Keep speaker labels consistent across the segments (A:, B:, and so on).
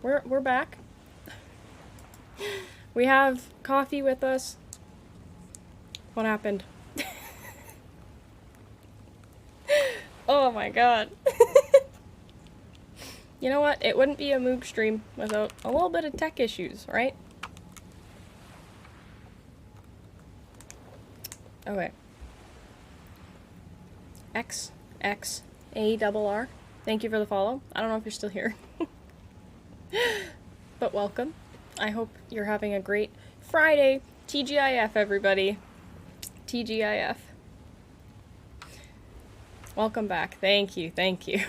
A: We're back. We have coffee with us. What happened? Oh my god. You know what? It wouldn't be a Moog stream without a little bit of tech issues, right? Okay. XXARR. Thank you for the follow. I don't know if you're still here. But welcome. I hope you're having a great Friday. TGIF, everybody. TGIF. Welcome back. Thank you. Thank you.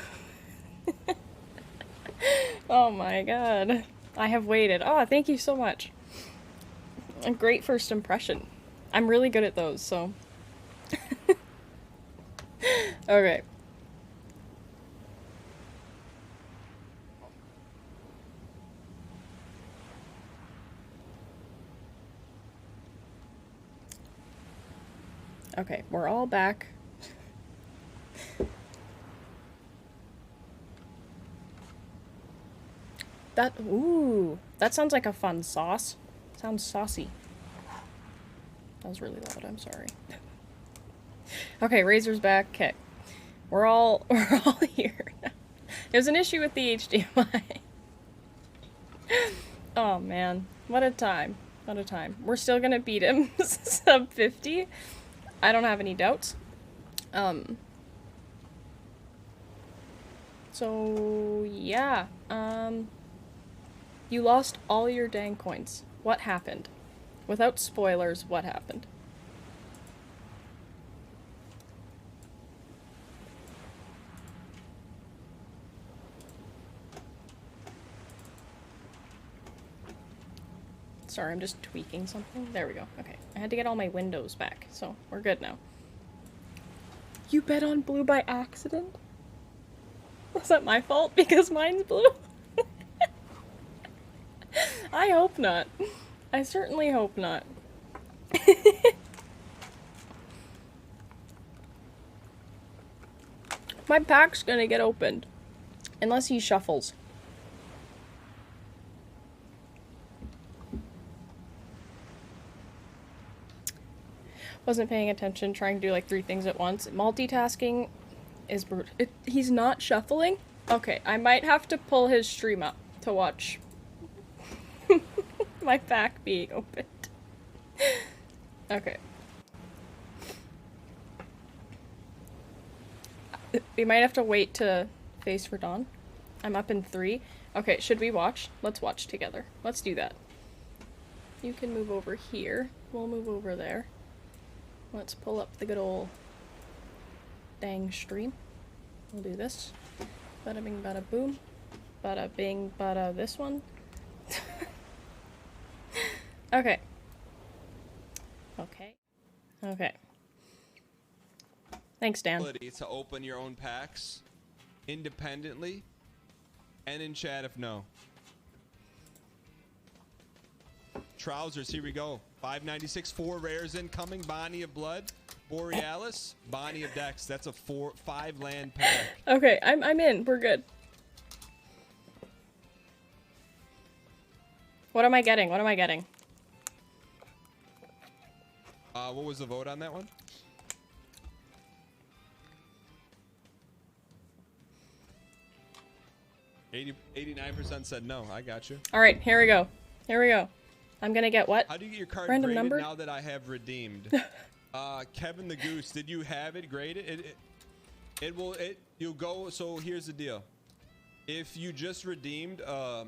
A: Oh my god. I have waited. Oh, thank you so much. A great first impression. I'm really good at those, so. Okay. Okay, we're all back. Ooh, that sounds like a fun sauce. Sounds saucy. That was really loud, I'm sorry. Okay, Razor's back. Okay. We're all here now. There's an issue with the HDMI. Oh man, what a time. What a time. We're still gonna beat him sub 50. I don't have any doubts. So yeah. You lost all your dang coins. What happened? Without spoilers, what happened? Sorry, I'm just tweaking something. There we go. Okay. I had to get all my windows back, so we're good now. You bet on blue by accident? Was that my fault because mine's blue? I hope not. I certainly hope not. My pack's gonna get opened. Unless he shuffles. Wasn't paying attention, trying to do like 3 things at once. Multitasking is brutal. He's not shuffling? Okay, I might have to pull his stream up to watch my pack being opened. Okay. We might have to wait to face Radahn. I'm up in 3. Okay, should we watch? Let's watch together. Let's do that. You can move over here. We'll move over there. Let's pull up the good old dang stream. We'll do this. Bada bing, bada boom. Bada bing, bada this one. Okay. Okay. Okay. Thanks, Dan.
B: To open your own packs independently and in chat if no. Trousers, here we go. 596, 4 rares incoming. Bonnie of Blood, Borealis, Bonnie of Dex. That's a 5 land pack.
A: Okay, I'm in. We're good. What am I getting? What am I getting?
B: What was the vote on that one? 89% said no. I got you.
A: All right, here we go. Here we go. I'm gonna get what?
B: How do you get your card
A: Random
B: graded
A: number?
B: now that I have redeemed? Kevin the Goose, did you have it graded? You'll go. So here's the deal. If you just redeemed a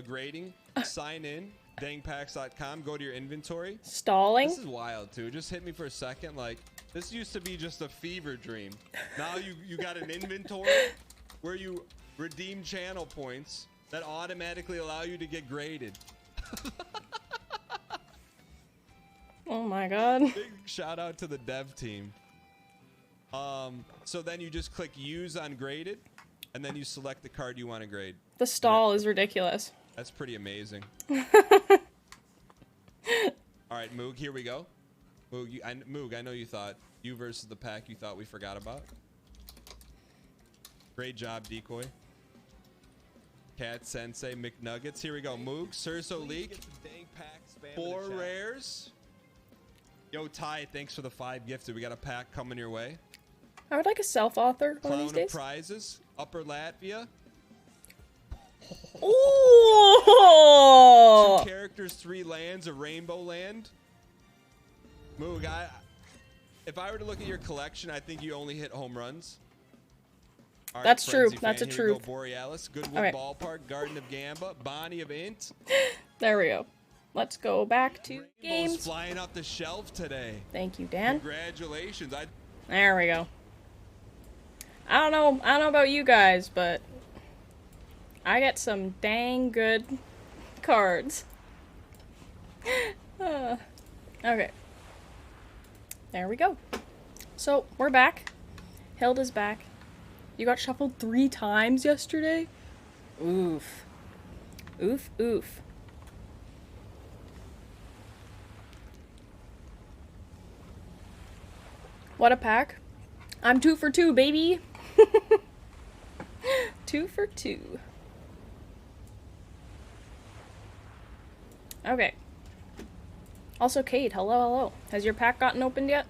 B: grading, sign in dangpacks.com, go to your inventory.
A: Stalling?
B: This is wild too. Just hit me for a second. Like, this used to be just a fever dream. Now you got an inventory where you redeem channel points that automatically allow you to get graded.
A: Oh my god.
B: Big shout out to the dev team. So then you just click use on graded, and then you select the card you want to grade.
A: The stall is ridiculous.
B: That's pretty amazing. All right, Moog, here we go. Moog, I know you thought you versus the pack you thought we forgot about. Great job, Decoy. Cat Sensei McNuggets. Here we go. Moog, Surso League. 4 rares. Yo, Ty, thanks for the 5 gifted. We got a pack coming your way.
A: I would like a self-author one of these
B: Clown of
A: days.
B: prizes. Upper Latvia.
A: Ooh!
B: 2 characters, 3 lands, a rainbow land. Moog, if I were to look at your collection, I think you only hit home runs. All right,
A: That's true.
B: Frenzy
A: That's
B: fan,
A: a
B: here we go.
A: truth.
B: Borealis, Goodwood
A: Okay.
B: Ballpark, Garden of Gamba, Bonnie of Int.
A: There we go. Let's go back to
B: Rainbows
A: games.
B: flying off the shelf today.
A: Thank you, Dan.
B: Congratulations.
A: There we go. I don't know about you guys, but I get some dang good cards. Okay. There we go. So, we're back. Hilda's back. You got shuffled 3 times yesterday? Oof. Oof, oof. What a pack. I'm 2 for 2, baby. 2 for 2. Okay. Also, Kate, hello, hello. Has your pack gotten opened yet?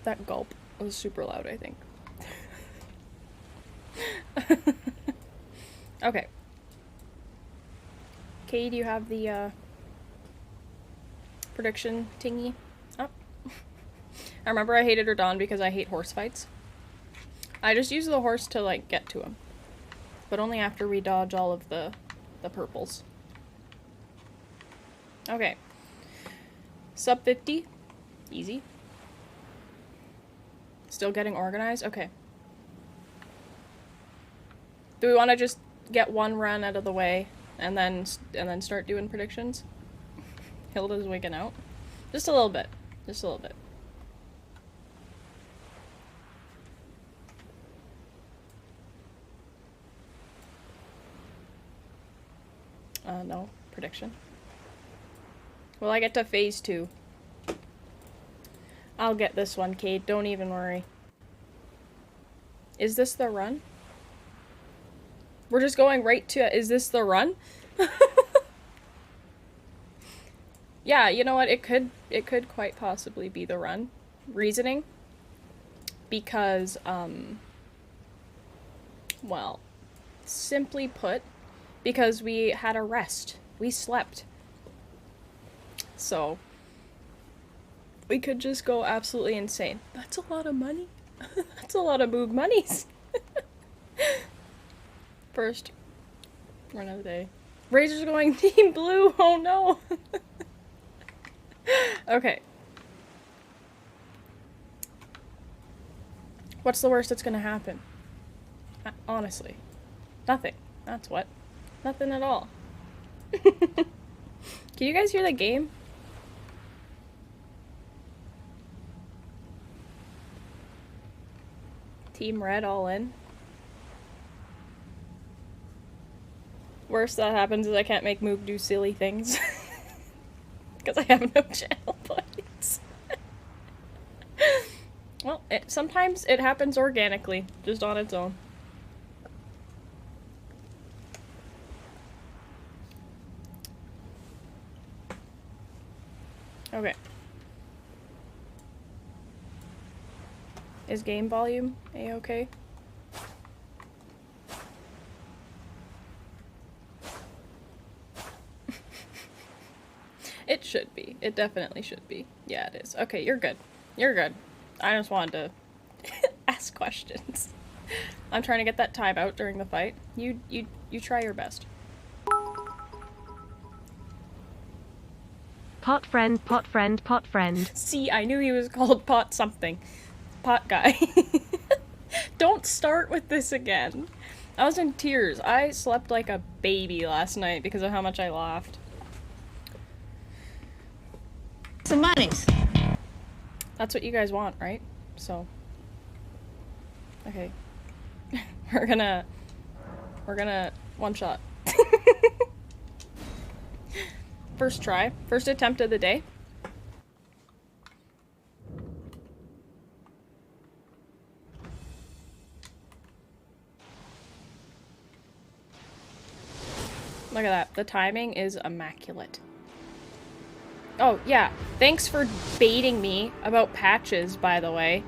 A: That gulp was super loud, I think. Okay. Kate, do you have the prediction tingy up? I remember I hated Radahn because I hate horse fights. I just use the horse to, like, get to him. But only after we dodge all of the purples. Okay. Sub 50. Easy. Still getting organized? Okay. Do we want to just get one run out of the way and then start doing predictions? Hilda's wigging out. Just a little bit. Just a little bit. No. Prediction. Will I get to phase 2? I'll get this one, Kate. Don't even worry. Is this the run? We're just going right to... Is this the run? Yeah, you know what? It could quite possibly be the run. Reasoning. Because, well, simply put, because we had a rest. We slept. So, we could just go absolutely insane. That's a lot of money. That's a lot of Moog monies. First run of the day. Razor's going team blue. Oh no. Okay. What's the worst that's gonna happen? Honestly. Nothing. That's what. Nothing at all. Can you guys hear the game? Team Red all in. Worst that happens is I can't make Moog do silly things. Because I have no channel points. Well, sometimes it happens organically, just on its own. Okay. Is game volume a-okay? It should be. It definitely should be. Yeah, it is. Okay, you're good. You're good. I just wanted to ask questions. I'm trying to get that time out during the fight. You try your best.
C: Pot friend, pot friend, pot friend.
A: See, I knew he was called Pot something. Pot guy. Don't start with this again. I was in tears. I slept like a baby last night because of how much I laughed.
D: Some monies.
A: That's what you guys want, right? So. Okay. We're gonna one shot. First try. First attempt of the day. Look at that. The timing is immaculate. Oh, yeah. Thanks for baiting me about patches, by the way.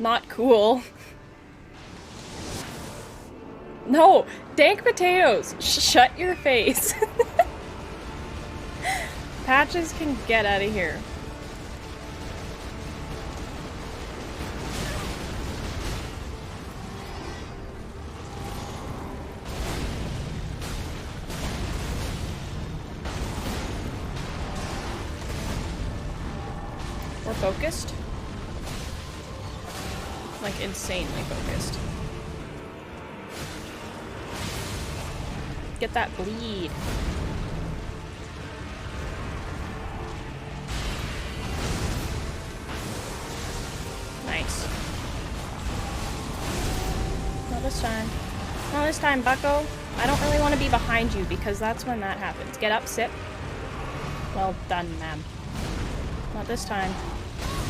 A: Not cool. No! Dank potatoes! Shut your face. Patches can get out of here. We're focused. Like, insanely focused. Get that bleed. Nice. Not this time. Not this time, bucko. I don't really want to be behind you because that's when that happens. Get up, sit. Well done, ma'am. Not this time.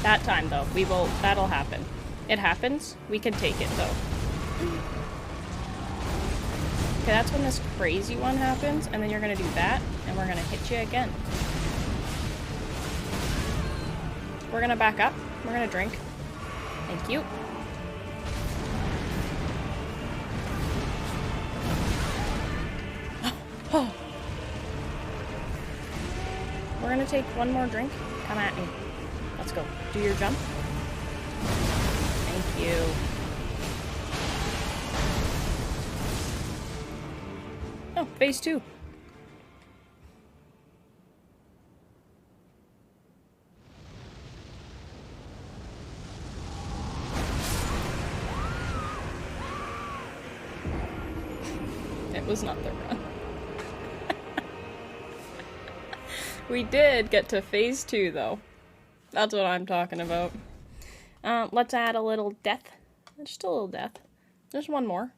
A: That time, though. That'll happen. It happens. We can take it, though. Okay, that's when this crazy one happens, and then you're gonna do that, and we're gonna hit you again. We're gonna back up. We're gonna drink. Thank you. Oh. We're gonna take one more drink. Come at me. Let's go. Do your jump. Thank you. Oh, phase 2. It was not the run. We did get to phase 2, though. That's what I'm talking about. Let's add a little death. Just a little death. There's one more.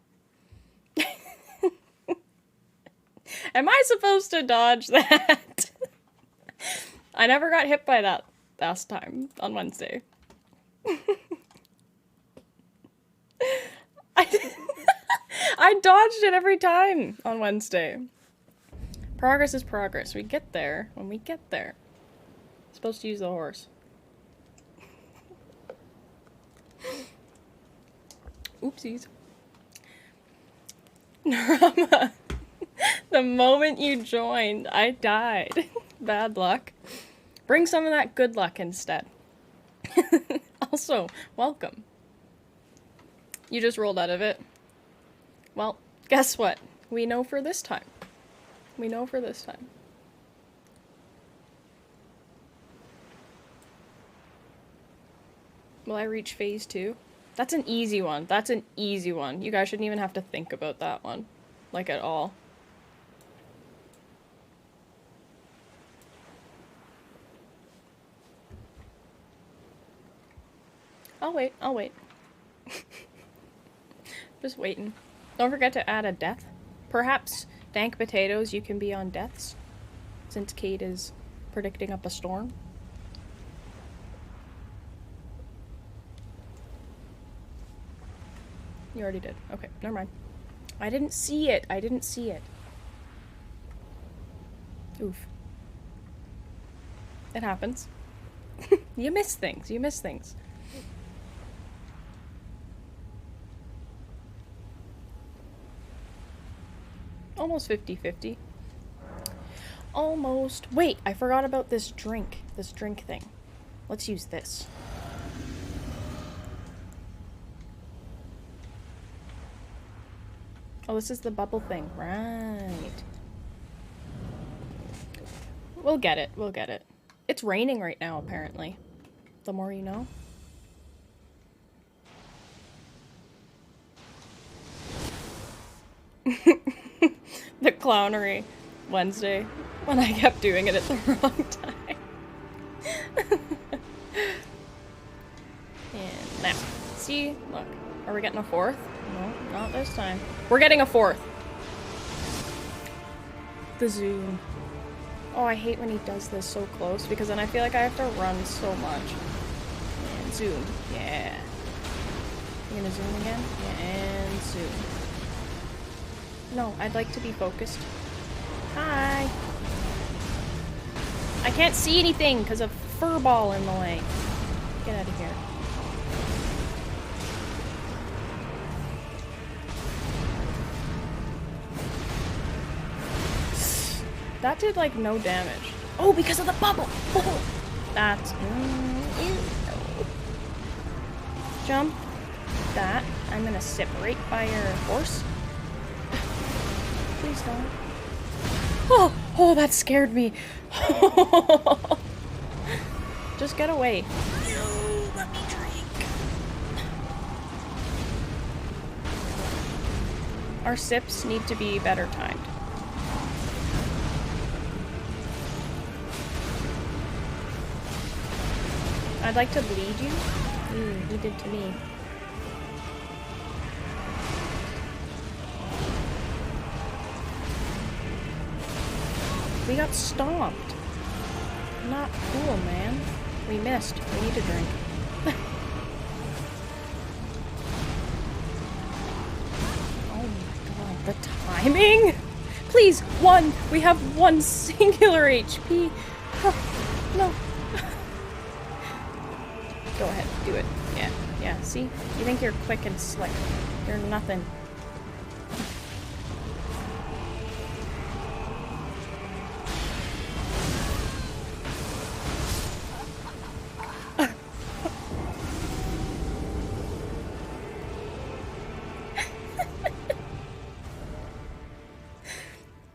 A: Am I supposed to dodge that? I never got hit by that last time on Wednesday. I dodged it every time on Wednesday. Progress is progress. We get there when we get there. Supposed to use the horse. Oopsies. Drama. The moment you joined, I died. Bad luck. Bring some of that good luck instead. Also, welcome. You just rolled out of it. Well, guess what? We know for this time. We know for this time. Will I reach phase 2? That's an easy one. That's an easy one. You guys shouldn't even have to think about that one. Like, at all. I'll wait. I'll wait. Just waiting. Don't forget to add a death. Perhaps dank potatoes, you can be on deaths. Since Kate is predicting up a storm. You already did. Okay, never mind. I didn't see it. I didn't see it. Oof. It happens. You miss things. You miss things. Almost 50-50. Almost. Wait, I forgot about this drink. This drink thing. Let's use this. Oh, this is the bubble thing. Right. We'll get it. We'll get it. It's raining right now, apparently. The more you know. The clownery Wednesday when I kept doing it at the wrong time. And now, see, look, are we getting a 4th? No, not this time. We're getting a 4th. The zoom. Oh, I hate when he does this so close because then I feel like I have to run so much. And zoom, yeah. You gonna zoom again? Yeah, and zoom. No, I'd like to be focused. Hi. I can't see anything because of fur ball in the way. Get out of here. That did like no damage. Oh, because of the bubble. Oh, that's ew. Jump. That. I'm gonna sit right by your horse. Please don't. Oh, oh, that scared me. Just get away. No, let me drink. Our sips need to be better timed. I'd like to bleed you. He did to me. We got stomped. Not cool, man. We missed. We need to drink. Oh my god, the timing? Please, one! We have one singular HP. Oh, no. Go ahead, do it. Yeah, yeah, see? You think you're quick and slick. You're nothing.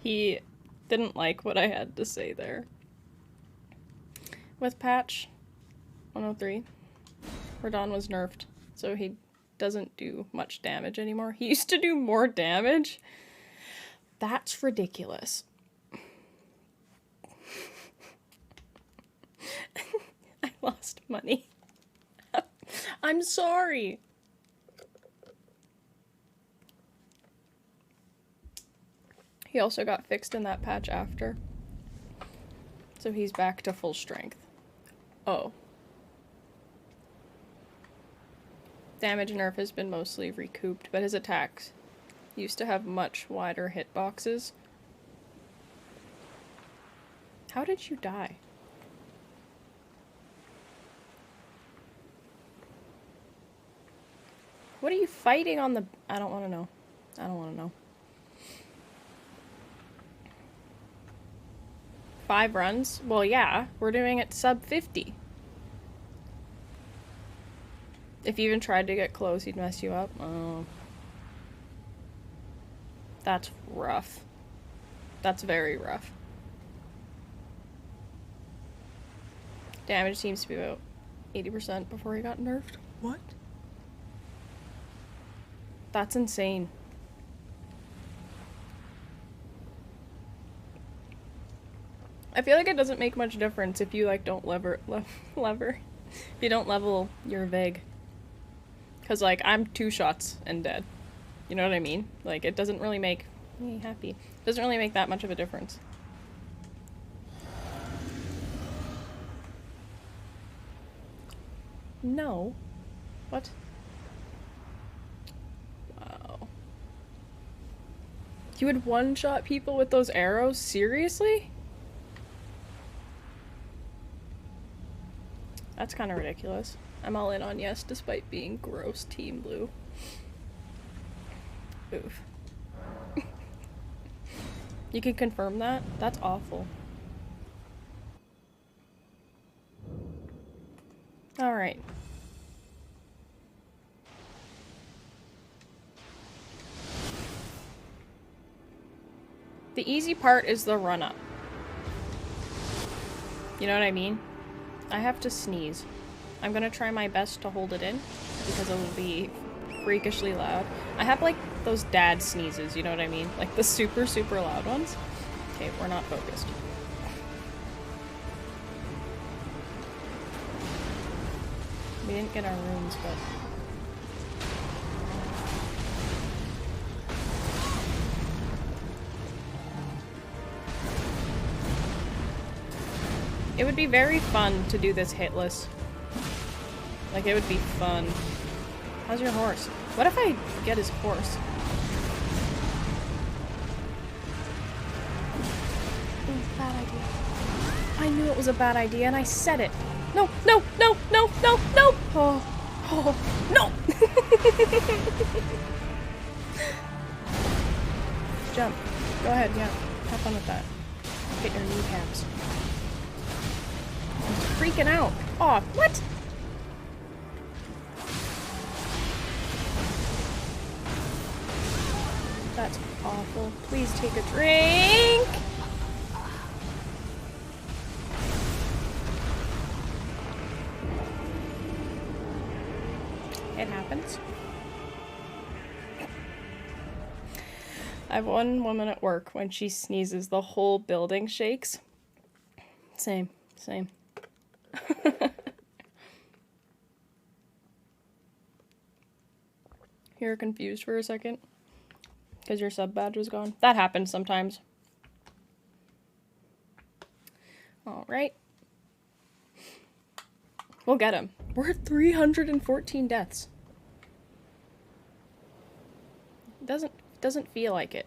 A: He didn't like what I had to say there. With patch 103, Radahn was nerfed, so he doesn't do much damage anymore. He used to do more damage. That's ridiculous. I lost money. I'm sorry. He also got fixed in that patch after. So he's back to full strength. Oh. Damage nerf has been mostly recouped, but his attacks used to have much wider hitboxes. How did you die? What are you fighting on the... I don't want to know. I don't want to know. 5 runs? Well, yeah. We're doing it sub 50. If you even tried to get close, he'd mess you up. Oh. That's rough. That's very rough. Damage seems to be about 80% before he got nerfed. What? That's insane. I feel like it doesn't make much difference if you like don't lever. If you don't level your Vig. Cause like I'm 2 shots and dead. You know what I mean? Like it doesn't really make me happy. It doesn't really make that much of a difference. No. What? Wow. You would one-shot people with those arrows? Seriously? That's kind of ridiculous. I'm all in on yes, despite being gross team blue. Oof. You can confirm that? That's awful. Alright. The easy part is the run-up. You know what I mean? I have to sneeze. I'm gonna try my best to hold it in, because it will be freakishly loud. I have like those dad sneezes, you know what I mean? Like the super, super loud ones. Okay, we're not focused. We didn't get our runes, but... It would be very fun to do this hitless. Like, it would be fun. How's your horse? What if I get his horse? bad idea. I knew it was a bad idea and I said it. No, no, no, no, no, no! Oh, oh, no! Jump. Go ahead, yeah. Have fun with that. Get your kneecaps. I'm freaking out. Oh, what? That's awful. Please take a drink! It happens. I have one woman at work, when she sneezes, the whole building shakes. Same, same. You're confused for a second? Because your sub badge was gone? That happens sometimes. Alright. We'll get him. We're at 314 deaths. Doesn't feel like it.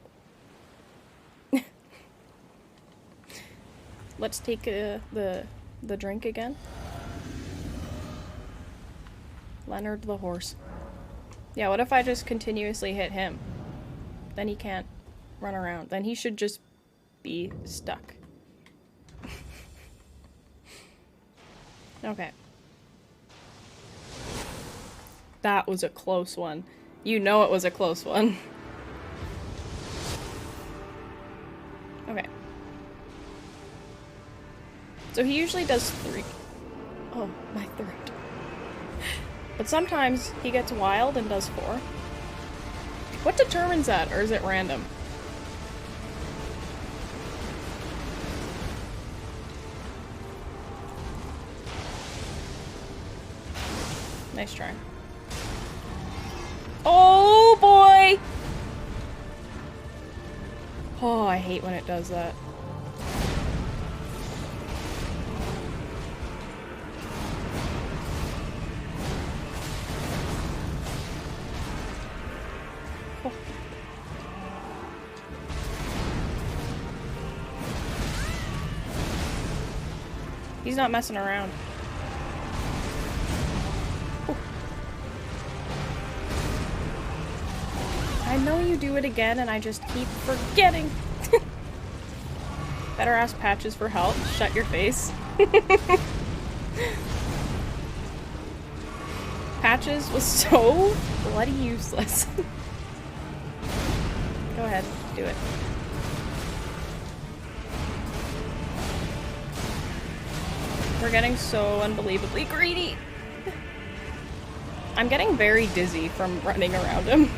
A: Let's take the drink again. Leonard the horse. Yeah, what if I just continuously hit him? Then he can't run around. Then he should just be stuck. Okay. That was a close one. You know it was a close one. Okay. So he usually does 3. Oh, my throat. But sometimes he gets wild and does 4. What determines that, or is it random? Nice try. Oh boy! Oh, I hate when it does that. Oh. He's not messing around. I know you do it again and I just keep forgetting. Better ask Patches for help. Shut your face. Patches was so bloody useless. Go ahead, do it. We're getting so unbelievably greedy. I'm getting very dizzy from running around him.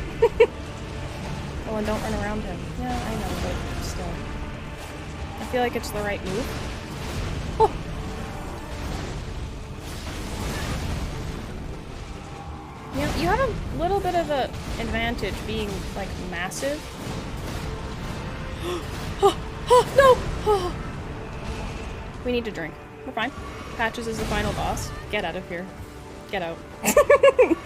A: Well, and don't run around him. Yeah, I know, but still. I feel like it's the right move. Oh! You have a little bit of an advantage being, like, massive. Oh, oh, no! Oh. We need to drink. We're fine. Patches is the final boss. Get out of here. Get out. Kidding.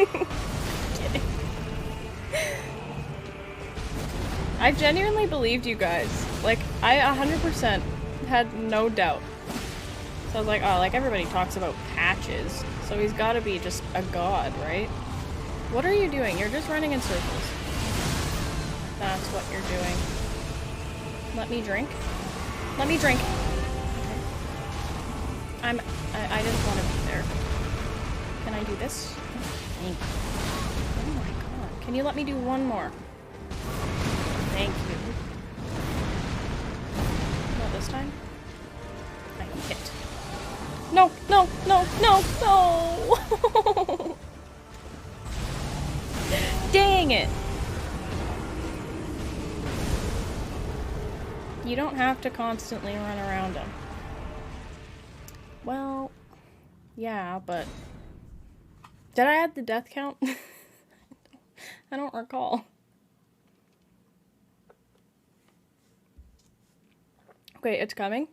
A: I genuinely believed you guys. Like, I 100% had no doubt. So I was like, oh, like everybody talks about Patches, so he's gotta be just a god, right? What are you doing? You're just running in circles. That's what you're doing. Let me drink. Let me drink. Okay. I didn't want to be there. Can I do this? Oh my god. Can you let me do one more? Thank you. Not this time. I hit. No, no, no, no, no! Dang it! You don't have to constantly run around him. Well, yeah, but... Did I add the death count? I don't recall. Okay, it's coming.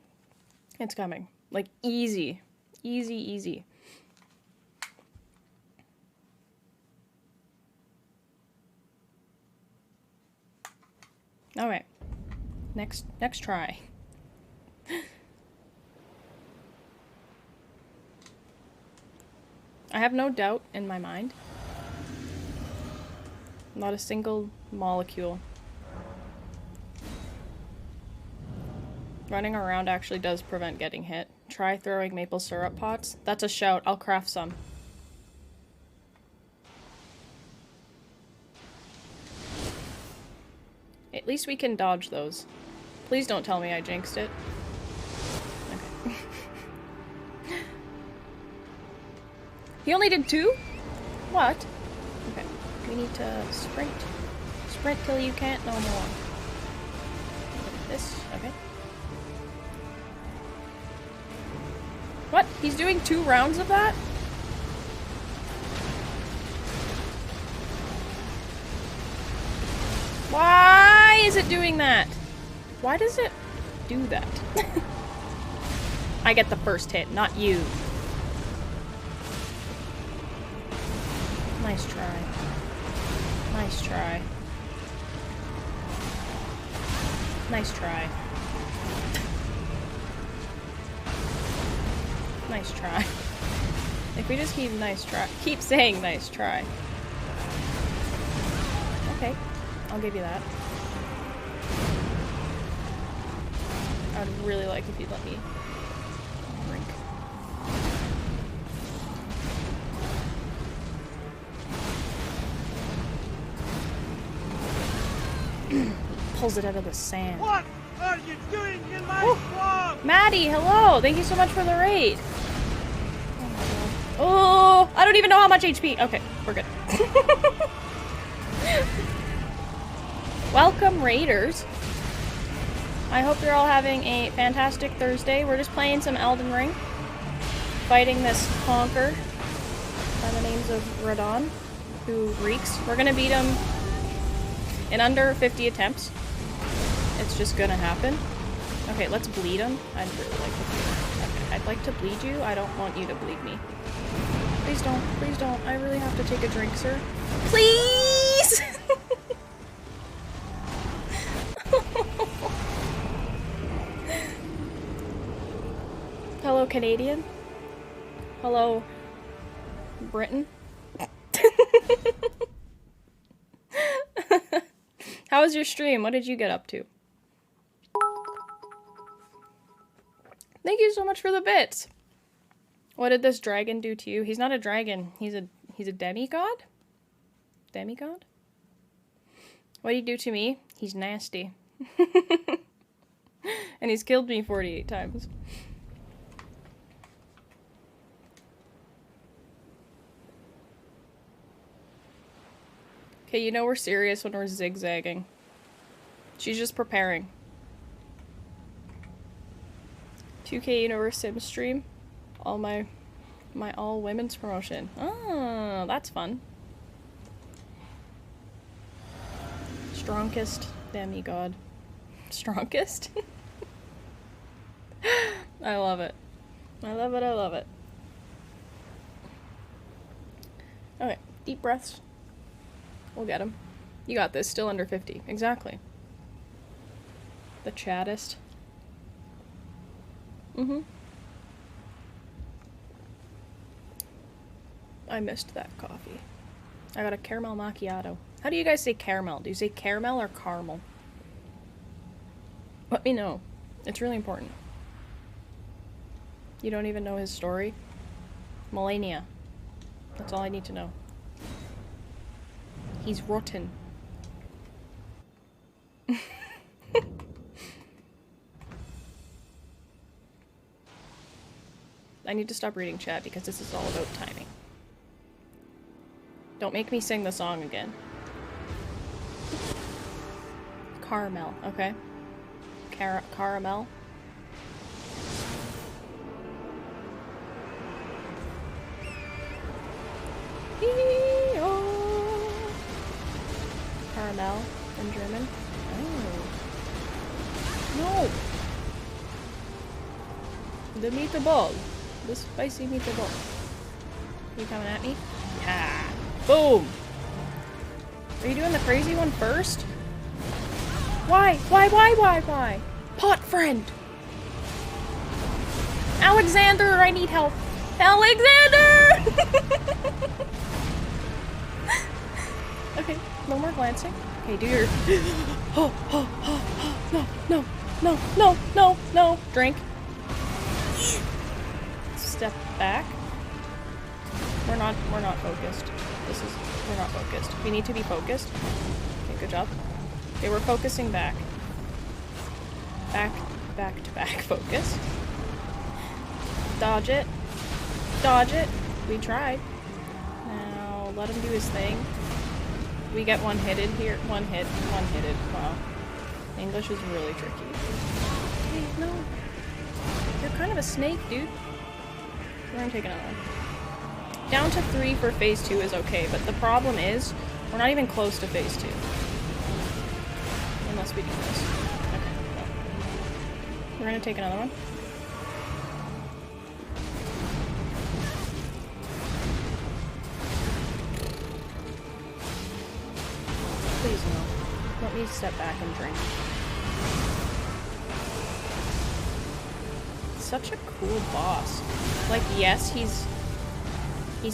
A: It's coming. Like, easy. Easy, easy. Alright. Next try. have no doubt in my mind. Not a single molecule. Running around actually does prevent getting hit. Try throwing maple syrup pots. That's a shout. I'll craft some. At least we can dodge those. Please don't tell me I jinxed it. Okay. He only did 2? What? Okay. We need to sprint. Sprint till you can't no more. This. Okay. What? He's doing 2 rounds of that? Why is it doing that? Why does it do that? I get the first hit, not you. Nice try. Nice try. Nice try. Nice try. If we just keep keep saying nice try. Okay, I'll give you that. I'd really like if you'd let me drink. Pulls it out of the sand.
E: What are you doing in my swamp?
A: Maddie, hello! Thank you so much for the raid. Oh my god. Oh, I don't even know how much HP. Okay, we're good. Welcome, raiders. I hope you're all having a fantastic Thursday. We're just playing some Elden Ring. Fighting this conker by the names of Radahn, who reeks. We're gonna beat him in under 50 attempts. It's just gonna happen. Okay, let's bleed him. I'd really like to bleed him. Okay, I'd like to bleed you. I don't want you to bleed me. Please don't. Please don't. I really have to take a drink, sir. Please! Hello, Canadian. Hello, Britain. How was your stream? What did you get up to? Thank you so much for the bits. What did this dragon do to you? He's not a dragon. He's a demigod? Demigod? What did he do to me? He's nasty. And he's killed me 48 times. Okay, you know we're serious when we're zigzagging. She's just preparing. 2K Universe Sim stream. All my all women's promotion. Oh, that's fun. Strongest demigod. Strongest? I love it. I love it, I love it. Okay, deep breaths. We'll get him. You got this, still under 50. Exactly. The chattest. Mm-hmm. I missed that coffee. I got a caramel macchiato. How do you guys say caramel? Do you say caramel or caramel? Let me know. It's really important. You don't even know his story? Melania. That's all I need to know. He's rotten. I need to stop reading chat because this is all about timing. Don't make me sing the song again. Caramel, okay. Caramel. Caramel in German. Oh. No! The meatball. The spicy meatball. You coming at me? Yeah. Boom! Are you doing the crazy one first? Why? Why? Pot friend! Alexander, I need help. Alexander! Okay, no more glancing. Okay, do your... Oh, no, no, no, no, no, no. Drink. Step back. We're not focused. We're not focused. We need to be focused. Okay, good job. Okay, we're focusing back. Back to back focus. Dodge it. Dodge it. We tried. Now, let him do his thing. We get one-hitted here. One-hitted. Wow. English is really tricky. Hey, no. You're kind of a snake, dude. We're gonna take another one. Down to 3 for phase 2 is okay, but the problem is, we're not even close to phase 2. Unless we do this. Okay, no. We're gonna take another one. Please no. Let me step back and drink. Such a cool boss. Like, yes, he's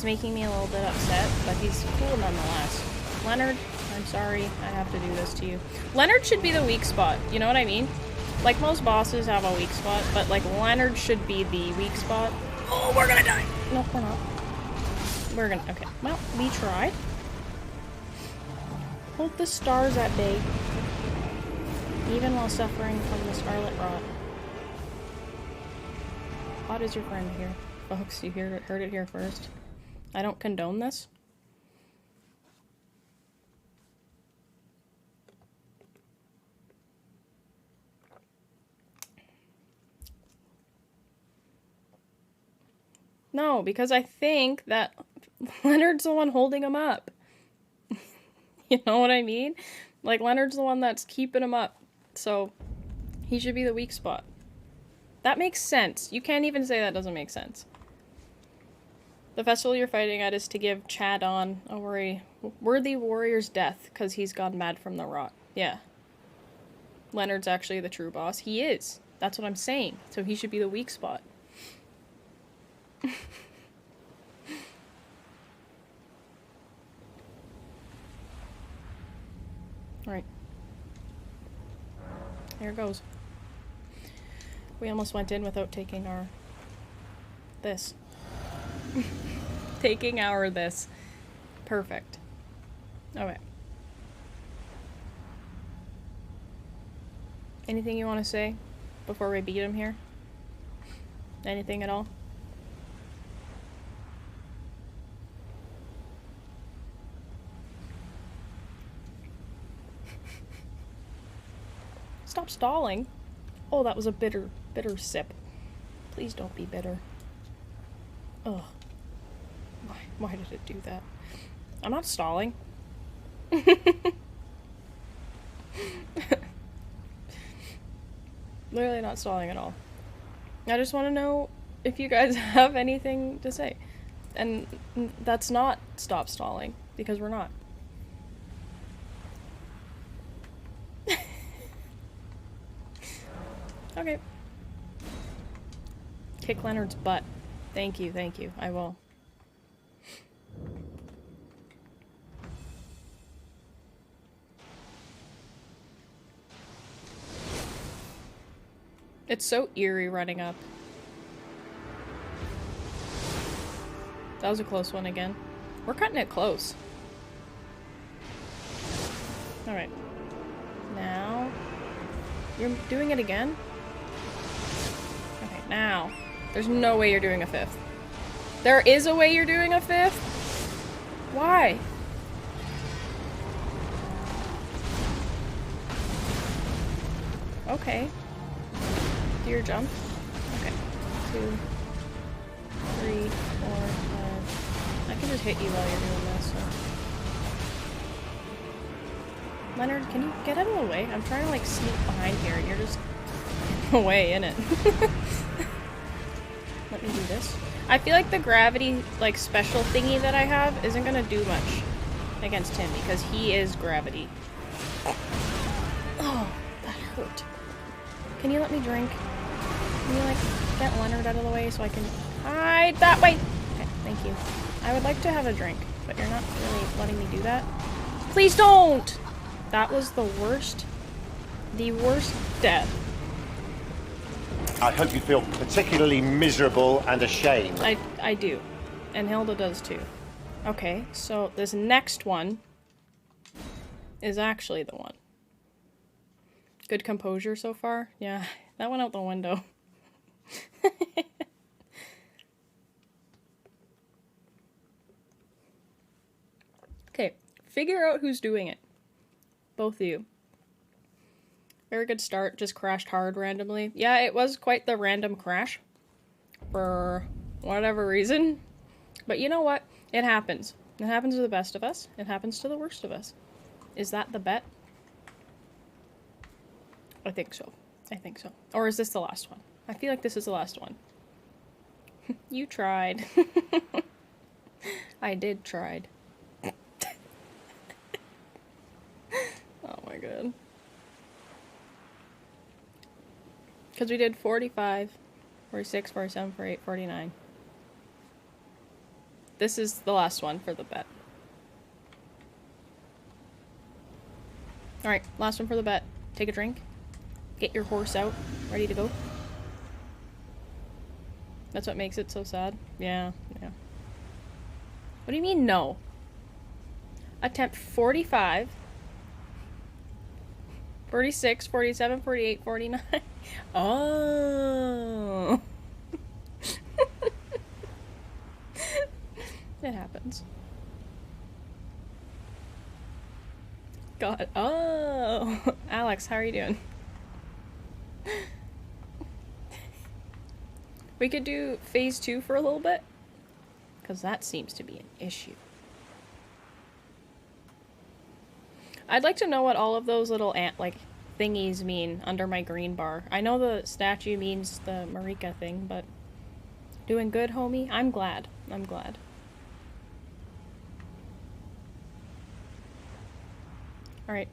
A: making me a little bit upset, but he's cool nonetheless. Leonard, I'm sorry, I have to do this to you. Leonard should be the weak spot, you know what I mean? Like, most bosses have a weak spot, but, like, Leonard should be the weak spot. Oh, we're gonna die! No, we're not. We're gonna... Okay, well, we tried. Hold the stars at bay. Even while suffering from the scarlet rot. What is your friend here? Folks, you heard it here first. I don't condone this. No, because I think that Leonard's the one holding him up. You know what I mean? Like, Leonard's the one that's keeping him up. So, he should be the weak spot. That makes sense. You can't even say that doesn't make sense. The festival you're fighting at is to give Radahn a worthy warrior's death, because he's gone mad from the rot. Yeah. Leonard's actually the true boss. He is. That's what I'm saying. So he should be the weak spot. Alright. Here goes. We almost went in without taking our... this. Taking our this. Perfect. Okay. Anything you want to say before we beat him here? Anything at all? Stop stalling. Oh, that was a bitter sip. Please don't be bitter. Ugh. Why did it do that? I'm not stalling. Literally not stalling at all. I just want to know if you guys have anything to say. And that's not stop stalling, because we're not. Okay. Kick Leonard's butt. Thank you, I will. It's so eerie running up. That was a close one again. We're cutting it close. Alright. Now... You're doing it again? Okay, now. There's no way you're doing a 5th. There is a way you're doing a 5th? Why? Okay. Do your jump. Okay. 2, 3, 4, 5. I can just hit you while you're doing this, so. Leonard, can you get out of the way? I'm trying to, like, sneak behind here, and you're just in the way, innit? Let me do this. I feel like the gravity, like, special thingy that I have isn't gonna do much against him, because he is gravity. Oh, that hurt. Can you let me drink? Can you, like, get Leonard out of the way so I can hide that way? Okay. Thank you. I would like to have a drink, but you're not really letting me do that. Please don't! That was the worst. The worst death.
F: I hope you feel particularly miserable and ashamed.
A: I do. And Hilda does too. Okay, so this next one is actually the one. Good composure so far? Yeah, that went out the window. Okay, figure out who's doing it. Both of you. Very good start, just crashed hard randomly. Yeah, it was quite the random crash. For whatever reason. But you know what? It happens. It happens to the best of us. It happens to the worst of us. Is that the bet? I think so. I think so. Or is this the last one? I feel like this is the last one. You tried. I did tried. Oh my god. Because we did 45, 46, 47, 48, 49. This is the last one for the bet. Alright, last one for the bet. Take a drink. Get your horse out. Ready to go. That's what makes it so sad. Yeah, yeah. What do you mean, no? Attempt 45. 46, 47, 48, 49. Oh. It happens. God. Oh. Alex, how are you doing? We could do phase 2 for a little bit. Because that seems to be an issue. I'd like to know what all of those little thingies mean under my green bar. I know the statue means the Marika thing, but doing good, homie? I'm glad. I'm glad. Alright.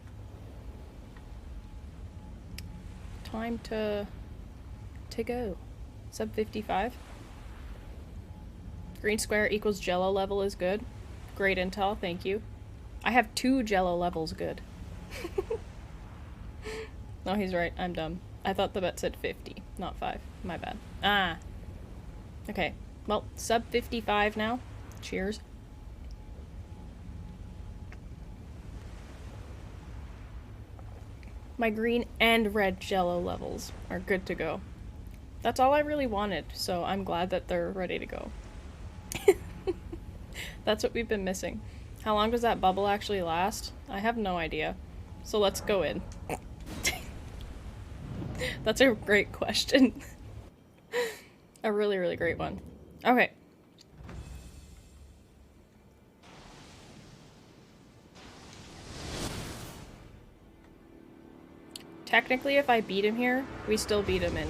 A: Time to go. Sub 55. Green square equals jello level is good. Great intel, thank you. I have 2 jello levels good. No, he's right. I'm dumb. I thought the bet said 50, not 5. My bad. Ah. Okay. Well, sub 55 now. Cheers. My green and red jello levels are good to go. That's all I really wanted, so I'm glad that they're ready to go. That's what we've been missing. How long does that bubble actually last? I have no idea. So let's go in. That's a great question. A really, really great one. Okay. Technically, if I beat him here, we still beat him in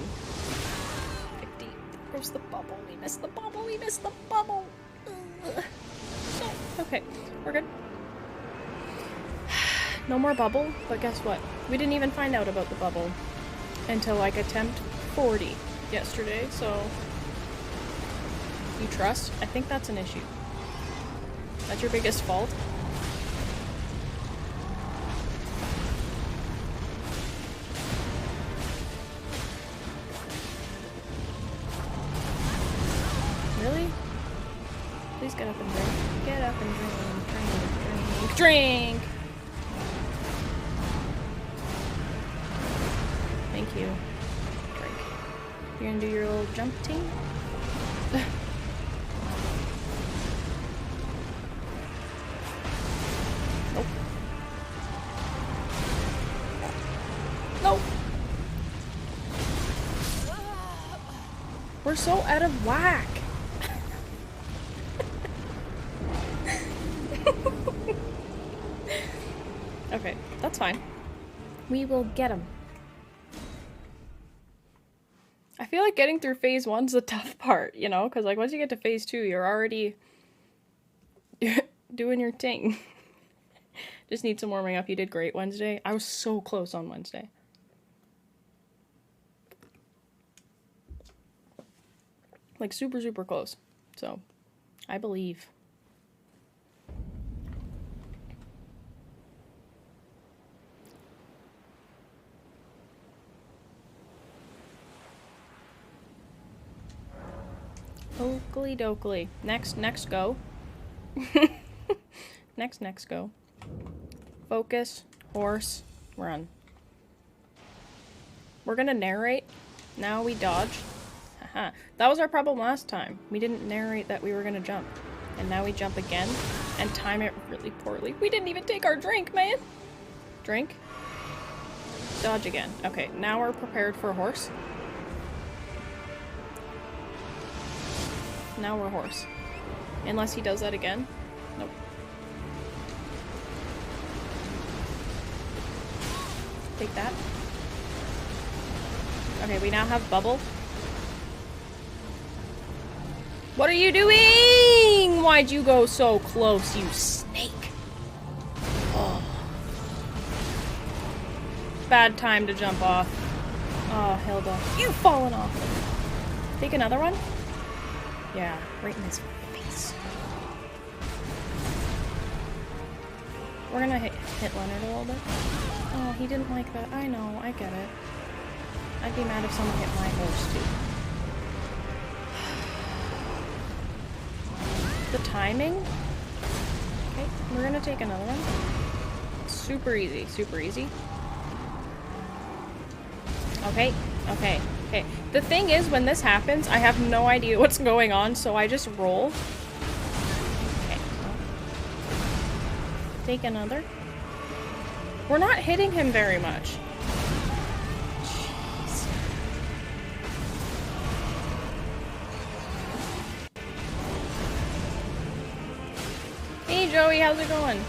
A: 50. There's the bubble. We missed the bubble. We missed the bubble. Ugh. No. Okay, we're good. No more bubble, but guess what? We didn't even find out about the bubble until like attempt 40 yesterday, so you trust? I think that's an issue. That's your biggest fault? Really? Please get up and drink. Get up and drink. Drink! Thank you. Drink. You're gonna do your little jump team? Nope. Nope. We're so out of whack. Okay, that's fine. We will get him. I feel like getting through phase 1's the tough part, you know? Because, like, once you get to phase 2, you're already doing your thing. Just need some warming up. You did great Wednesday. I was so close on Wednesday. Like, super, super close. So, I believe. Oakley dokley. Next go. Next go. Focus, horse, run. We're gonna narrate. Now we dodge. Haha. That was our problem last time. We didn't narrate that we were gonna jump. And now we jump again and time it really poorly. We didn't even take our drink, man! Drink. Dodge again. Okay, now we're prepared for a horse. Now we're horse. Unless he does that again. Nope. Take that. Okay, we now have bubble. What are you doing? Why'd you go so close, you snake? Oh. Bad time to jump off. Oh, Hilda. You've fallen off. Take another one? Yeah, right in his face. We're gonna hit Leonard a little bit. Oh, he didn't like that. I know, I get it. I'd be mad if someone hit my horse, too. The timing? Okay, we're gonna take another one. Super easy, super easy. Okay, okay. Okay, the thing is, when this happens, I have no idea what's going on, so I just roll. Okay. Take another. We're not hitting him very much. Jeez. Hey Joey, how's it going?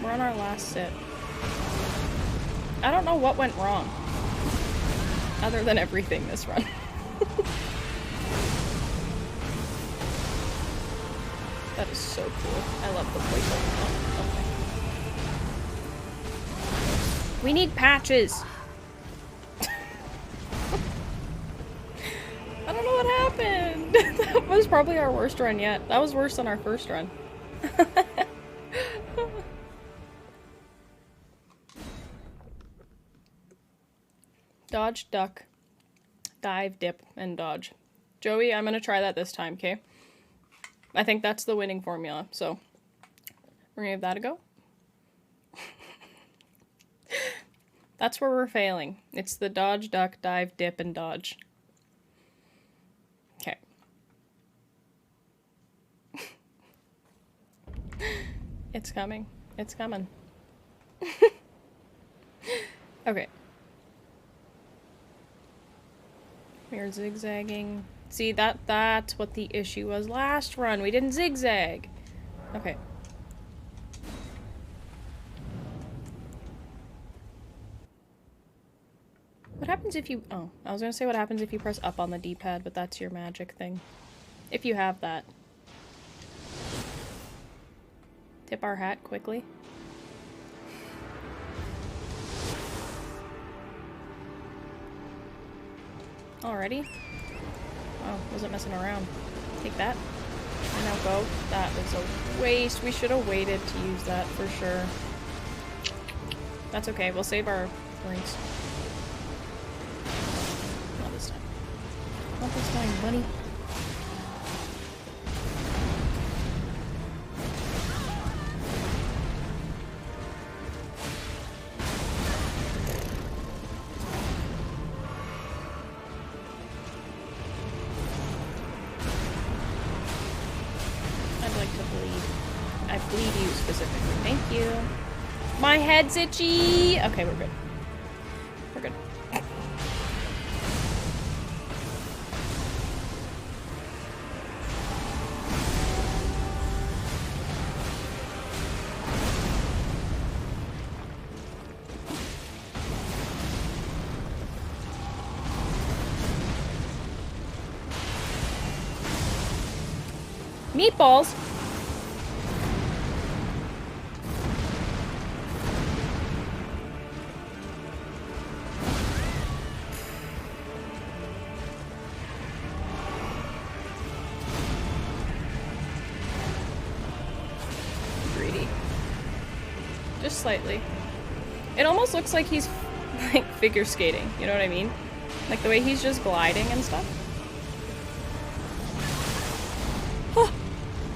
A: We're on our last sit. I don't know what went wrong. Other than everything this run. That is so cool. I love the playful. Oh, okay. We need patches. I don't know what happened. That was probably our worst run yet. That was worse than our first run. Dodge, duck, dive, dip, and dodge. Joey, I'm gonna try that this time, okay? I think that's the winning formula, so we're gonna give that a go. That's where we're failing. It's the dodge, duck, dive, dip, and dodge. Okay. It's coming. It's coming. Okay. We're zigzagging. See, that's what the issue was last run. We didn't zigzag. Okay. What happens if you... Oh, I was gonna say what happens if you press up on the D-pad, but that's your magic thing. If you have that. Tip our hat quickly. Already? Oh, wasn't messing around. Take that. And now go. That was a waste. We should have waited to use that for sure. That's okay. We'll save our rings. Not this time. Not this time, buddy. My head's itchy. Okay, we're good. We're good. Meatballs. Just slightly. It almost looks like he's like figure skating, you know what I mean? Like the way he's just gliding and stuff. Oh!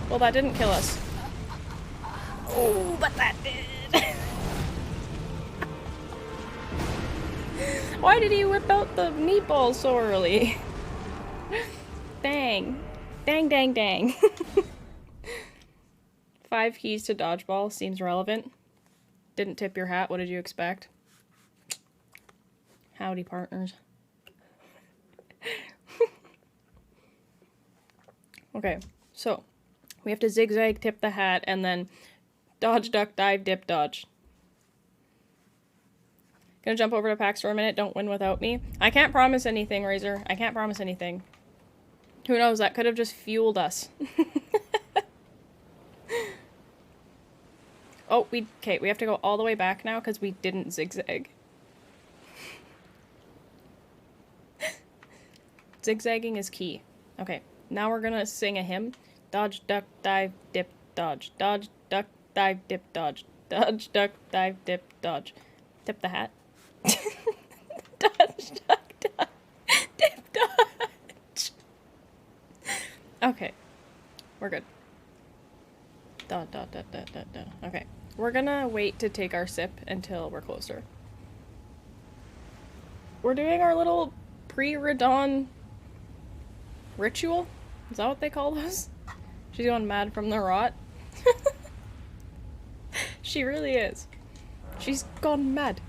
A: Well, that didn't kill us. Oh, but that did. Why did he whip out the meatballs so early? Dang. Dang, dang, dang. 5 keys to dodgeball seems relevant. Didn't tip your hat, what did you expect? Howdy, partners. Okay, so we have to zigzag, tip the hat, and then dodge, duck, dive, dip, dodge. Gonna jump over to PAX for a minute. Don't win without me. I can't promise anything, Razor. I can't promise anything. Who knows? That could have just fueled us. Oh, okay, we have to go all the way back now because we didn't zigzag. Zigzagging is key. Okay, now we're gonna sing a hymn. Dodge, duck, dive, dip, dodge. Dodge, duck, dive, dip, dodge. Dodge, duck, dive, dip, dodge. Tip the hat. Dodge, duck, dive, dip, dodge. Okay, we're good. Dot, dot, dot, dot, dot, dot. Okay, we're gonna wait to take our sip until we're closer. We're doing our little pre-Radahn ritual? Is that what they call those? She's going mad from the rot. She really is. She's gone mad.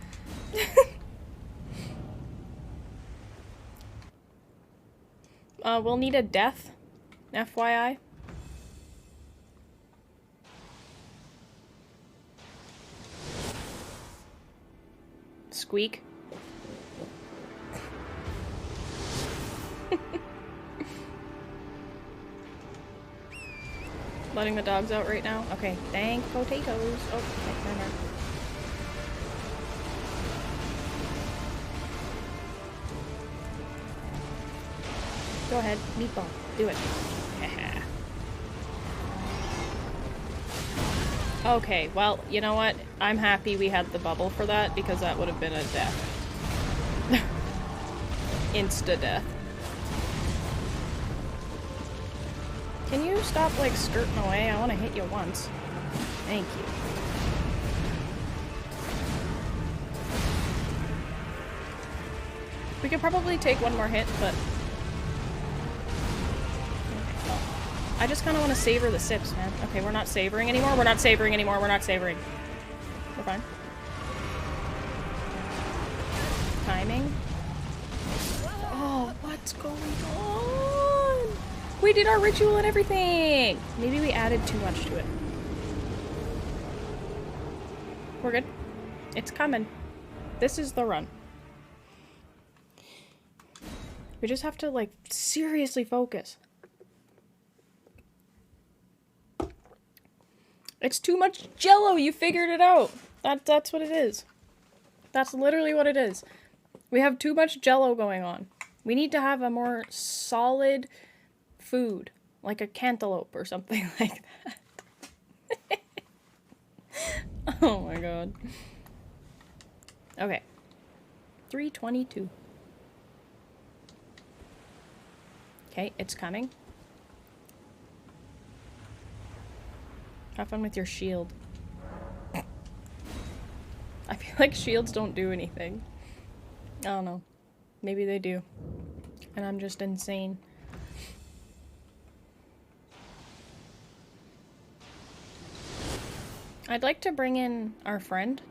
A: We'll need a death, FYI. Squeak. Letting the dogs out right now? Okay, dang potatoes. Oh, okay, never mind. Go ahead, meatball. Do it. Okay, well, you know what? I'm happy we had the bubble for that because that would have been a death. Insta-death. Can you stop, like, skirting away? I want to hit you once. Thank you. We could probably take one more hit, but... Okay, well, I just kind of want to savor the sips, man. Okay, we're not savoring anymore. We're not savoring anymore. We're not savoring. We're fine. Timing. Oh, what's going on? We did our ritual and everything! Maybe we added too much to it. We're good. It's coming. This is the run. We just have to, like, seriously focus. It's too much Jello! You figured it out! That's what it is. That's literally what it is. We have too much Jello going on. We need to have a more solid food. Like a cantaloupe or something like that. Oh my god. Okay. 322. Okay, it's coming. Have fun with your shield. I feel like shields don't do anything. I don't know. Maybe they do. And I'm just insane. I'd like to bring in our friend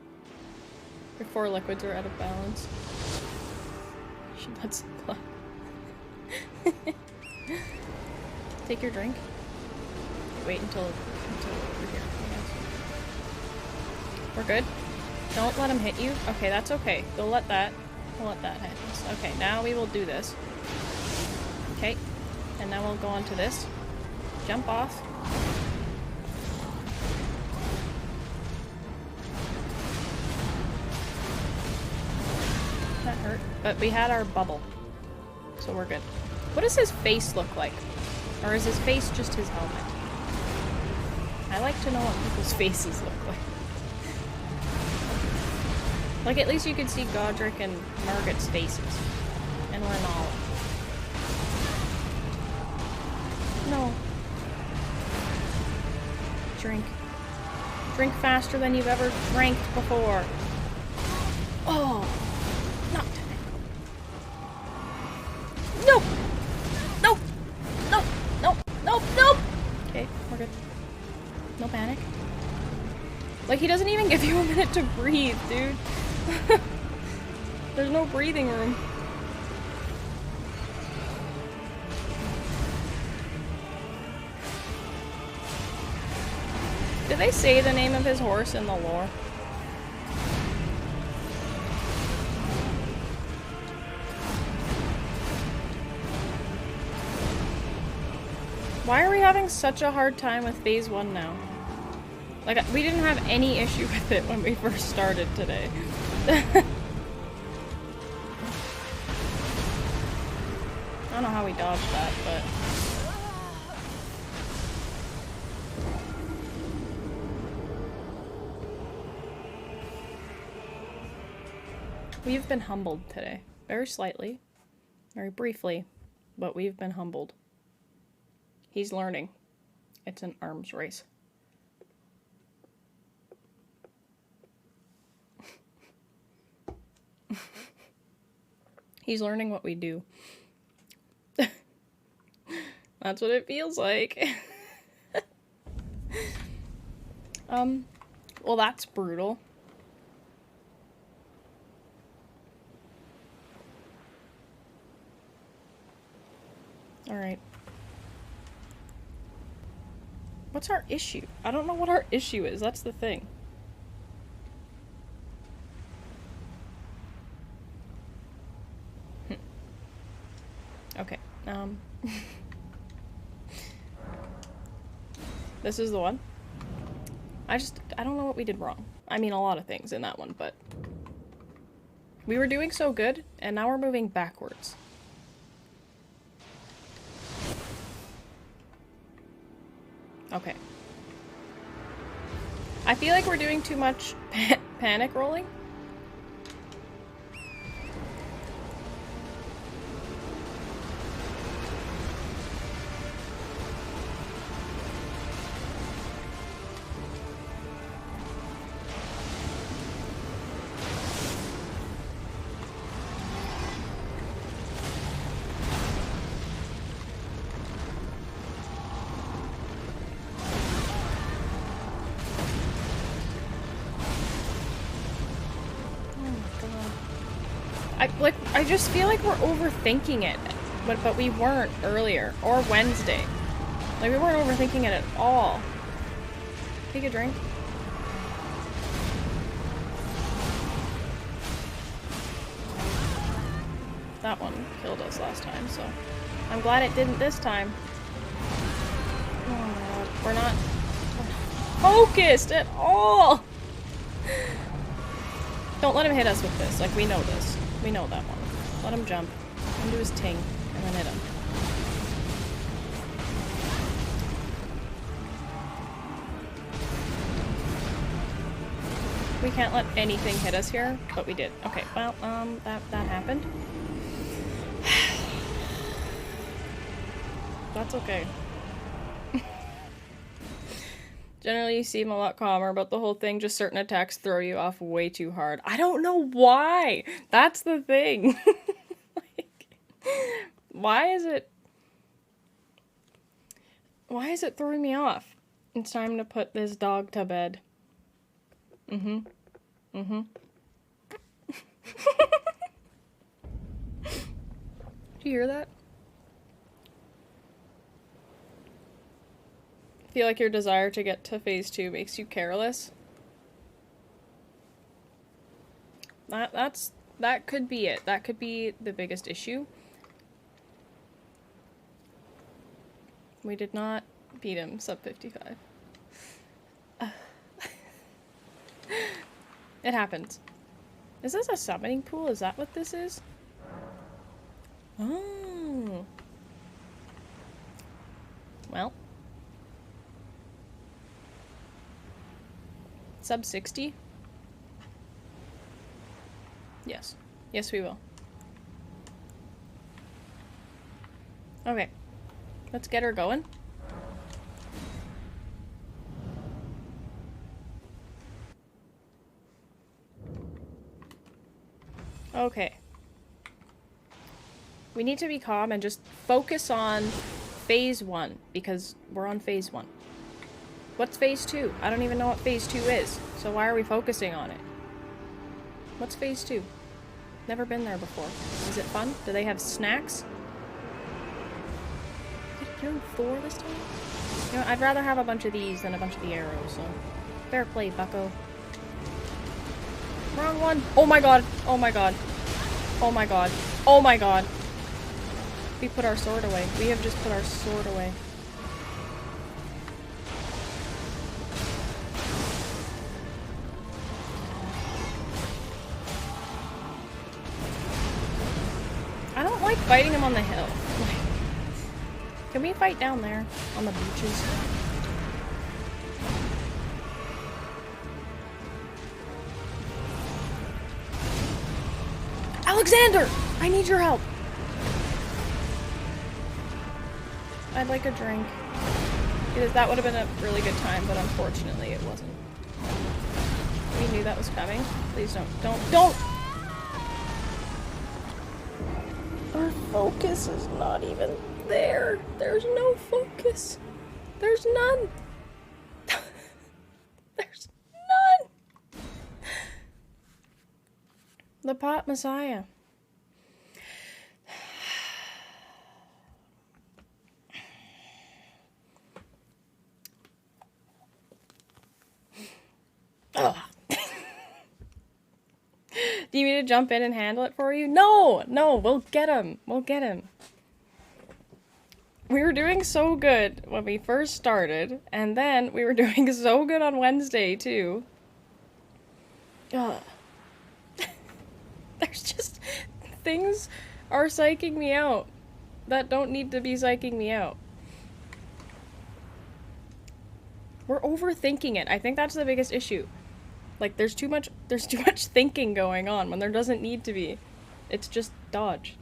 A: before liquids are out of balance. Let's take your drink. Wait until we're here. We're good. Don't let him hit you. Okay, that's okay. We'll let that hit us. Okay, now we will do this. Okay, and now we'll go on to this. Jump off. That hurt, but we had our bubble, so we're good. What does his face look like? Or is his face just his helmet? I like to know what people's faces look like. Like, at least you could see Godric and Margaret's faces. And we're not. No. Drink. Drink faster than you've ever drank before. Oh. Not today. Nope. Nope. Nope. Nope. Nope. Nope. Okay, we're good. No panic. Like, he doesn't even give you a minute to breathe, dude. There's no breathing room. Did they say the name of his horse in the lore? Why are we having such a hard time with phase 1 now? Like, we didn't have any issue with it when we first started today. I don't know how we dodged that, but... We've been humbled today. Very slightly. Very briefly. But we've been humbled. He's learning. It's an arms race. He's learning what we do. That's what it feels like. Well, that's brutal. Alright. What's our issue? I don't know what our issue is. That's the thing. Okay. This is the one. I don't know what we did wrong. I mean, a lot of things in that one, but... We were doing so good, and now we're moving backwards. Okay. I feel like we're doing too much panic rolling. I just feel like we're overthinking it, but we weren't earlier, or Wednesday. Like, we weren't overthinking it at all. Take a drink. That one killed us last time, so I'm glad it didn't this time. Oh my god, we're not focused at all! Don't let him hit us with this, like, we know this. We know that one. Let him jump into his ting and then hit him. We can't let anything hit us here, but we did. Okay, well, that happened. That's okay. Generally, you seem a lot calmer, but the whole thing, just certain attacks throw you off way too hard. I don't know why! That's the thing! Like, why is it throwing me off? It's time to put this dog to bed. Mm-hmm. Mm-hmm. Do you hear that? Feel like your desire to get to phase 2 makes you careless? That could be it. That could be the biggest issue. We did not beat him sub 55. It happens. Is this a summoning pool? Is that what this is? Oh. Well. Sub 60? Yes. Yes, we will. Okay. Let's get her going. Okay. We need to be calm and just focus on phase 1, because we're on phase 1. What's phase 2? I don't even know what phase 2 is, so why are we focusing on it? What's phase 2? Never been there before. Is it fun? Do they have snacks? You're in Thor this time? You know, I'd rather have a bunch of these than a bunch of the arrows, so... Fair play, bucko. Wrong one! Oh my god! Oh my god! Oh my god! Oh my god! We put our sword away. We have just put our sword away. I don't like fighting him on the hill. Can we fight down there? On the beaches? Alexander! I need your help! I'd like a drink. Because that would have been a really good time, but unfortunately it wasn't. We knew that was coming. Please don't! Our focus is not even there. There's no focus. There's none. There's none. The pot messiah. Ugh. Do you need to jump in and handle it for you? No! No, we'll get him. We'll get him. We were doing so good when we first started, and then we were doing so good on Wednesday, too. Ugh. There's just... things are psyching me out that don't need to be psyching me out. We're overthinking it. I think that's the biggest issue. Like, there's too much thinking going on when there doesn't need to be. It's just dodge.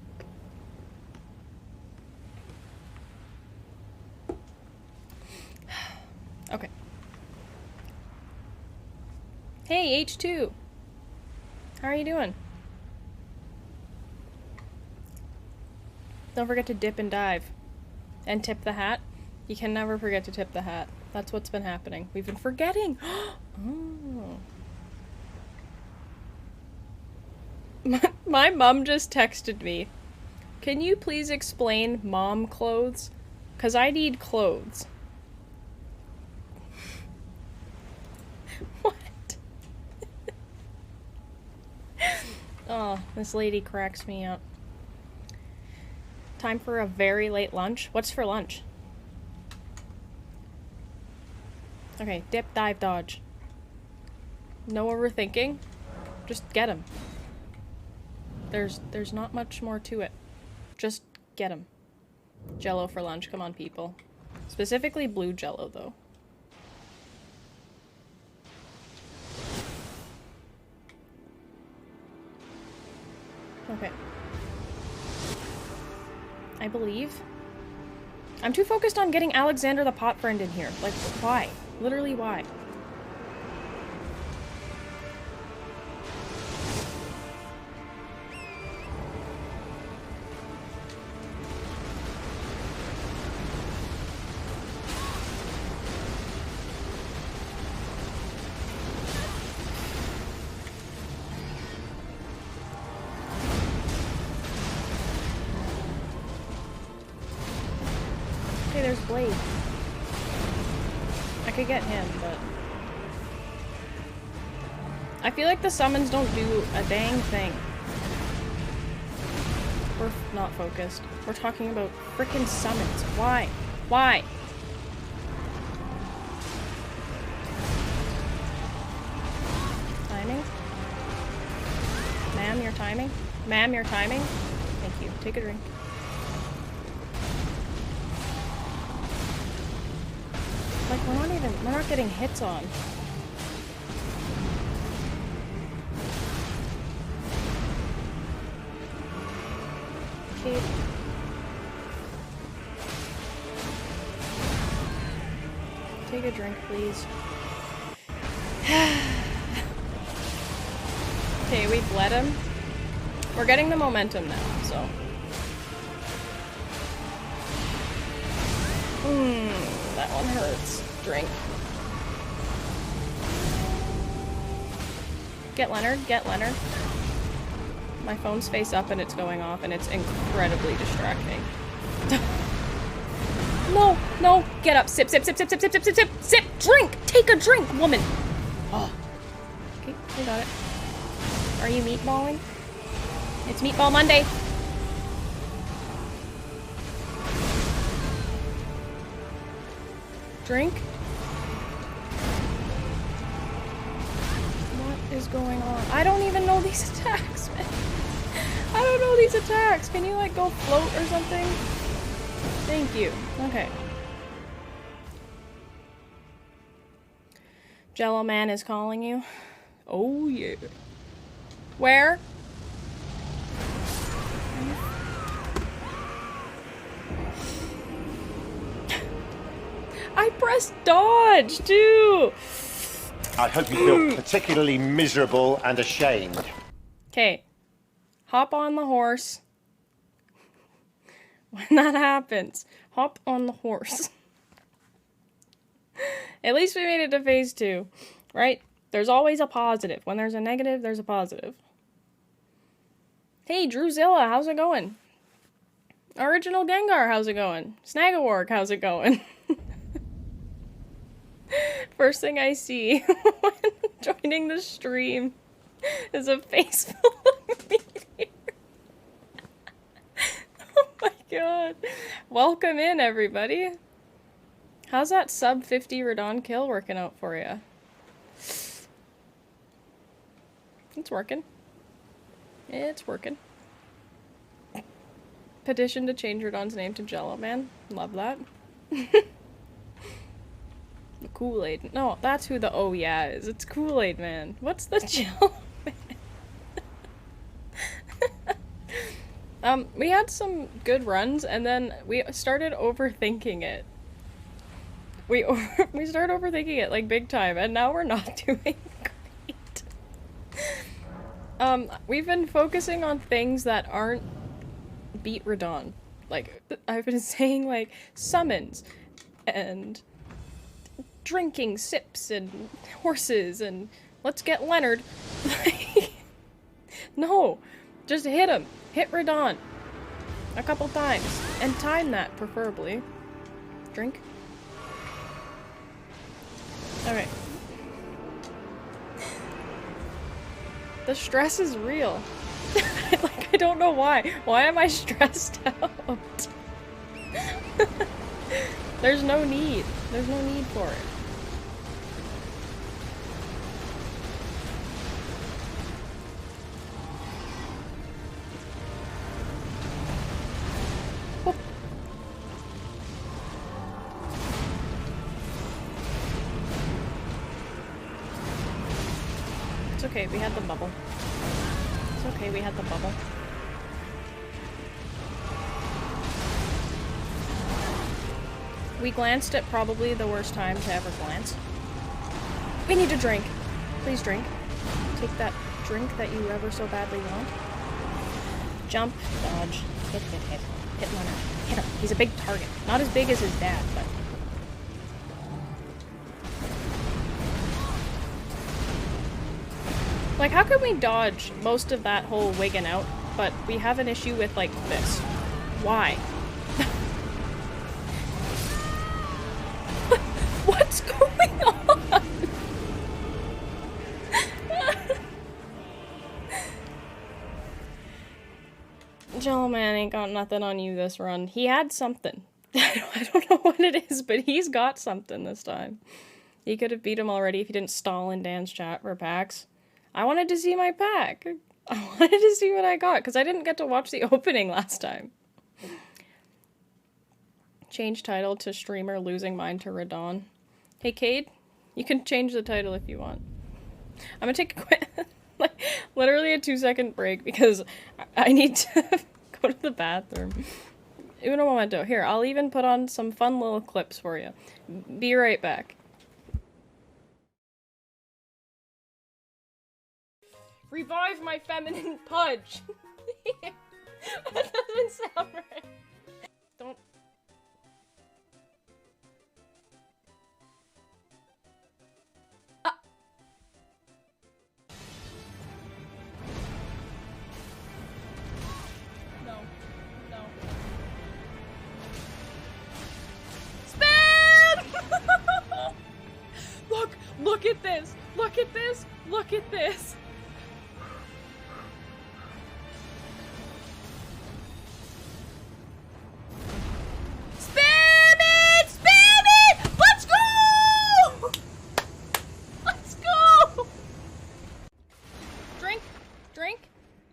A: Okay. Hey, H2! How are you doing? Don't forget to dip and dive. And tip the hat. You can never forget to tip the hat. That's what's been happening. We've been forgetting! Oh. My mom just texted me. Can you please explain mom clothes? 'Cause I need clothes. What? Oh, this lady cracks me up. Time for a very late lunch? What's for lunch? Okay, dip, dive, dodge. No overthinking. Just get him. There's not much more to it. Just get him. Jello for lunch, come on people. Specifically blue Jello though. Okay. I believe. I'm too focused on getting Alexander the pot friend in here. Like, why? Literally, why? Okay, there's Blade. I could get him, but... I feel like the summons don't do a dang thing. We're not focused. We're talking about frickin' summons. Why? Why? Timing? Ma'am, your timing? Ma'am, your timing? Thank you. Take a drink. Like, we're not getting hits on. Kate. Take a drink, please. Okay, we've let him. We're getting the momentum now, so. That one hurts. Drink. Get Leonard, get Leonard. My phone's face up and it's going off and it's incredibly distracting. No, no, get up, sip, sip, sip, sip, sip, sip, sip, sip, sip, sip, drink, take a drink, woman. Oh. Okay, I got it. Are you meatballing? It's Meatball Monday. Drink? What is going on? I don't even know these attacks, man. I don't know these attacks. Can you, like, go float or something? Thank you. Okay. Jello Man is calling you. Oh, yeah. Where? I pressed dodge, too!
F: I hope you feel particularly miserable and ashamed.
A: Okay. Hop on the horse. When that happens, hop on the horse. At least we made it to phase 2, right? There's always a positive. When there's a negative, there's a positive. Hey, Drewzilla, how's it going? Original Gengar, how's it going? Snagawork, how's it going? First thing I see when joining the stream is a face full of meteor. Oh my god. Welcome in, everybody. How's that sub 50 Radahn kill working out for you? It's working. It's working. Petition to change Radahn's name to Jello Man. Love that. The Kool-Aid. No, that's who the oh yeah is. It's Kool-Aid Man. What's the Jello Man? We had some good runs, and then we started overthinking it. We started overthinking it, like, big time, and now we're not doing great. We've been focusing on things that aren't beat Radahn. Like, I've been saying, like, summons, and drinking sips, and horses, and let's get Leonard. No, just hit him. Hit Radahn. A couple times. And time that, preferably. Drink. Okay. The stress is real. Like, I don't know why. Why am I stressed out? There's no need. There's no need for it. It's okay, we had the bubble. It's okay, we had the bubble. We glanced at probably the worst time to ever glance. We need to drink. Please drink. Take that drink that you ever so badly want. Jump, dodge, hit, hit, hit. Hit Leonard. Hit him. He's a big target. Not as big as his dad, but... Like, how can we dodge most of that whole wigging out, but we have an issue with, like, this? Why? What's going on? Jello Man ain't got nothing on you this run. He had something. I don't know what it is, but he's got something this time. He could have beat him already if he didn't stall in Dan's chat for packs. I wanted to see my pack. I wanted to see what I got, because I didn't get to watch the opening last time. Change title to streamer losing mine to Radahn. Hey, Cade, you can change the title if you want. I'm gonna take a quick, like, literally a 2-second break, because I need to go to the bathroom. Uno momento. Here, I'll even put on some fun little clips for you. Be right back. Revive my feminine pudge! That doesn't sound right. Don't... No. No. Spam! Look! Look at this! Look at this! Look at this!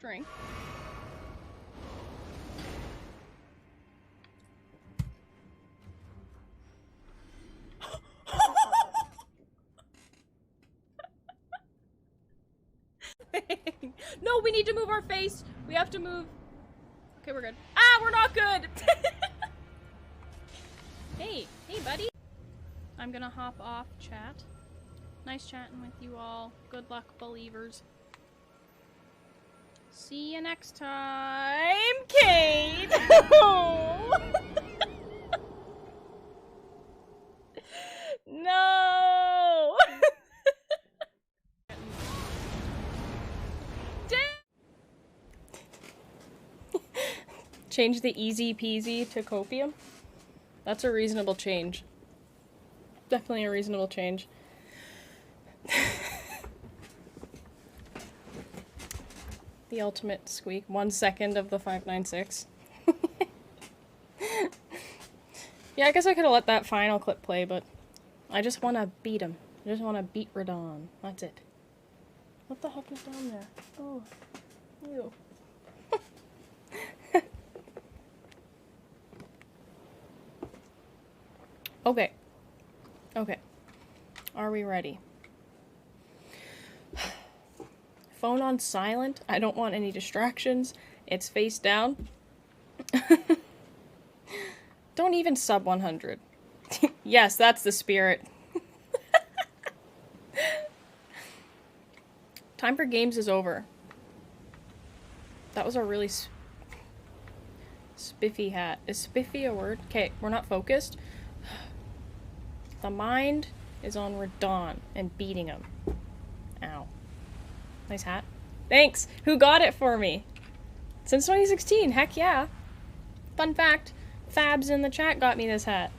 A: Drink. No, we need to move our face. We have to move. Okay, we're good. Ah, we're not good. Hey, buddy. I'm gonna hop off chat. Nice chatting with you all. Good luck, believers. See you next time, Kate! No! Change the easy peasy to copium? That's a reasonable change. Definitely a reasonable change. The ultimate squeak. 1 second of the 596. Yeah, I guess I could have let that final clip play, but I just want to beat him. I just want to beat Radahn. That's it. What the heck is down there? Oh. Ew. Okay. Okay. Are we ready? Phone on silent. I don't want any distractions. It's face down. Don't even sub 100. Yes, that's the spirit. Time for games is over. That was a really spiffy hat. Is spiffy a word? Okay, we're not focused. The mind is on Radahn and beating him. Ow. Nice hat. Thanks! Who got it for me? Since 2016, heck yeah. Fun fact, Fabs in the chat got me this hat.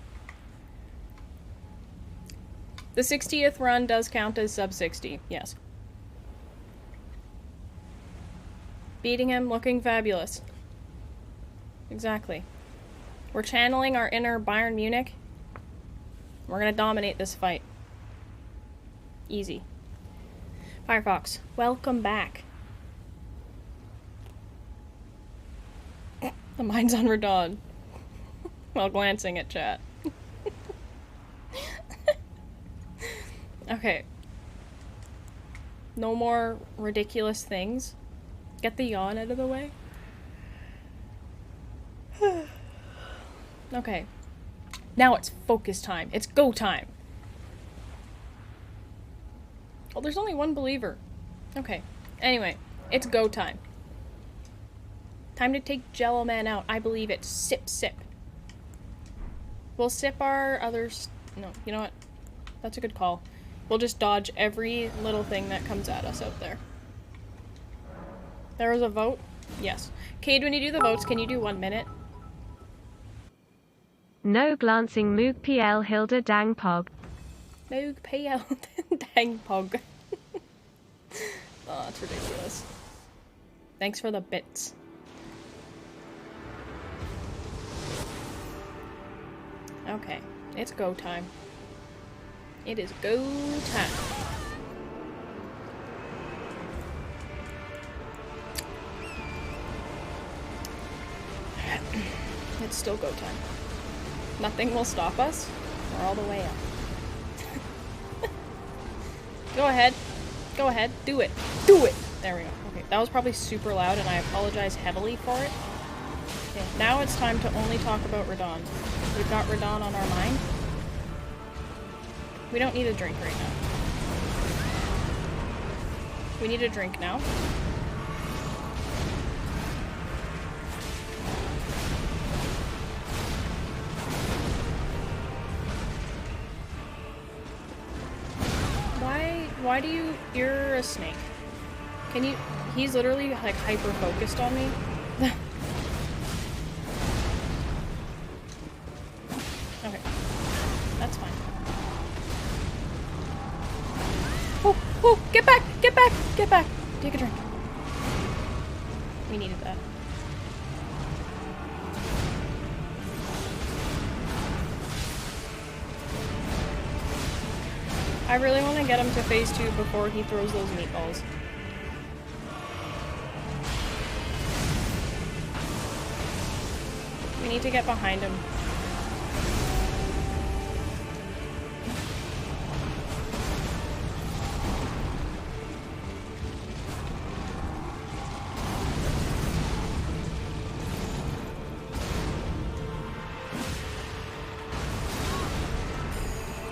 A: The 60th run does count as sub 60, yes. Beating him, looking fabulous. Exactly. We're channeling our inner Bayern Munich. We're gonna dominate this fight. Easy. Firefox, welcome back. The mind's on Radahn. While glancing at chat. Okay. No more ridiculous things. Get the yawn out of the way. Okay. Now it's focus time. It's go time. Oh, there's only one believer. Okay. Anyway, it's go time. Time to take Jello Man out. I believe it. Sip, sip. We'll sip our others. No, you know what? That's a good call. We'll just dodge every little thing that comes at us out there. There was a vote? Yes. Cade, when you do the votes, can you do 1 minute?
C: No glancing Moog PL Hilda Dang Pog.
A: Moog PL Dang Pog. Oh, that's ridiculous. Thanks for the bits. Okay, it's go time. It is go time. It's still go time. Nothing will stop us. We're all the way up. Go ahead. Go ahead. Do it. Do it! There we go. Okay, that was probably super loud and I apologize heavily for it. Okay, now it's time to only talk about Radahn. We've got Radahn on our mind. We don't need a drink right now. We need a drink now. Why do you... You're a snake. Can you... He's literally, like, hyper-focused on me. Okay. That's fine. Oh! Oh! Get back! Get back! Get back! Take a drink. We needed that. I really want to get him to phase 2 before he throws those meatballs. We need to get behind him.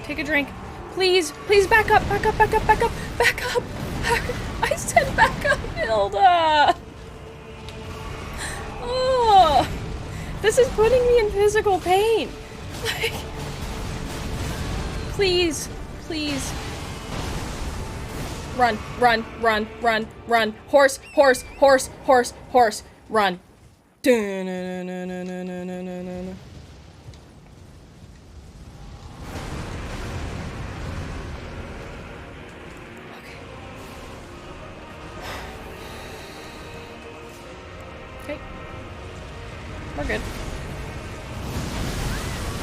A: Take a drink. Please, please back up, back up, back up, back up, back up. I said back up, Hilda. Oh, this is putting me in physical pain. Like, please, please. Run, run, run, run, run. Horse, horse, horse, horse, horse, run. Dun-na-na-na-na-na-na-na-na. We're good.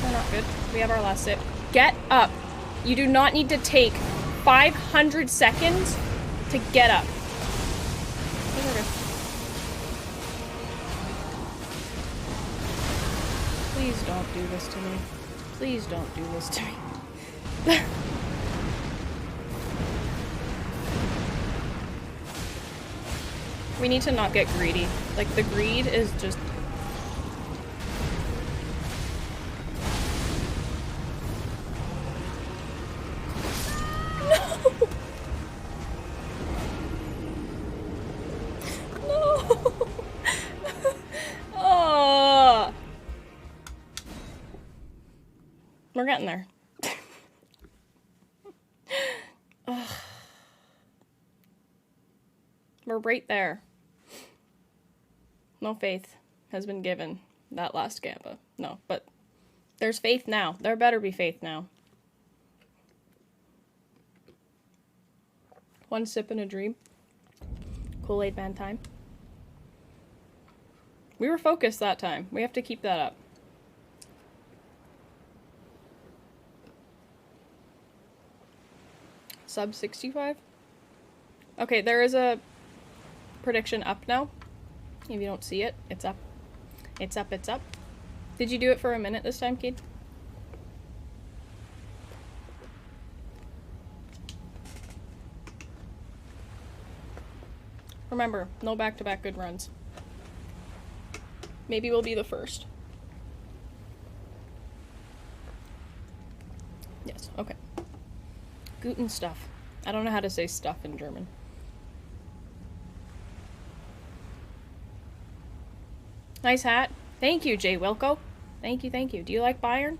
A: We're not good. We have our last sip. Get up. You do not need to take 500 seconds to get up. Okay, we're good. Please don't do this to me. Please don't do this to me. We need to not get greedy. Like, the greed is just... We're getting there. We're right there. No faith has been given that last Gamba. No, but there's faith now. There better be faith now. One sip in a dream. Kool-Aid man time. We were focused that time. We have to keep that up. Sub 65? Okay, there is a prediction up now. If you don't see it, it's up. It's up, it's up. Did you do it for a minute this time, Kate? Remember, no back-to-back good runs. Maybe we'll be the first. Yes, okay. Guten stuff. I don't know how to say stuff in German. Nice hat. Thank you, Jay Wilco. Thank you, thank you. Do you like Bayern?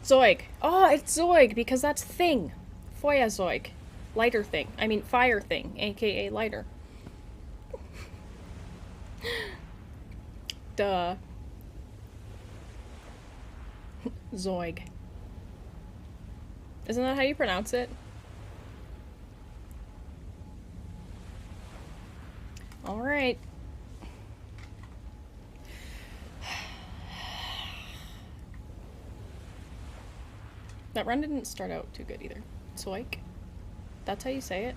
A: Zoig. Oh, it's Zoig because that's thing. Feuerzeug. Lighter thing. I mean, fire thing, aka lighter. Duh. Zoig. Isn't that how you pronounce it? Alright. That run didn't start out too good either. Zoik? That's how you say it?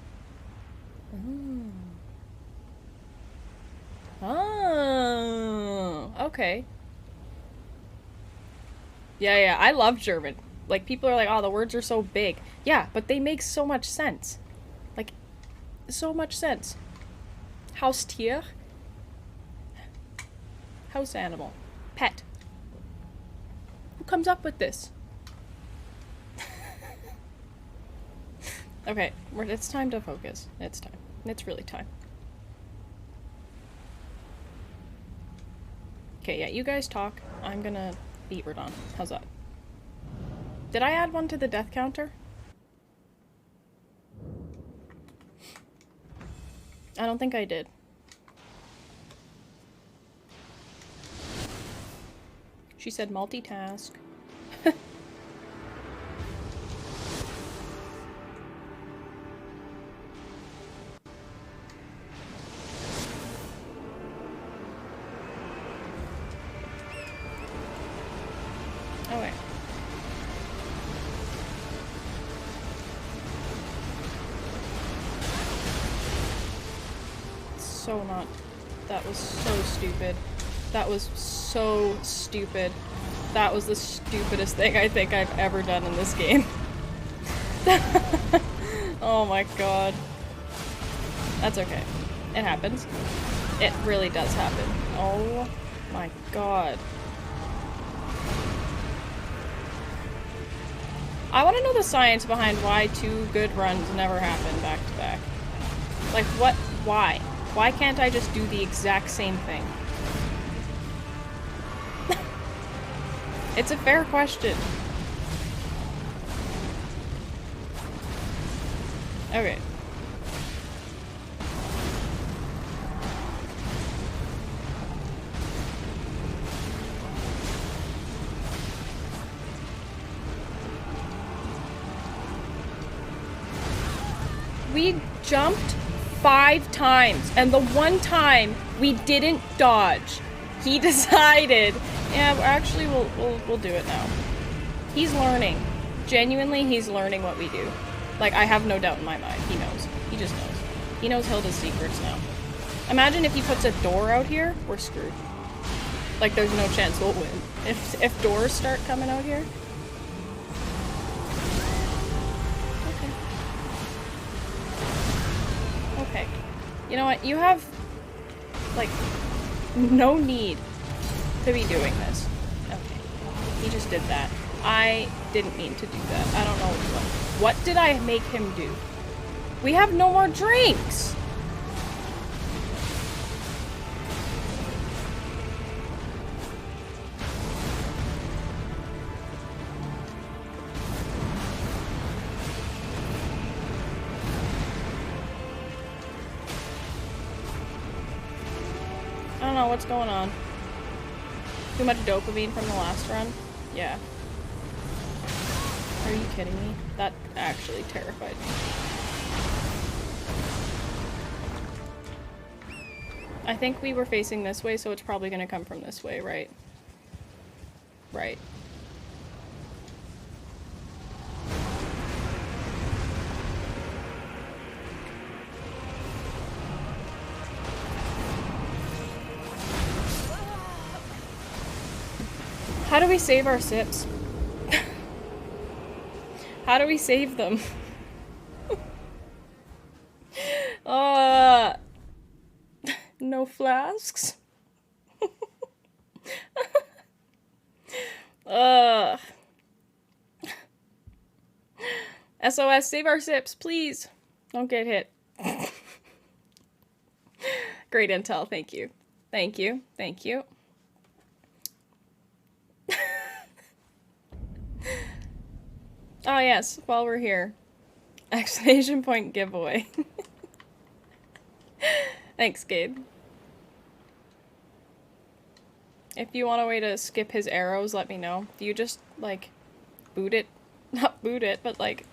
A: Oh, okay. Yeah, I love German. Like, people are like, oh, the words are so big. Yeah, but they make so much sense. Like, so much sense. Haustier. House animal. Pet. Who comes up with this? Okay, it's time to focus. It's time. It's really time. Okay, yeah, you guys talk. I'm gonna beat Radahn. How's that? Did I add one to the death counter? I don't think I did. She said multitask. Okay. So not. That was so stupid. That was so stupid. That was the stupidest thing I think I've ever done in this game. Oh my god. That's okay. It happens. It really does happen. Oh my god. I want to know the science behind why 2 good runs never happen back to back. Like, what? Why? Why can't I just do the exact same thing? It's a fair question. Okay. We jumped 5 times, and the one time we didn't dodge, he decided, yeah, actually we'll do it now. He's learning. Genuinely, he's learning what we do. Like, I have no doubt in my mind. He knows. He just knows. He knows Hilda's secrets now. Imagine if he puts a door out here, we're screwed. Like, there's no chance we'll win. If doors start coming out here. Okay. You know what? You have, like, no need to be doing this. Okay. He just did that. I didn't mean to do that. I don't know what did I make him do? We have no more drinks! I don't know what's going on. Too much dopamine from the last run? Yeah. Are you kidding me? That actually terrified me. I think we were facing this way, so it's probably gonna come from this way, right? Right. How do we save our sips? How do we save them? No flasks? SOS, save our sips, please. Don't get hit. Great intel, thank you. Thank you, thank you. Oh yes, while we're here. Exclamation point giveaway. Thanks, Gabe. If you want a way to skip his arrows, let me know. Do you just, like, boot it? Not boot it, but, like,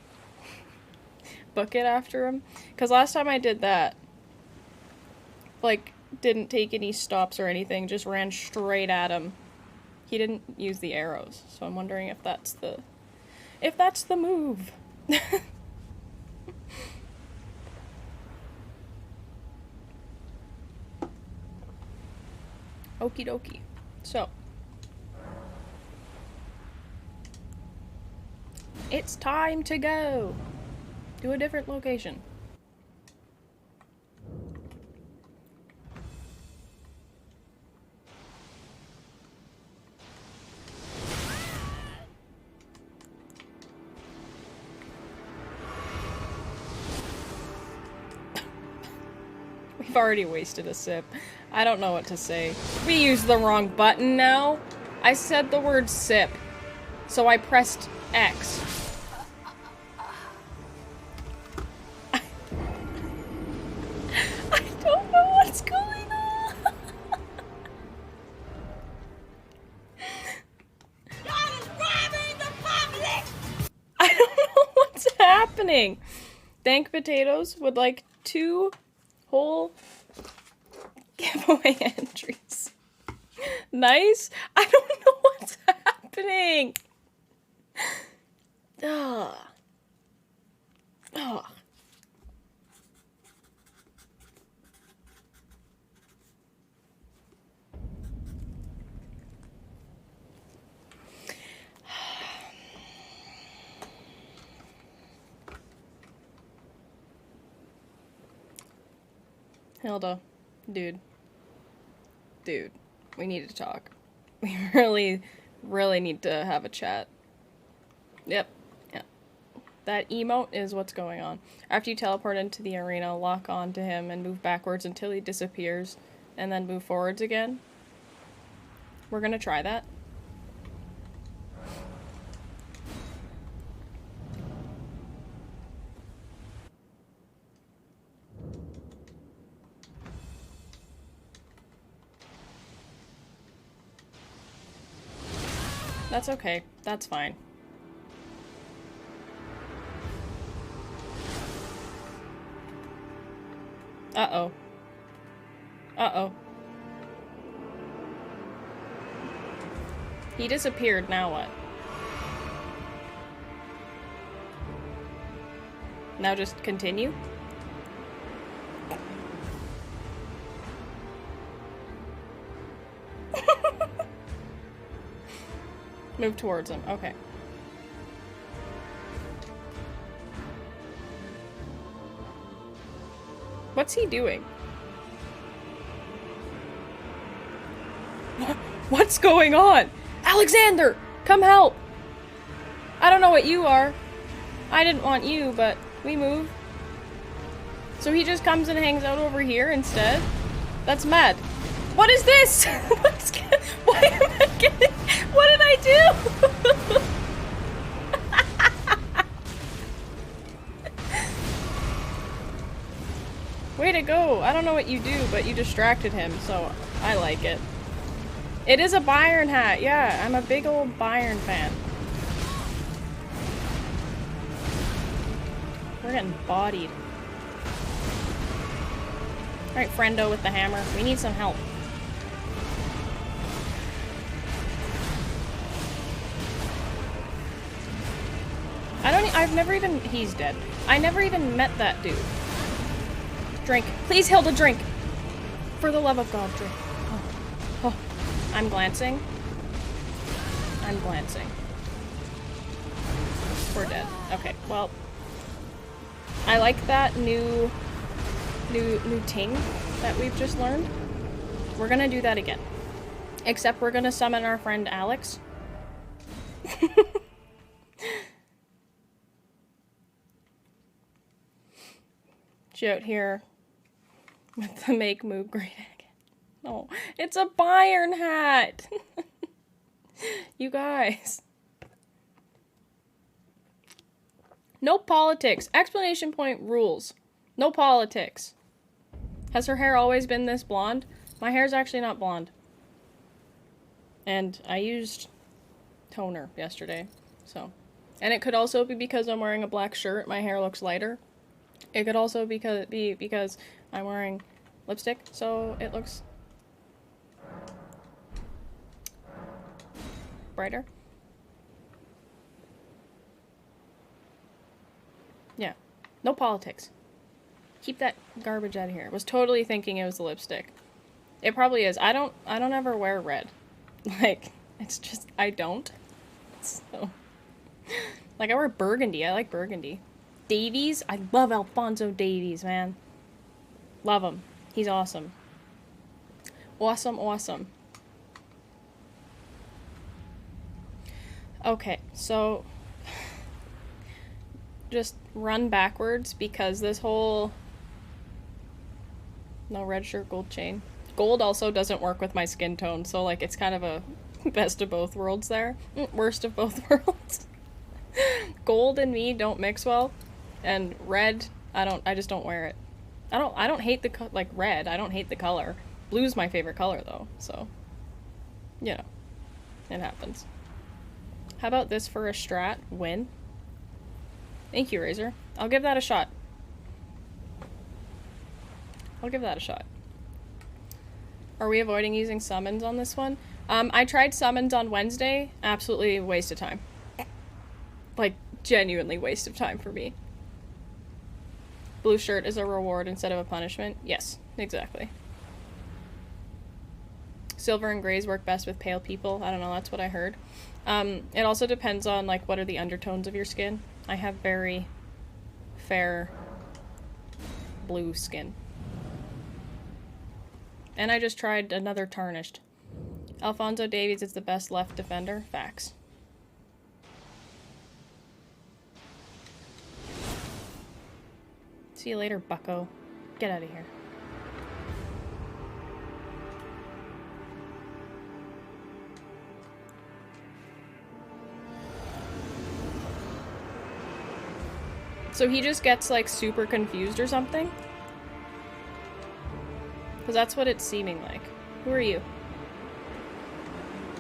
A: book it after him? Because last time I did that, like, didn't take any stops or anything, just ran straight at him. He didn't use the arrows, so I'm wondering if that's the... if that's the move. Okie dokie. So. It's time to go to a different location. We've already wasted a sip. I don't know what to say. We used the wrong button now. I said the word sip, so I pressed X. I don't know what's going on. I don't know what's happening. Dank Potatoes would like 2 whole giveaway entries. Nice. I don't know what's happening. Ugh. Ugh. Hilda, dude, we need to talk. We really need to have a chat. Yep, yeah. That emote is what's going on. After you teleport into the arena, lock on to him and move backwards until he disappears, and then move forwards again. We're gonna try that. That's okay. That's fine. Uh-oh. Uh-oh. He disappeared, now what? Now just continue? Move towards him. Okay. What's he doing? What's going on? Alexander! Come help! I don't know what you are. I didn't want you, but we move. So he just comes and hangs out over here instead? That's mad. What is this? Why am I getting... What did I do? Way to go. I don't know what you do, but you distracted him, so I like it. It is a Bayern hat. Yeah, I'm a big old Bayern fan. We're getting bodied. Alright, friendo with the hammer. We need some help. I've never even... He's dead. I never even met that dude. Drink. Please, Hilda, drink! For the love of God, drink. Oh. Oh. I'm glancing. I'm glancing. We're dead. Okay, well... I like that new ting that we've just learned. We're gonna do that again. Except we're gonna summon our friend Alex. She out here with the make move great again. Oh, it's a Bayern hat! You guys. No politics. Explanation point rules. No politics. Has her hair always been this blonde? My hair's actually not blonde. And I used toner yesterday, so. And it could also be because I'm wearing a black shirt, my hair looks lighter. It could also be because I'm wearing lipstick, so it looks brighter. Yeah. No politics. Keep that garbage out of here. I was totally thinking it was the lipstick. It probably is. I don't ever wear red. Like, it's just, I don't. So. Like, I wear burgundy. I like burgundy. Davies? I love Alphonso Davies, man. Love him. He's awesome. Awesome, awesome. Okay, so... just run backwards because this whole No red shirt, gold chain. Gold also doesn't work with my skin tone, so like it's kind of a best of both worlds there. Worst of both worlds. Gold and me don't mix well, and red, I just don't wear it. I don't hate the like red. I don't hate the color. Blue's my favorite color though, so you know, it happens. How about this for a strat win? Thank you, Razor. I'll give that a shot. I'll give that a shot. Are we avoiding using summons on this one? I tried summons on Wednesday. Absolutely a waste of time. Like, genuinely waste of time for me. Blue shirt is a reward instead of a punishment. Yes, exactly. Silver and grays work best with pale people. I don't know, that's what I heard. It also depends on, like, what are the undertones of your skin. I have very fair blue skin. And I just tried another tarnished. Alphonso Davies is the best left defender. Facts. See you later, bucko. Get out of here. So he just gets, like, super confused or something? Because that's what it's seeming like. Who are you?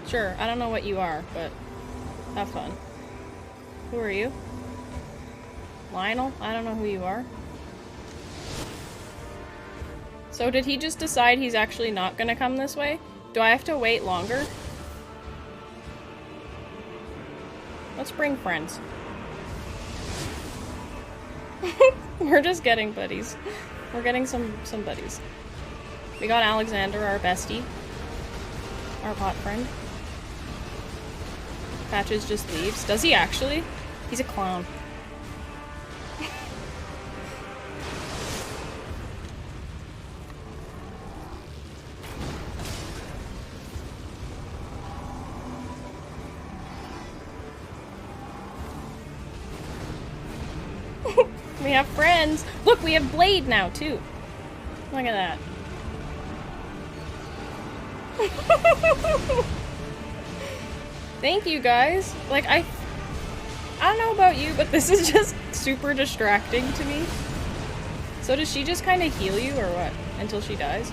A: Sure, I don't know what you are, but have fun. Who are you? Lionel? I don't know who you are. So did he just decide he's actually not gonna come this way? Do I have to wait longer? Let's bring friends. We're just getting buddies. We're getting some buddies. We got Alexander, our bestie. Our pot friend. Patches just leaves. Does he actually? He's a clown. We have friends! Look, we have Blade now, too. Look at that. Thank you, guys. Like, I don't know about you, but this is just super distracting to me. So does she just kind of heal you, or what? Until she dies?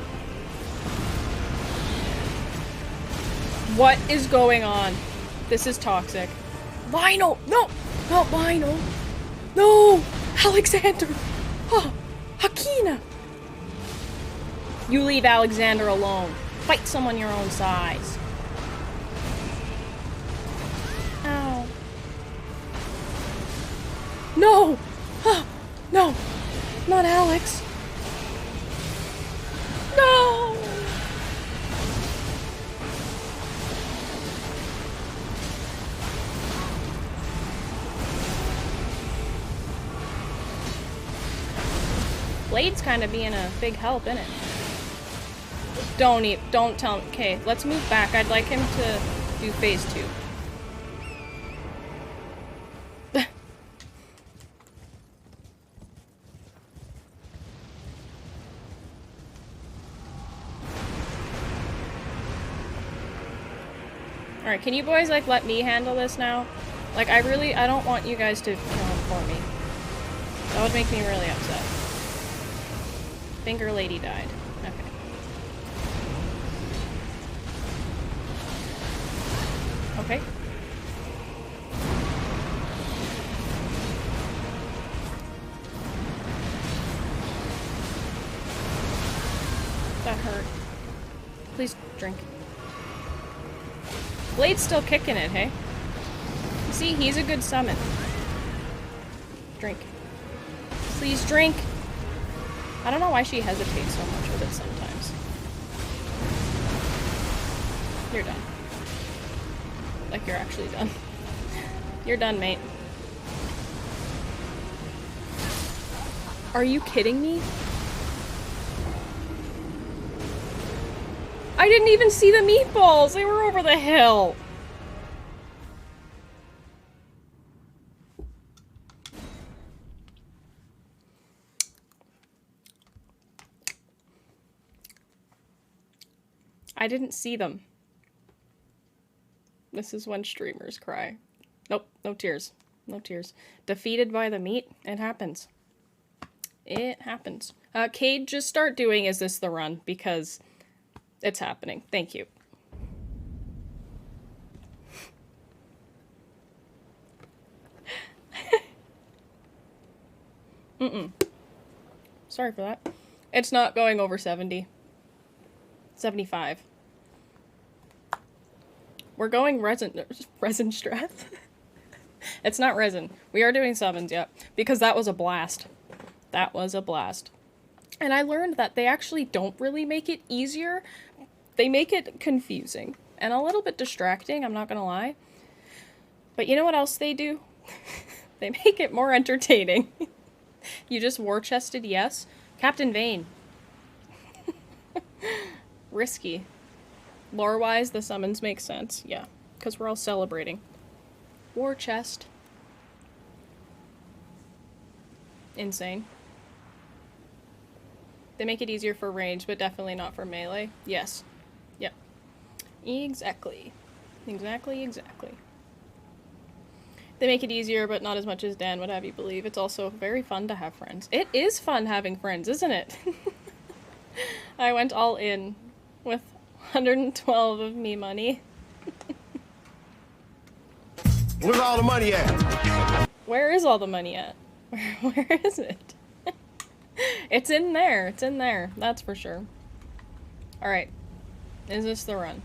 A: What is going on? This is toxic. Lionel! No! Not Lionel! No! Alexander! Oh, Hakina! You leave Alexander alone. Fight someone your own size. Ow. No! Oh, no! Not Alex! No! Blade's kind of being a big help, innit? Don't tell me. Okay, let's move back. I'd like him to do phase 2. Alright, can you boys, like, let me handle this now? Like, I don't want you guys to kill him for me. That would make me really upset. Finger lady died. Okay. Okay. That hurt. Please drink. Blade's still kicking it, hey? See, he's a good summon. Drink. Please drink! I don't know why she hesitates so much with it sometimes. You're done. Like, you're actually done. You're done, mate. Are you kidding me? I didn't even see the meatballs! They were over the hill! I didn't see them. This is when streamers cry. Nope, no tears. No tears. Defeated by the meat? It happens. It happens. Cade, just start doing Is This the Run? Because it's happening. Thank you. Sorry for that. It's not going over 70. 75. We're going resin stress. It's not resin. We are doing summons, yep. Because that was a blast. That was a blast. And I learned that they actually don't really make it easier. They make it confusing. And a little bit distracting, I'm not gonna lie. But you know what else they do? They make it more entertaining. You just war-chested, yes. Captain Vane. Risky. Lore-wise, the summons make sense. Yeah, because we're all celebrating. War chest. Insane. They make it easier for range, but definitely not for melee. Yes. Yep. Exactly. Exactly, exactly. They make it easier, but not as much as Dan would have you believe. It's also very fun to have friends. It is fun having friends, isn't it? I went all in with 112 of me money.
F: Where's all the money at?
A: Where is all the money at? Where is it? It's in there. It's in there. That's for sure. Alright. Is this the run?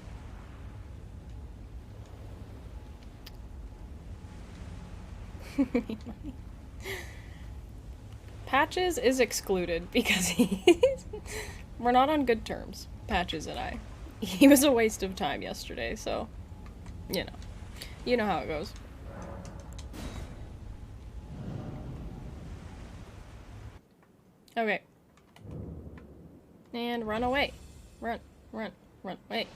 A: Patches is excluded because we're not on good terms, Patches and I. He was a waste of time yesterday, so you know. You know how it goes. Okay. And run away. Run, run, run, wait.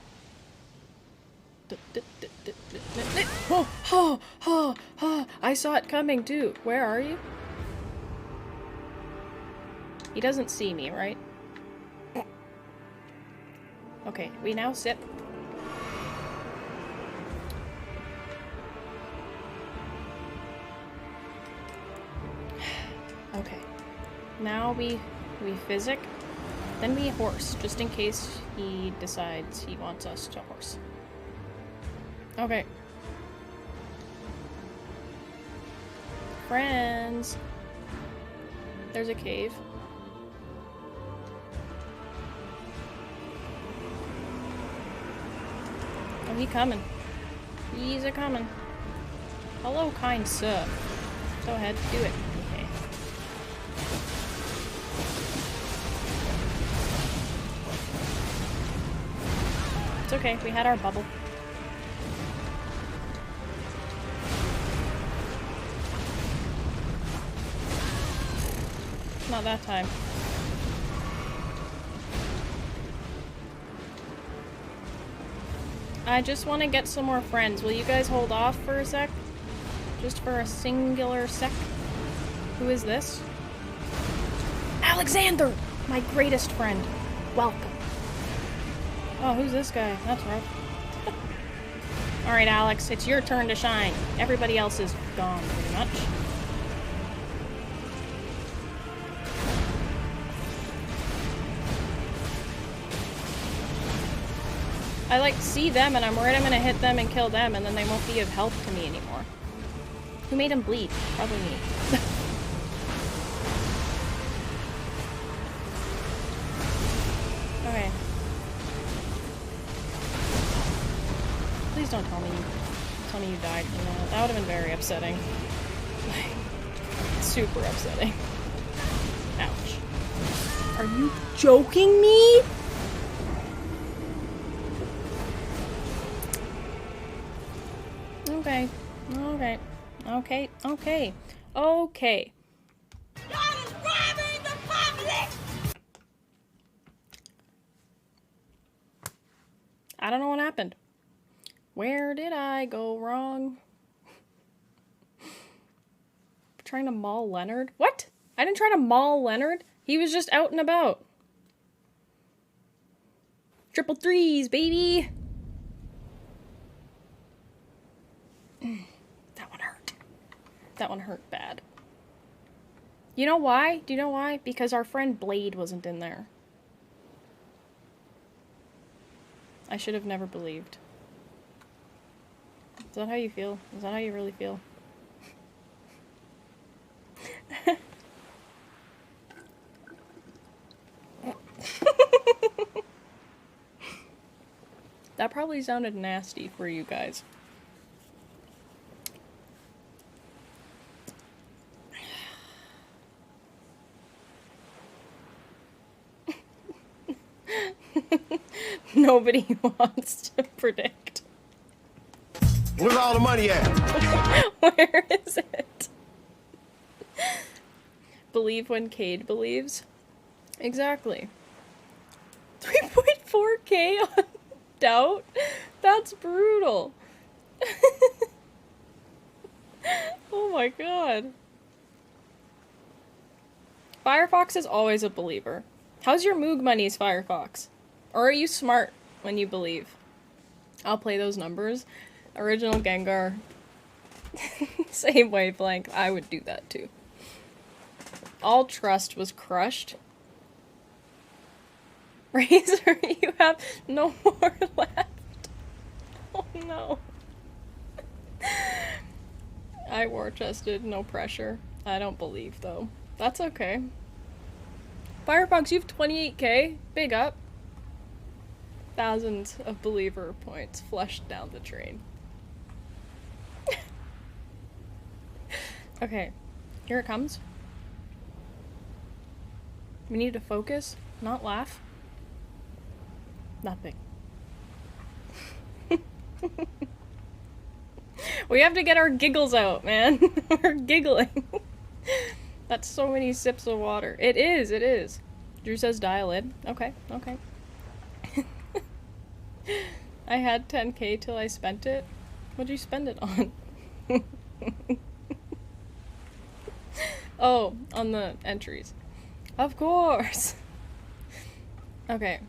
A: Oh, oh, oh, oh, I saw it coming too. Where are you? He doesn't see me, right? Okay, we now sip. Okay. Now we physic, then we horse, just in case he decides he wants us to horse. Okay. Friends. There's a cave. Oh, he coming. He's a coming. Hello, kind sir. Go ahead, do it. Okay. It's okay, we had our bubble. Not that time. I just want to get some more friends. Will you guys hold off for a sec? Just for a singular sec? Who is this? Alexander! My greatest friend. Welcome. Oh, who's this guy? That's rough. Alright, Alex, it's your turn to shine. Everybody else is gone, pretty much. I like see them and I'm worried I'm gonna hit them and kill them and then they won't be of help to me anymore. Who made him bleed? Probably me. Okay. Please don't tell me you died from that. That would have been very upsetting. Like, super upsetting. Ouch. Are you joking me? Okay. Okay. Okay. Okay. Okay.
E: God is robbing the public!
A: I don't know what happened. Where did I go wrong? Trying to maul Leonard? What? I didn't try to maul Leonard. He was just out and about. Triple threes, baby! That one hurt. That one hurt bad. You know why? Do you know why? Because our friend Blade wasn't in there. I should have never believed. Is that how you feel? Is that how you really feel? That probably sounded nasty for you guys. Nobody wants to predict.
F: Where's all the money at?
A: Where is it? Believe when Cade believes. Exactly. 3.4k on doubt? That's brutal. Oh my god. Firefox is always a believer. How's your Moog monies, Firefox? Or are you smart when you believe? I'll play those numbers. Original Gengar. Same wavelength. I would do that too. All trust was crushed. Razor, you have no more left. Oh no. I war chested, no pressure. I don't believe though. That's okay. Firefox, you have 28k. Big up. Thousands of believer points flushed down the drain. Okay, here it comes. We need to focus, not laugh. Nothing. We have to get our giggles out, man. We're giggling. That's so many sips of water. It is, it is. Drew says dial in. Okay, okay. I had 10k till I spent it. What'd you spend it on? Oh, on the entries. Of course! Okay.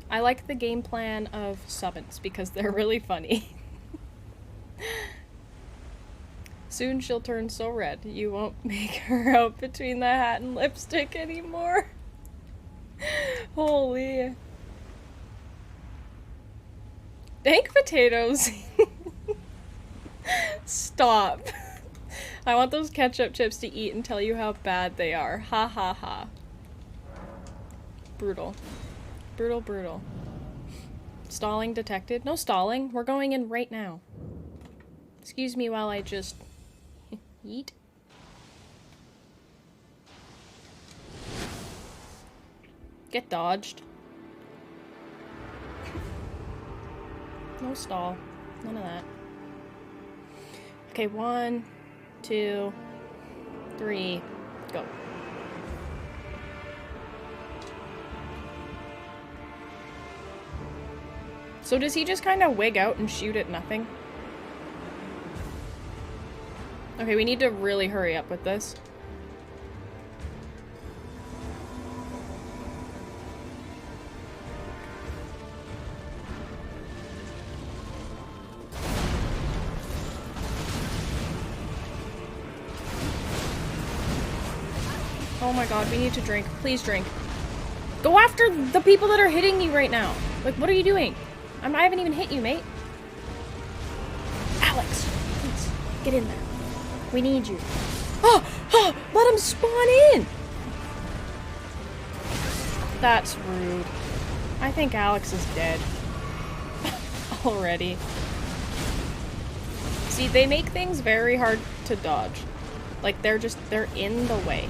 A: I like the game plan of summons because they're really funny. Soon she'll turn so red, you won't make her out between the hat and lipstick anymore. Holy. Dank potatoes. Stop. I want those ketchup chips to eat and tell you how bad they are. Ha ha ha. Brutal. Brutal, brutal. Stalling detected? No stalling. We're going in right now. Excuse me while I just eat. Get dodged. No stall. None of that. Okay, 1, 2, 3, go. So does he just kind of wig out and shoot at nothing? Okay, we need to really hurry up with this. Oh my god, we need to drink. Please drink. Go after the people that are hitting you right now. Like, what are you doing? I haven't even hit you, mate. Alex, please, get in there. We need you. Oh, oh, let him spawn in! That's rude. I think Alex is dead. Already. See, they make things very hard to dodge. Like, they're in the way.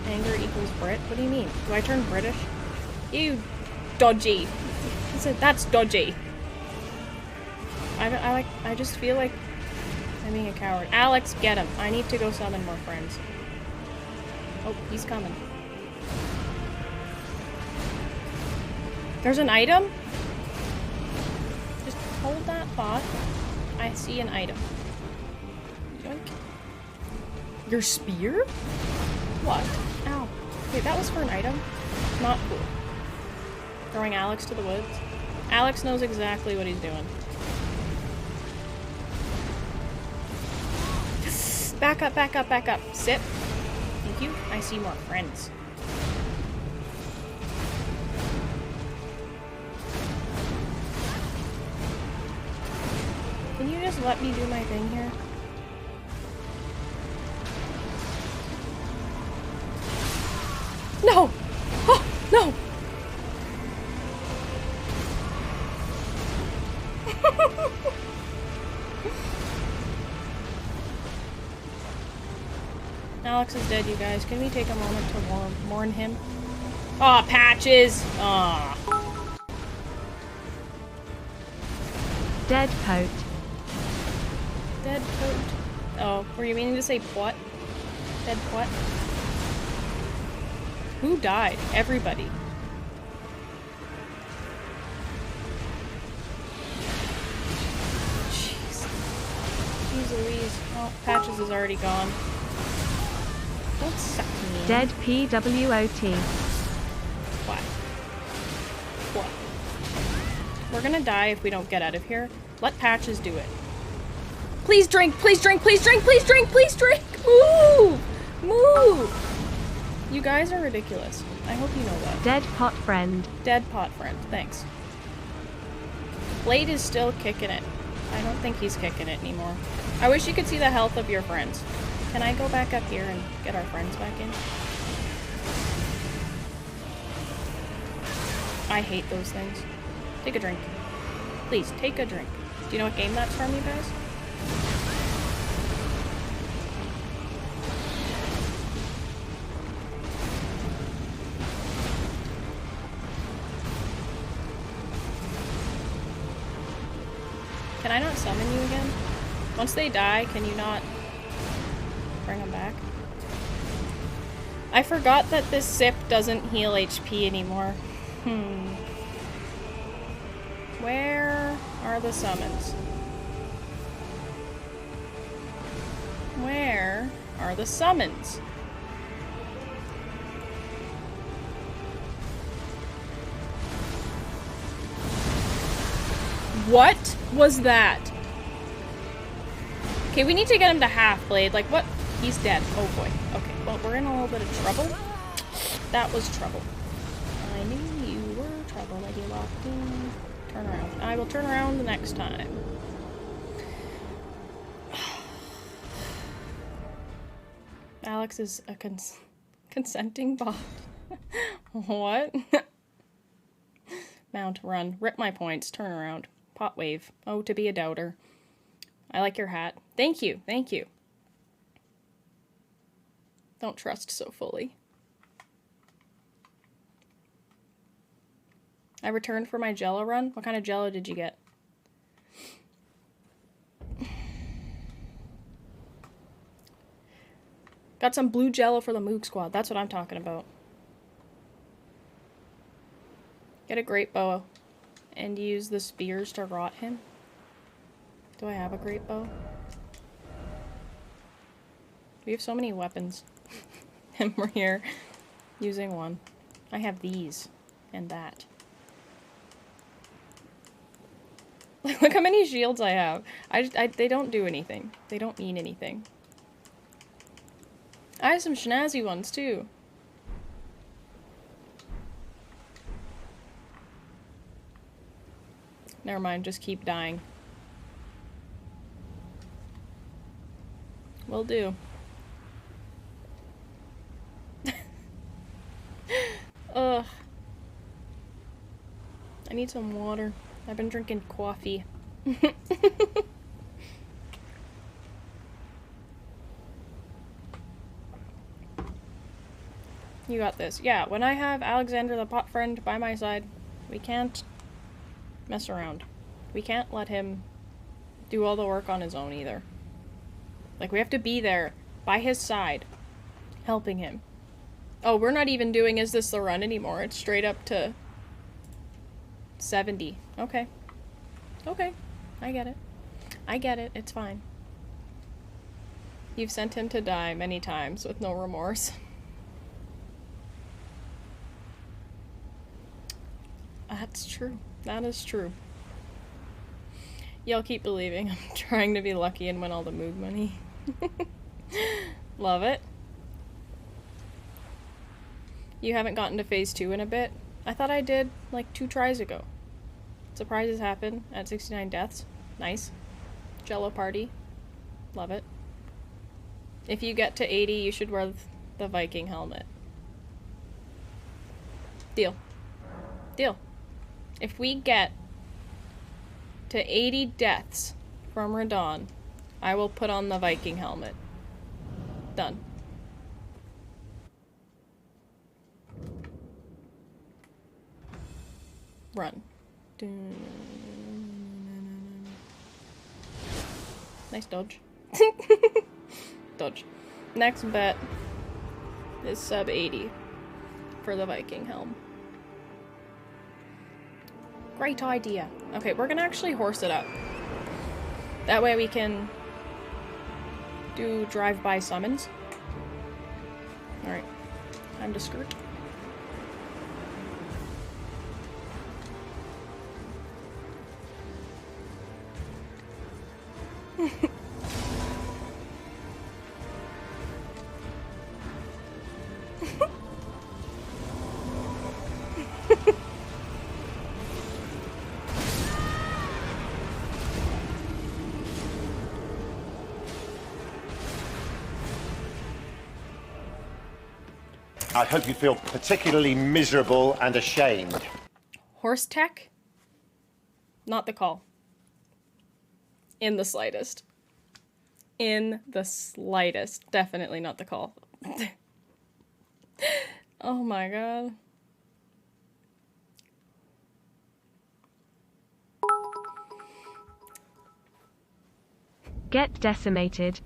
A: Anger equals Brit? What do you mean? Do I turn British? You dodgy. That's dodgy. I just feel like I'm being a coward. Alex, get him. I need to go summon more friends. Oh, he's coming. There's an item? Just hold that thought. I see an item. Yoink. Your spear? What? Ow. Wait, that was for an item? Not cool. Throwing Alex to the woods. Alex knows exactly what he's doing. Back up, back up, back up. Sit. Thank you. I see more friends. Can you just let me do my thing here? No! Oh, no! Alex is dead, you guys. Can we take a moment to mourn him? Aw, Patches! Aw.
C: Dead Pote.
A: Dead Pote. Oh, were you meaning to say what? Dead what? Who died? Everybody. Jeez. Jeez Louise. Oh, Patches is already gone. Don't suck me in.
C: Dead PWOT.
A: What? What? We're gonna die if we don't get out of here. Let Patches do it. Please drink! Please drink! Please drink! Please drink! Please drink! Move! Move! You guys are ridiculous. I hope you know that.
C: Dead Pot Friend.
A: Dead pot friend. Thanks. Blade is still kicking it. I don't think he's kicking it anymore. I wish you could see the health of your friends. Can I go back up here and get our friends back in? I hate those things. Take a drink. Please, take a drink. Do you know what game that's from, you guys? Can I not summon you again? Once they die, can you not bring them back? I forgot that this sip doesn't heal HP anymore. Where are the summons? Where are the summons? What was that? Okay, we need to get him to half blade. Like, what? He's dead. Oh boy. Okay, well, we're in a little bit of trouble. That was trouble. I knew you were trouble when you walked in. Turn around. I will turn around the next time. Alex is a consenting bot. What? Mount, run. Rip my points. Turn around. Pot wave. Oh, to be a doubter. I like your hat. Thank you. Thank you. Don't trust so fully. I returned for my Jello run. What kind of Jello did you get? Got some blue Jello for the Moog squad. That's what I'm talking about. Get a great bow and use the spears to rot him. Do I have a great bow? We have so many weapons. And we're here using one. I have these and that. Look how many shields I have. They don't do anything. They don't mean anything. I have some snazzy ones too. Never mind, just keep dying. Will do. Ugh. I need some water. I've been drinking coffee. You got this. Yeah, when I have Alexander the pot friend by my side, we can't mess around. We can't let him do all the work on his own either. Like, we have to be there by his side, helping him. Oh, we're not even doing Is This the Run anymore. It's straight up to 70. Okay. Okay. I get it. I get it. It's fine. You've sent him to die many times with no remorse. That's true. That is true. Y'all keep believing I'm trying to be lucky and win all the Moog money. Love it. You haven't gotten to phase 2 in a bit? I thought I did like 2 tries ago. Surprises happen at 69 deaths. Nice. Jello party. Love it. If you get to 80, you should wear the Viking helmet. Deal. Deal. If we get to 80 deaths from Radahn, I will put on the Viking helmet. Done. Run. Nice dodge. Dodge. Next bet is sub 80 for the Viking helm. Great idea. Okay, we're gonna actually horse it up. That way we can do drive-by summons. Alright. Time to skirt.
F: I hope you feel particularly miserable and ashamed.
A: Horse tech? Not the call. In the slightest. In the slightest. Definitely not the call. Oh my god.
C: Get decimated.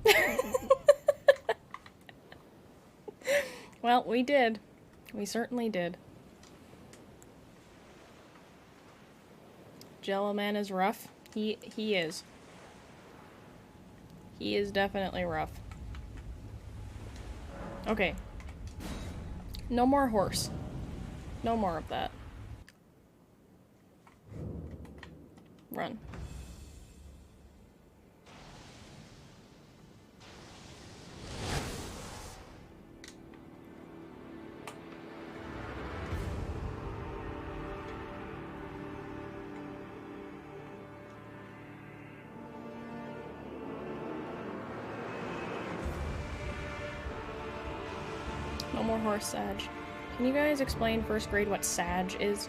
A: Well, we did. We certainly did. Jello Man is rough. He is. He is definitely rough. Okay. No more horse. No more of that. Run. No more horse Sag. Can you guys explain first grade what Sag is?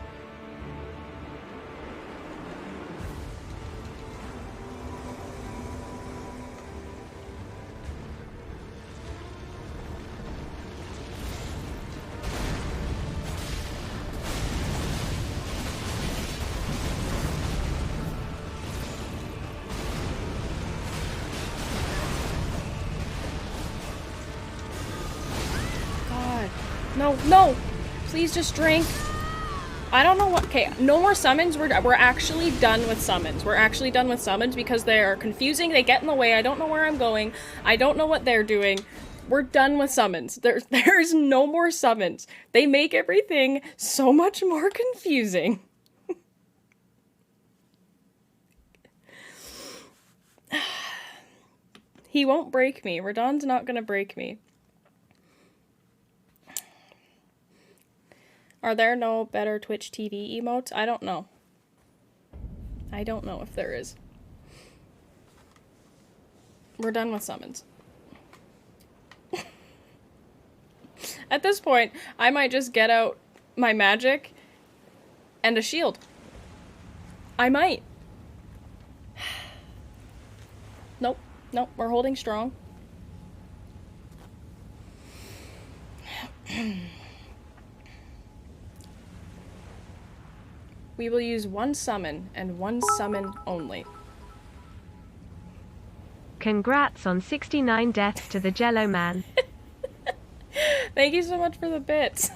A: No, no! Please just drink. I don't know what- okay, no more summons. We're actually done with summons. We're actually done with summons because they are confusing, they get in the way, I don't know where I'm going, I don't know what they're doing. We're done with summons. There's no more summons. They make everything so much more confusing. He won't break me. Radahn's not gonna break me. Are there no better Twitch TV emotes? I don't know. I don't know if there is. We're done with summons. At this point, I might just get out my magic and a shield. I might. Nope. Nope. We're holding strong. We will use one summon, and one summon only.
C: Congrats on 69 deaths to the Jello Man.
A: Thank you so much for the bits.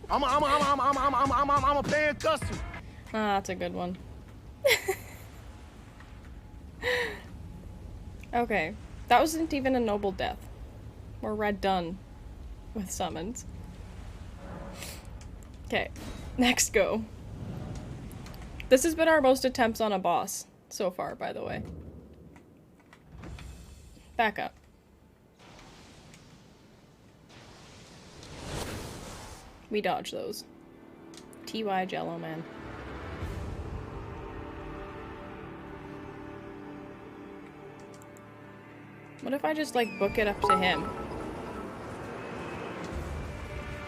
G: I'm a paying customer.
A: Ah, that's a good one. Okay, that wasn't even a noble death. We're red done with summons. Okay, next go. This has been our most attempts on a boss so far, by the way. Back up. We dodge those. TY Jello Man. What if I just, like, book it up to him?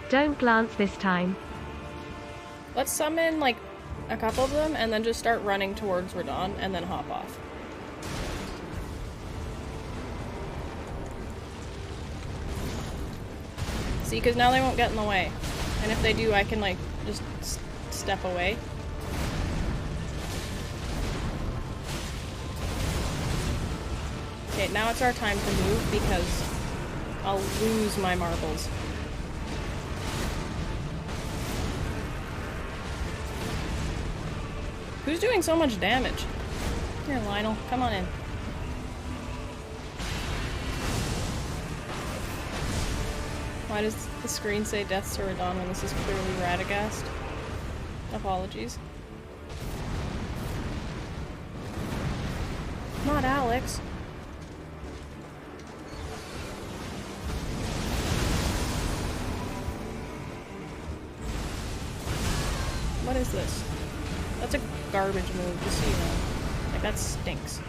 C: Don't glance this time.
A: Let's summon, like, a couple of them and then just start running towards Radahn and then hop off. See, because now they won't get in the way. And if they do, I can, like, just step away. Okay, now it's our time to move because I'll lose my marbles. Who's doing so much damage? Here, Lionel, come on in. Why does the screen say deaths to Radahn when this is clearly Radagast? Apologies. Not Alex. What is this? That's a garbage move, just so you know. Like, that stinks.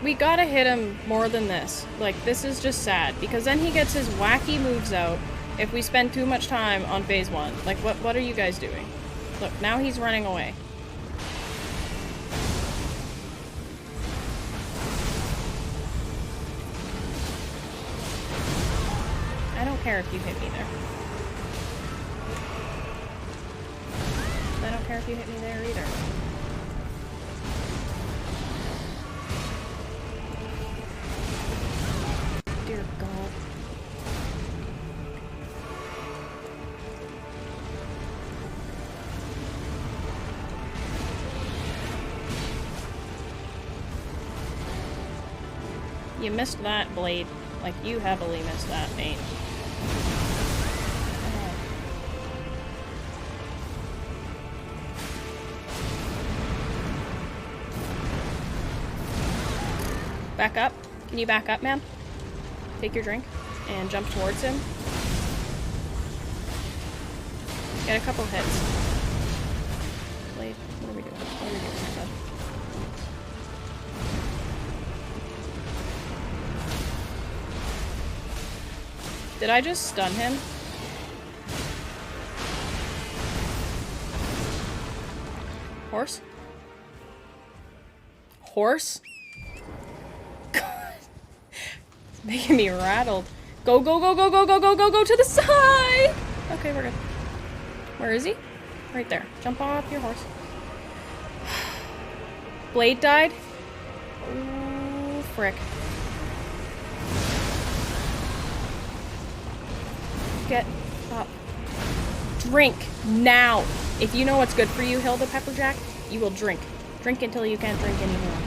A: We gotta hit him more than this. Like, this is just sad, because then he gets his wacky moves out if we spend too much time on phase 1. Like, what are you guys doing? Look, now he's running away. I don't care if you hit me there. I don't care if you hit me there either. Dear God. You missed that blade. Like, you heavily missed that, mate. Back up. Can you back up, man? Take your drink and jump towards him. Get a couple hits. Blade, what are we doing? What are we doing, bud? Did I just stun him? Horse? Horse? Making me rattled. Go, go, go, go, go, go, go, go, go to the side! Okay, we're good. Where is he? Right there. Jump off your horse. Blade died? Ooh, frick. Get up. Drink now! If you know what's good for you, Hilda Pepperjack, you will drink. Drink until you can't drink anymore.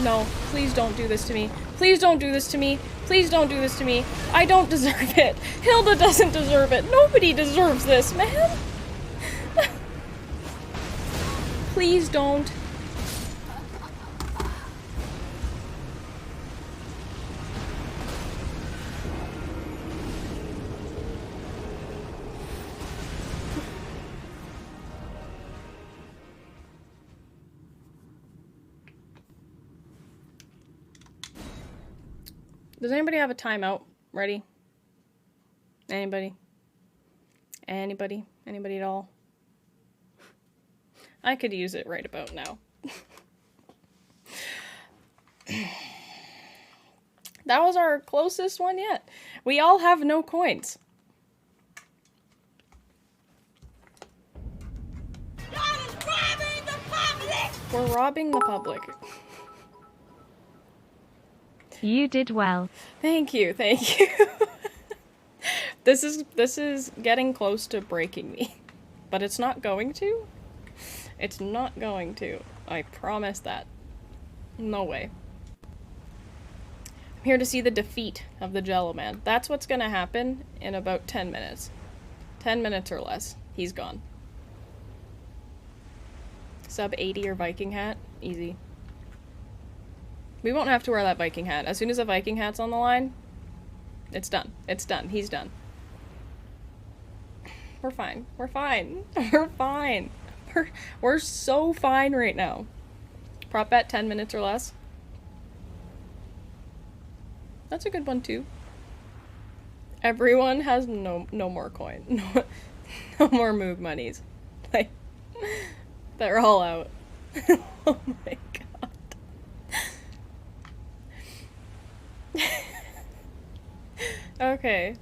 A: No, please don't do this to me. Please don't do this to me. Please don't do this to me. I don't deserve it. Hilda doesn't deserve it. Nobody deserves this, man. Please don't. Does anybody have a timeout ready? Anybody? Anybody? Anybody at all? I could use it right about now. That was our closest one yet. We all have no coins.
E: God is robbing the public!
A: We're robbing the public.
C: You did well.
A: Thank you, thank you. This is getting close to breaking me. But but it's not going to. It's not going to. I promise that. No way. I'm here to see the defeat of the Jello Man. That's what's gonna happen in about 10 minutes. 10 minutes or less. He's gone. Sub 80 or Viking hat. Easy. We won't have to wear that Viking hat. As soon as a Viking hat's on the line, it's done. It's done. He's done. We're fine. We're fine. We're fine. We're so fine right now. Prop bet 10 minutes or less. That's a good one too. Everyone has no more coin. No more Moog monies. Like, they're all out. Oh my god. Okay.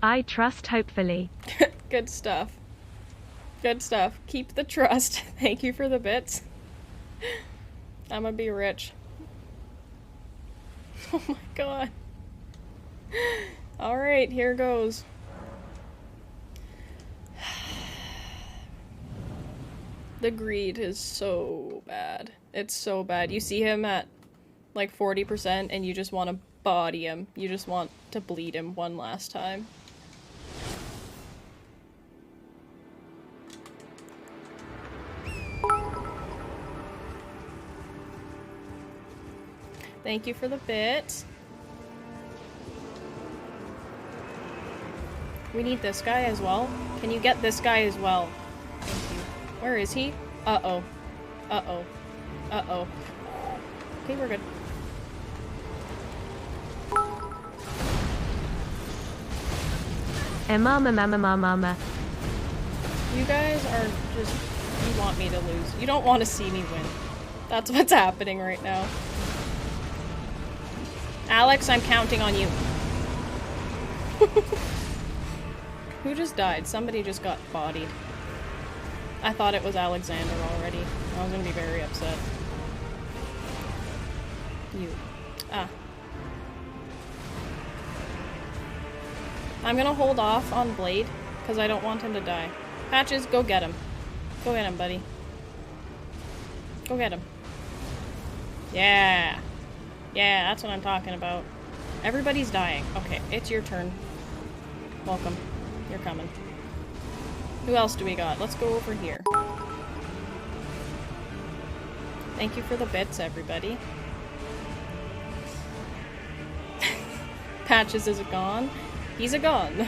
C: I trust hopefully.
A: Good stuff. Good stuff. Keep the trust. Thank you for the bits. I'm gonna be rich. Oh my god. Alright, here goes. The greed is so bad. It's so bad. You see him at like 40% and you just want to body him. You just want to bleed him one last time. Thank you for the bit. We need this guy as well. Can you get this guy as well? Thank you. Where is he? Uh-oh. Uh-oh. Uh-oh. Okay, we're good.
C: Mama.
A: You guys are just... You want me to lose. You don't want to see me win. That's what's happening right now. Alex, I'm counting on you. Who just died? Somebody just got bodied. I thought it was Alexander already. I was gonna be very upset. You. Ah. I'm gonna hold off on Blade, because I don't want him to die. Patches, go get him. Go get him, buddy. Go get him. Yeah. Yeah, that's what I'm talking about. Everybody's dying. Okay, it's your turn. Welcome. You're coming. Who else do we got? Let's go over here. Thank you for the bits, everybody. Patches is a gone. He's a gone.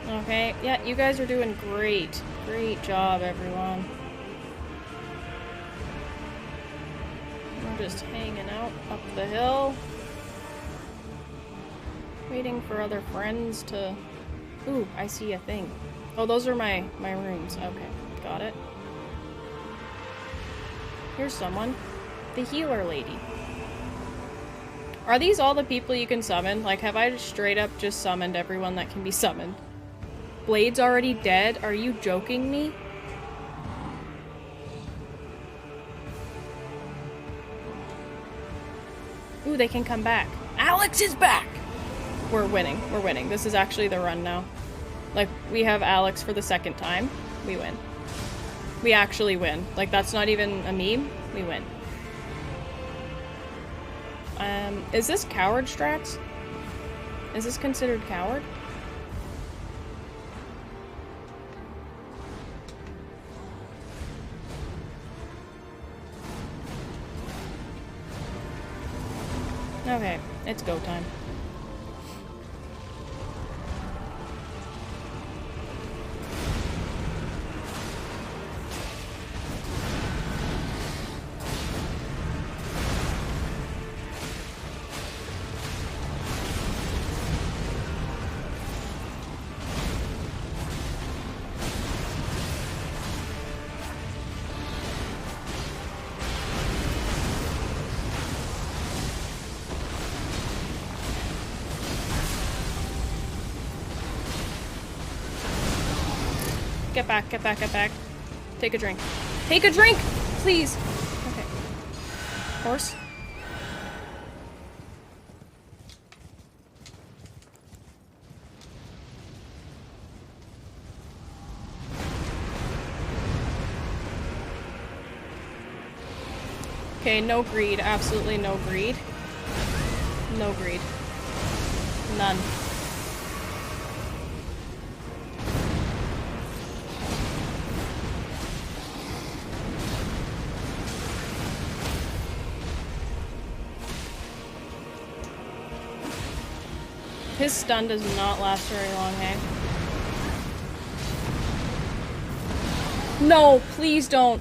A: Okay, yeah, you guys are doing great. Great job, everyone. We're just hanging out up the hill. Waiting for other friends to... Ooh, I see a thing. Oh, those are my rooms. Okay, got it. Here's someone. The healer lady. Are these all the people you can summon? Like, have I straight up just summoned everyone that can be summoned? Blade's already dead? Are you joking me? Ooh, they can come back. Alex is back! We're winning. We're winning. This is actually the run now. Like, we have Alex for the second time. We win. We actually win. Like, that's not even a meme. We win. Is this coward strats? Is this considered coward? Okay, it's go time. Get back, get back, get back. Take a drink. Take a drink! Please! Okay. Horse. Okay, no greed. Absolutely no greed. No greed. None. His stun does not last very long, hey? No, please don't.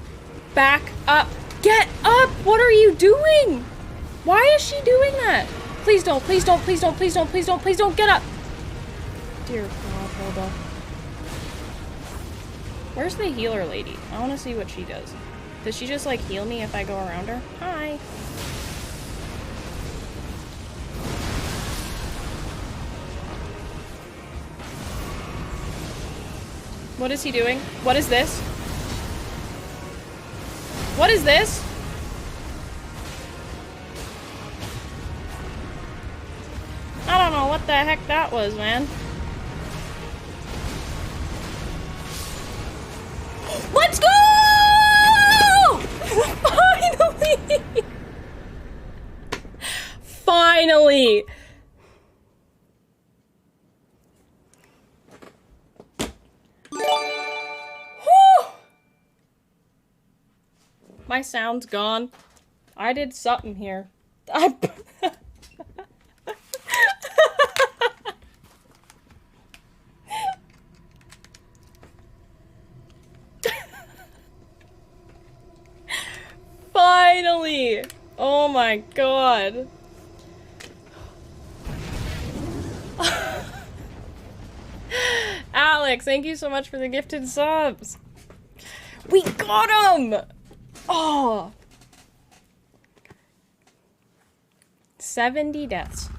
A: Back up. Get up! What are you doing? Why is she doing that? Please don't, please don't, please don't, please don't, please don't, please don't, get up! Dear God, Hilda. Where's the healer lady? I want to see what she does. Does she just, like, heal me if I go around her? Hi. What is he doing? What is this? What is this? I don't know what the heck that was, man. Let's go! Finally! Finally! Whew! My sound's gone. I did something here. Finally! Oh my god. Alex, thank you so much for the gifted subs. We got him! Oh. 70 deaths.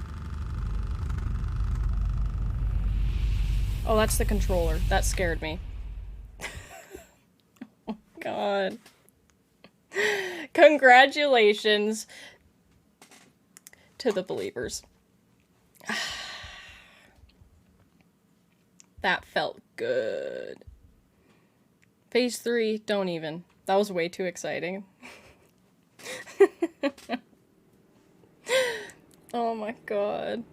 A: Oh, that's the controller. That scared me. Oh god. Congratulations to the believers. That felt good. Phase 3, don't even. That was way too exciting. Oh my god.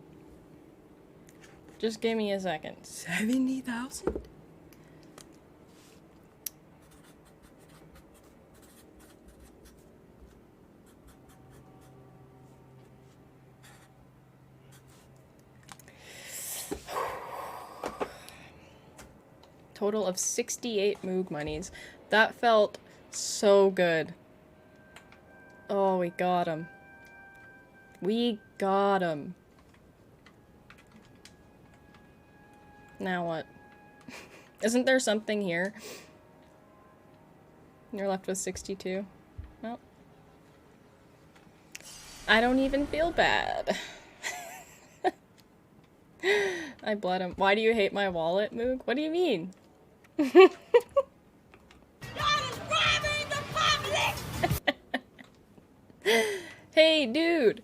A: Just give me a second. 70,000? Total of 68 Moog monies. That felt so good. Oh, we got him. We got him. Now what? Isn't there something here? You're left with 62. Well. I don't even feel bad. I bled him. Why do you hate my wallet, Moog? What do you mean?
E: God is robbing the public!
A: Hey, dude.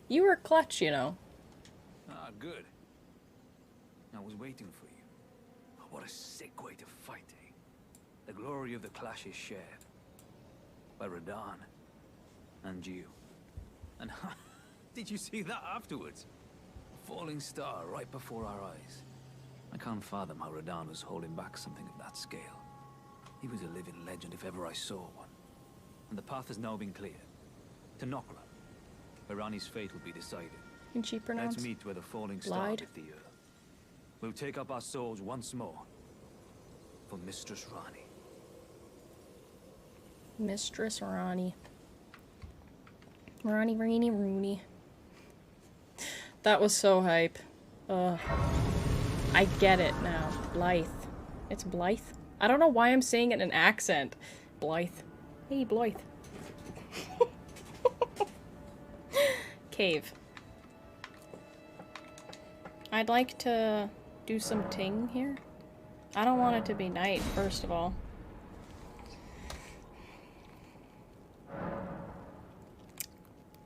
A: You were clutch, you know.
H: Ah, good. I was waiting for you. Oh, what a sick way to fight, eh? The glory of the clash is shared. By Radahn. And you. And did you see that afterwards? A falling star right before our eyes. I can't fathom how Radahn was holding back something of that scale. He was a living legend if ever I saw one. And the path has now been cleared. To Nokra, where Ranni's fate will be decided.
A: Can she pronounce?
H: Let's meet where the falling star
A: Lied?
H: hit the earth. We'll take up our swords once more. For Mistress Ranni.
A: Mistress Ranni. Ranni, Ranni, Rooney. That was so hype. Ugh. I get it now. Blythe. It's Blythe? I don't know why I'm saying it in an accent. Blythe. Hey, Blythe. Cave. I'd like to do some ting here. I don't want it to be night, first of all.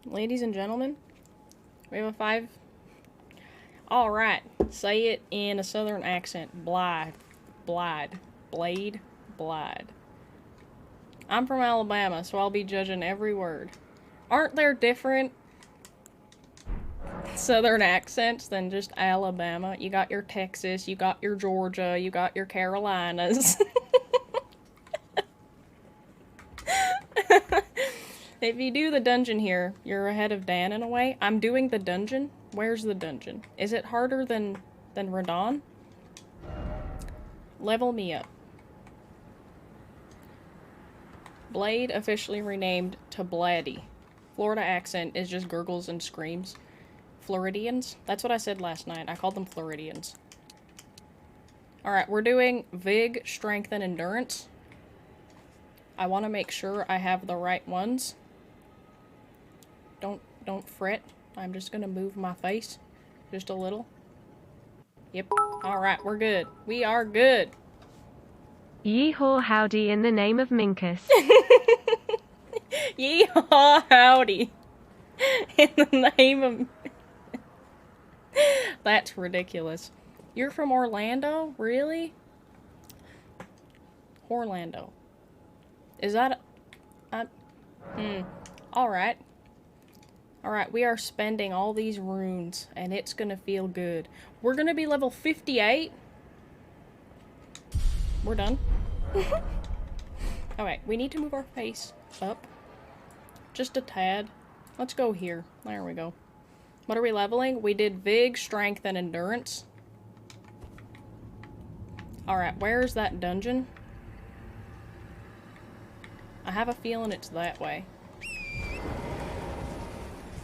A: Ladies and gentlemen, we have a 5. Alright, say it in a southern accent. Blade. Blade. Blade. Blade. I'm from Alabama, so I'll be judging every word. Aren't there different southern accents than just Alabama? You got your Texas, you got your Georgia, you got your Carolinas. If you do the dungeon here, you're ahead of Dan in a way. I'm doing the dungeon. Where's the dungeon? Is it harder than Radahn? Level me up. Blade officially renamed to Bladdy. Florida accent is just gurgles and screams. Floridians? That's what I said last night. I called them Floridians. Alright, we're doing Vig, Strength, and Endurance. I want to make sure I have the right ones. Don't fret. I'm just gonna move my face just a little. Yep. Alright, we're good. We are good.
C: Yeehaw howdy in the name of Minkus.
A: Yeehaw howdy. In the name of... That's ridiculous. You're from Orlando? Really? Orlando. Is that... Alright. Alright, we are spending all these runes, and it's gonna feel good. We're gonna be level 58. We're done. Okay, we need to move our face up. Just a tad. Let's go here. There we go. What are we leveling? We did Vig, Strength, and Endurance. Alright, where's that dungeon? I have a feeling it's that way.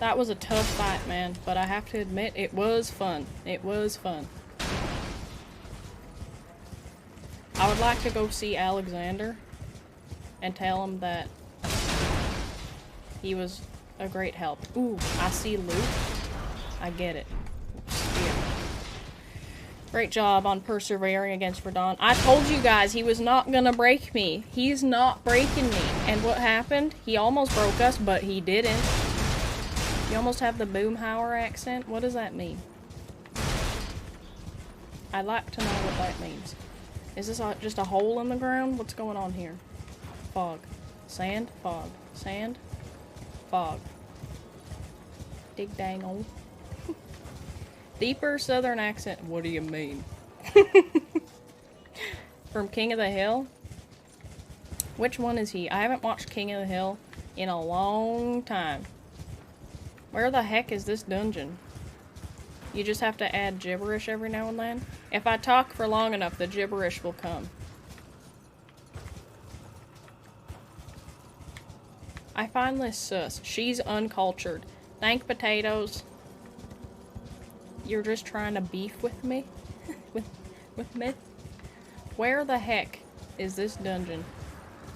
A: That was a tough fight, man, but I have to admit, it was fun. It was fun. I would like to go see Alexander and tell him that he was a great help. Ooh, I see Luke. I get it. Yeah. Great job on persevering against Radahn. I told you guys he was not gonna break me. He's not breaking me. And what happened? He almost broke us, but he didn't. You almost have the Boomhauer accent? What does that mean? I'd like to know what that means. Is this just a hole in the ground? What's going on here? Fog. Sand? Fog. Sand? Fog. Dig dang old. Deeper southern accent. What do you mean? From King of the Hill? Which one is he? I haven't watched King of the Hill in a long time. Where the heck is this dungeon? You just have to add gibberish every now and then? If I talk for long enough, the gibberish will come. I find this sus. She's uncultured. Thank potatoes. You're just trying to beef with me? with me? Where the heck is this dungeon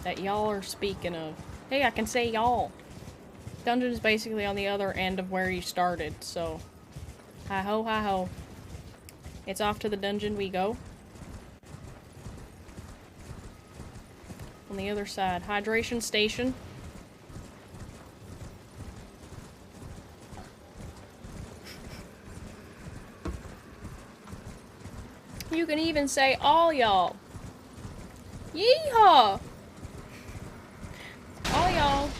A: that y'all are speaking of? Hey, I can say y'all. Dungeon is basically on the other end of where you started, so... Hi-ho, hi-ho. It's off to the dungeon we go. On the other side. Hydration station. You can even say all y'all. Yeehaw! All y'all.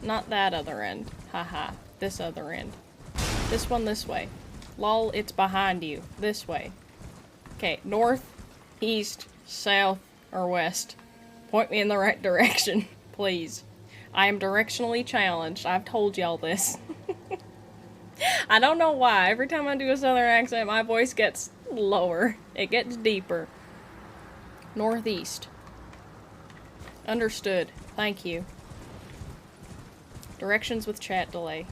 A: Not that other end. Haha. This other end. This one this way. Lol, it's behind you. This way. Okay, north, east, south, or west. Point me in the right direction, please. I am directionally challenged. I've told y'all this. I don't know why. Every time I do a southern accent, my voice gets lower. It gets deeper. Northeast. Understood. Thank you. Directions with chat delay.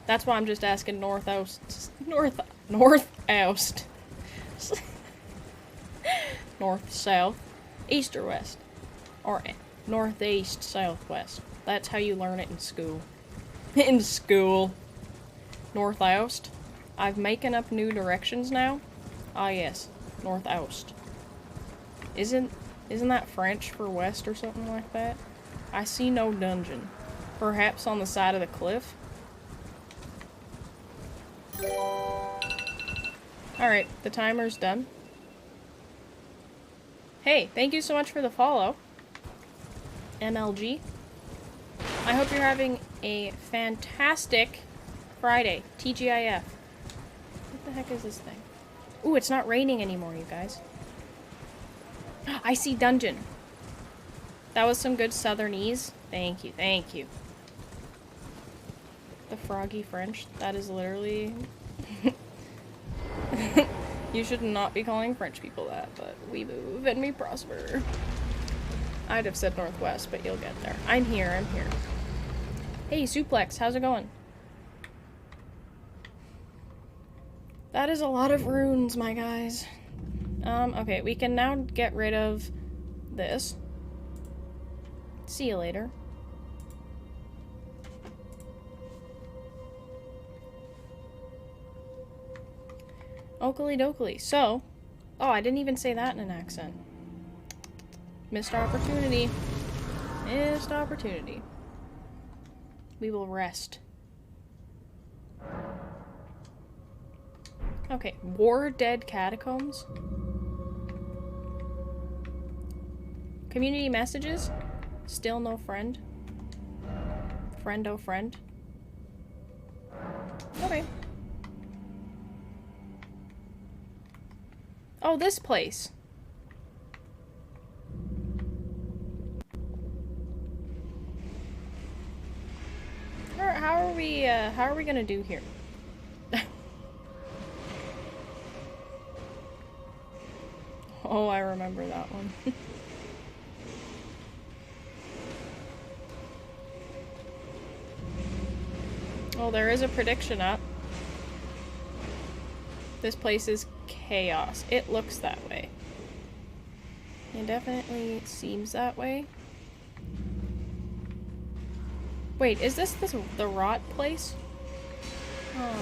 A: That's why I'm just asking north-oust. North-oust. North, south, east or west. Or northeast, southwest. That's how you learn it in school. In school. North-oust. I'm making up new directions now. Ah yes. North-oust. Isn't that French for west or something like that? I see no dungeon. Perhaps on the side of the cliff? Alright, the timer's done. Hey, thank you so much for the follow. MLG. I hope you're having a fantastic Friday. TGIF. What the heck is this thing? Ooh, it's not raining anymore, you guys. I see dungeon. That was some good Southernese. Thank you, thank you. The froggy French. That is literally... You should not be calling French people that, but we move and we prosper. I'd have said Northwest, but you'll get there. I'm here, I'm here. Hey, Suplex, how's it going? That is a lot of runes, my guys. Okay, we can now get rid of this. See you later. Oakley dokley. So, oh, I didn't even say that in an accent. Missed opportunity. Missed opportunity. We will rest. Okay, War Dead Catacombs. Community messages. Still no friend. Friend oh friend. Okay. Oh, this place. How are we gonna do here? Oh, I remember that one. Oh, there is a prediction up. This place is chaos. It looks that way. It definitely seems that way. Wait, is this the rot place? Oh,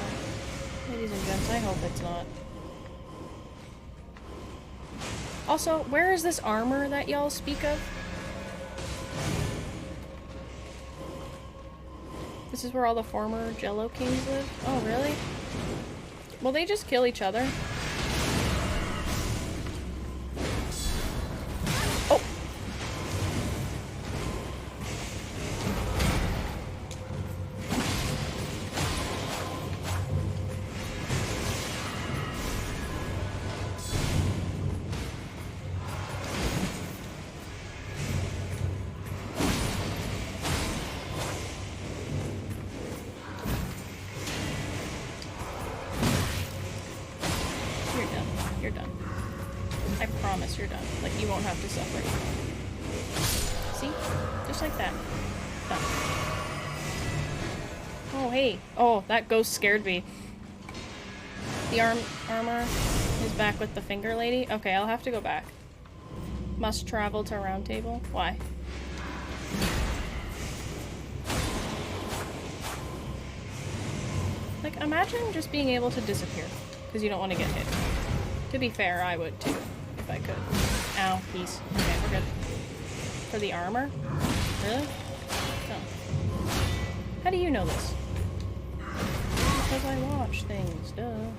A: ladies and gents, I hope it's not. Also, where is this armor that y'all speak of? This is where all the former Jello Kings live? Oh, really? Will they just kill each other? Oh! You're done. I promise you're done. Like, you won't have to suffer. See? Just like that. Done. Oh, hey. Oh, that ghost scared me. The armor is back with the finger lady? Okay, I'll have to go back. Must travel to round table? Why? Like, imagine just being able to disappear. Because you don't want to get hit. To be fair, I would too, if I could. Ow, peace. Okay, we're good. For the armor? Really? No. How do you know this? Because I watch things, duh. Oh.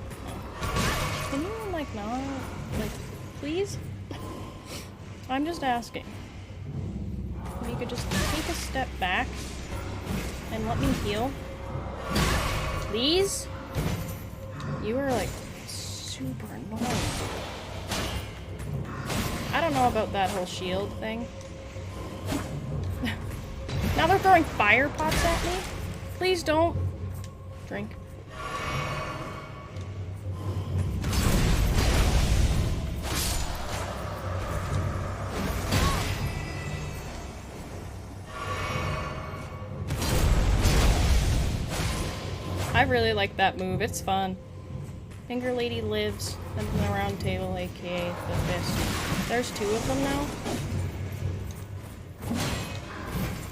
A: Can you, like, not? Like, please? I'm just asking. If you could just take a step back and let me heal. Please? You are, like, super annoying. I don't know about that whole shield thing. Now they're throwing fire pots at me? Please don't. Drink. I really like that move. It's fun. Finger Lady lives in the round table, aka the fist. There's two of them now.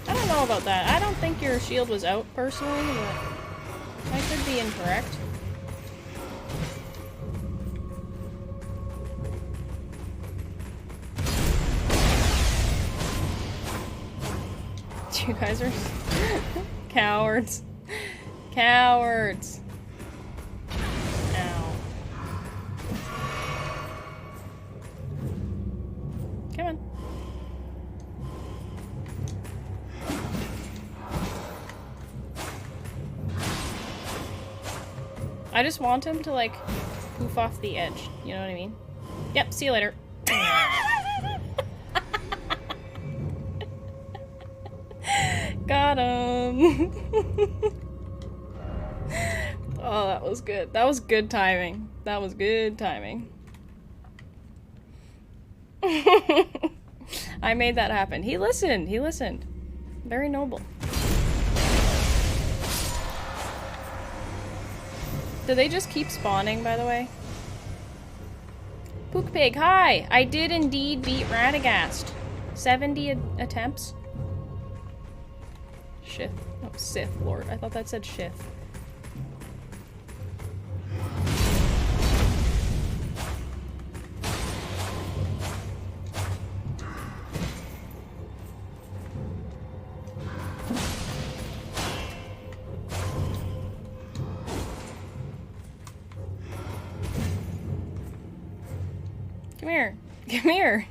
A: I don't know about that. I don't think your shield was out personally, but I could be incorrect. You guys are cowards. Cowards. Ow. Come on. I just want him to, like, poof off the edge. You know what I mean? Yep, see you later. Got him. Oh, that was good. That was good timing. That was good timing. I made that happen. He listened. He listened. Very noble. Do they just keep spawning, by the way? Pook Pig, hi! I did indeed beat Radagast. 70 attempts. Shith. Oh, Sith Lord. I thought that said Shith. Come here. Come here.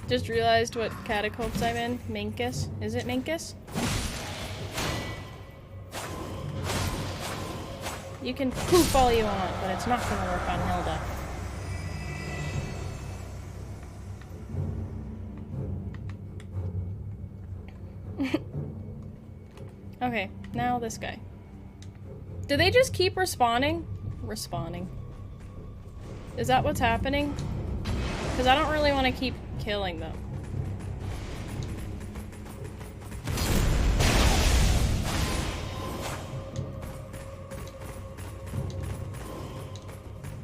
A: Just realized what catacombs I'm in. Minkus. Is it Minkus? You can poof all you want, but it's not gonna work on Hilda. Okay, now this guy. Do they just keep respawning? Respawning. Is that what's happening? Because I don't really want to keep killing them.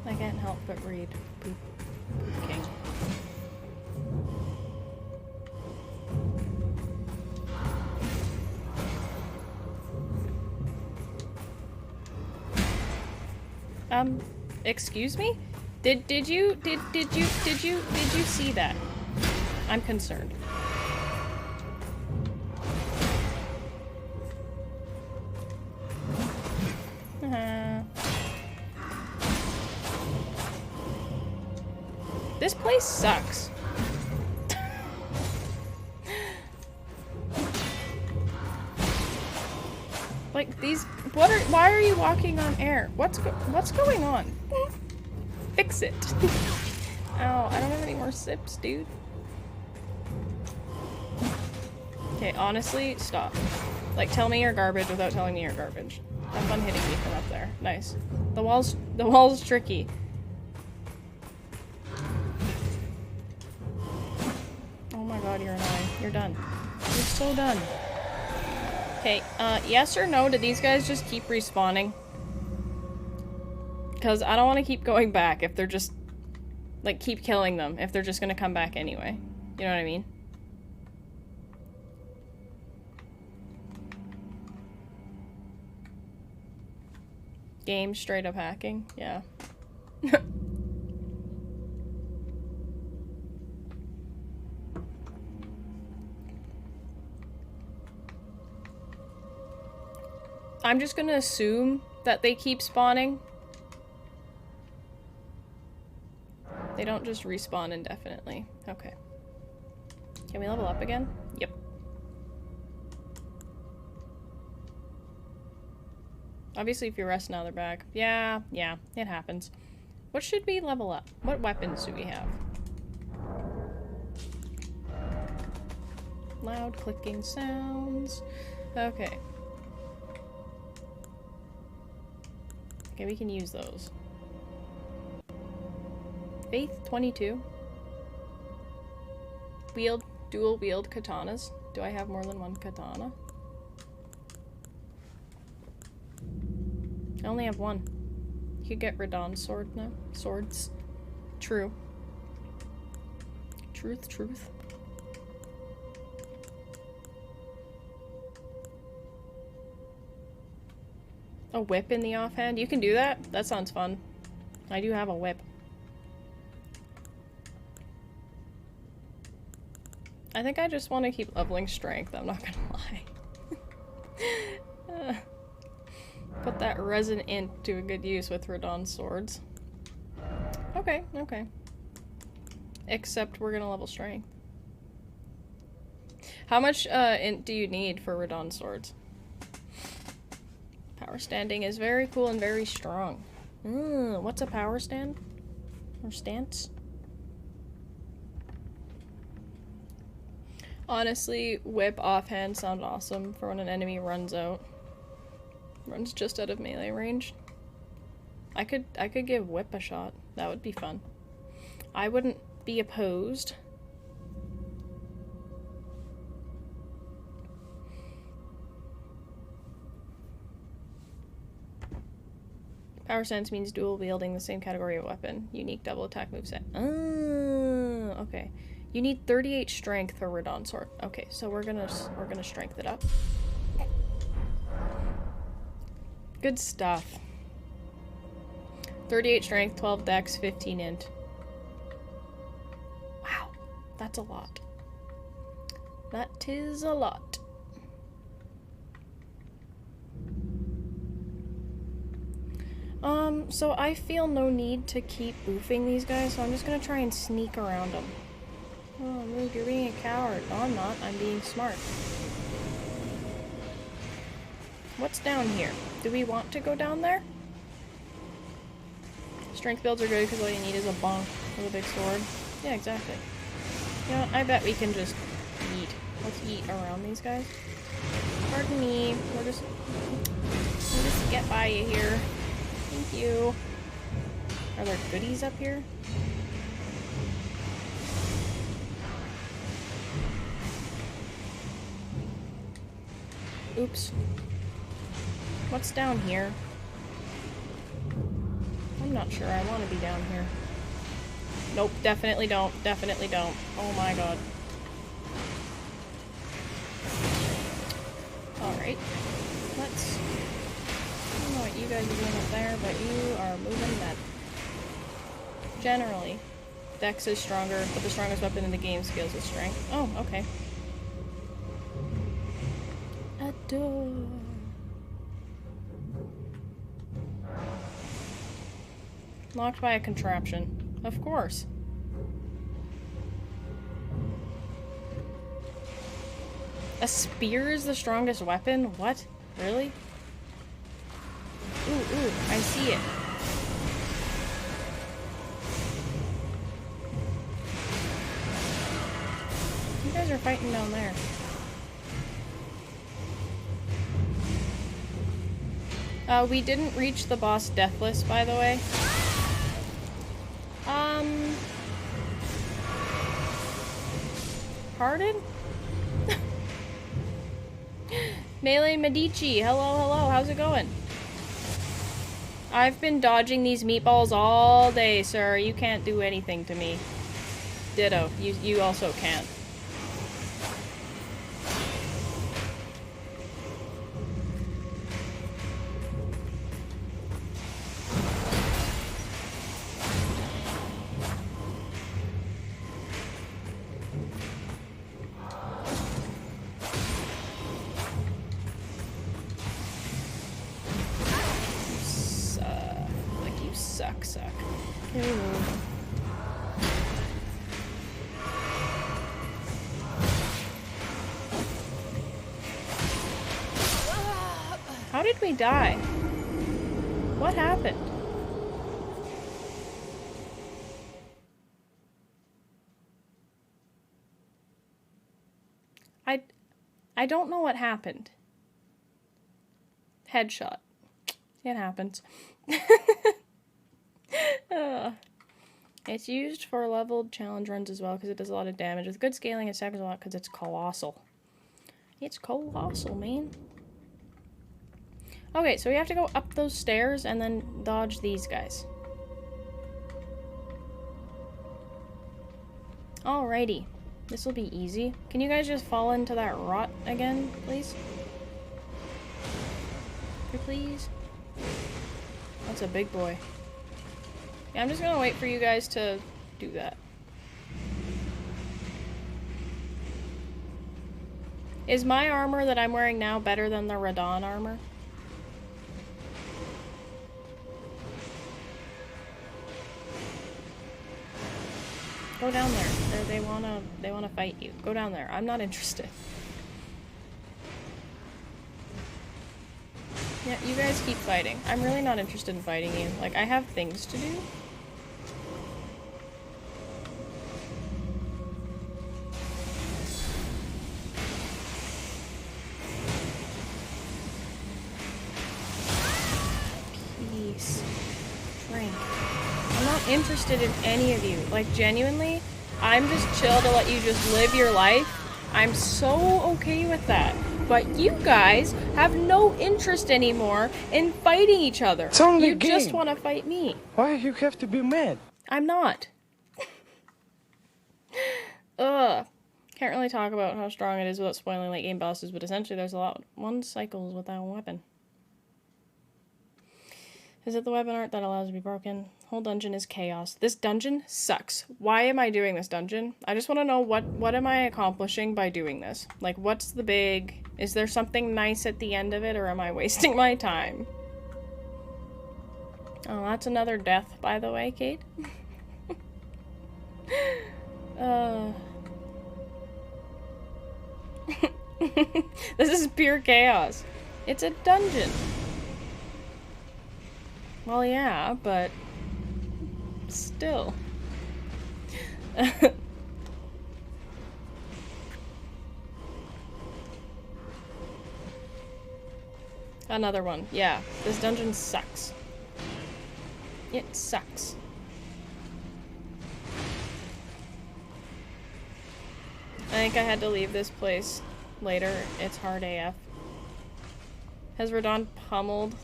A: I can't help but read Poop King. Excuse me? Did you see that? I'm concerned. This place sucks. Like these, why are you walking on air? What's going on? Fix it. Ow, I don't have any more sips, dude. Okay, honestly, stop. Like, tell me you're garbage without telling me you're garbage. Have fun hitting me from up there. Nice. The wall's tricky. Oh my god, you're annoying. You're done. You're so done. Okay, yes or no, do these guys just keep respawning? Because I don't want to keep going back if they're just, like, keep killing them, if they're just gonna come back anyway. You know what I mean? Game straight up hacking? Yeah. I'm just gonna assume that they keep spawning. They don't just respawn indefinitely. Okay. Can we level up again? Yep. Obviously, if you rest now, they're back. Yeah, it happens. What should we level up? What weapons do we have? Loud clicking sounds. Okay. Okay, we can use those. Faith 22. Dual wield katanas. Do I have more than one katana? I only have one. You could get Radahn's sword now. Swords. True. Truth. A whip in the offhand? You can do that? That sounds fun. I do have a whip. I think I just want to keep leveling strength, I'm not gonna lie. Put that resin int to a good use with Radahn's swords. Okay. Except we're gonna level strength. How much int do you need for Radahn's swords? Power standing is very cool and very strong. What's a power stand? Or stance? Honestly, whip offhand sounds awesome for when an enemy runs just out of melee range. I could give whip a shot. That would be fun. I wouldn't be opposed. Power stance means dual wielding the same category of weapon. Unique double attack moveset. Oh, okay. You need 38 strength for Radahn sword. Okay, so we're gonna strength it up. Good stuff. 38 strength, 12 dex, 15 int. Wow, that's a lot. That is a lot. So I feel no need to keep boofing these guys, so I'm just gonna try and sneak around them. Oh, Moog, you're being a coward. No, I'm not. I'm being smart. What's down here? Do we want to go down there? Strength builds are good because all you need is a bonk with a big sword. Yeah, exactly. You know what? I bet we can just eat. Let's eat around these guys. Pardon me. We'll just get by you here. Thank you. Are there goodies up here? Oops. What's down here? I'm not sure I want to be down here. Nope, definitely don't. Definitely don't. Oh my god. Alright. Let's... I don't know what you guys are doing up there, but you are moving that. Generally, Dex is stronger, but the strongest weapon in the game scales with strength. Oh, okay. A door. Locked by a contraption. Of course. A spear is the strongest weapon? What? Really? Ooh, I see it. You guys are fighting down there. We didn't reach the boss deathless, by the way. Pardon? Melee Medici, hello, how's it going? I've been dodging these meatballs all day, sir. You can't do anything to me. Ditto, you also can't. Suck. Can we move? How did we die? What happened? I don't know what happened. Headshot. It happens. It's used for leveled challenge runs as well because it does a lot of damage. With good scaling, it staggers a lot because it's colossal. It's colossal, man. Okay, so we have to go up those stairs and then dodge these guys. Alrighty. This will be easy. Can you guys just fall into that rot again, please? Please? That's a big boy. Yeah, I'm just gonna wait for you guys to do that. Is my armor that I'm wearing now better than the Radahn armor? Go down there. They wanna fight you. Go down there. I'm not interested. Yeah, you guys keep fighting. I'm really not interested in fighting you. Like, I have things to do. Peace. Drink. I'm not interested in any of you. Like, genuinely, I'm just chill to let you just live your life. I'm so okay with that. But you guys have no interest anymore in fighting each other.
G: It's only
A: you
G: a game.
A: just want to fight me.
G: Why you have to be mad?
A: I'm not. Ugh. Can't really talk about how strong it is without spoiling late game bosses, but essentially there's a lot. One cycles without a weapon. Is it the weapon art that allows it to be broken? Whole dungeon is chaos. This dungeon sucks. Why am I doing this dungeon? I just want to know what am I accomplishing by doing this? Like, what's the big... Is there something nice at the end of it, or am I wasting my time? Oh, that's another death, by the way, Kate. This is pure chaos. It's a dungeon. Well, yeah, but still. Another one. Yeah, this dungeon sucks. It sucks. I think I had to leave this place later. It's hard AF. Has Radahn pummeled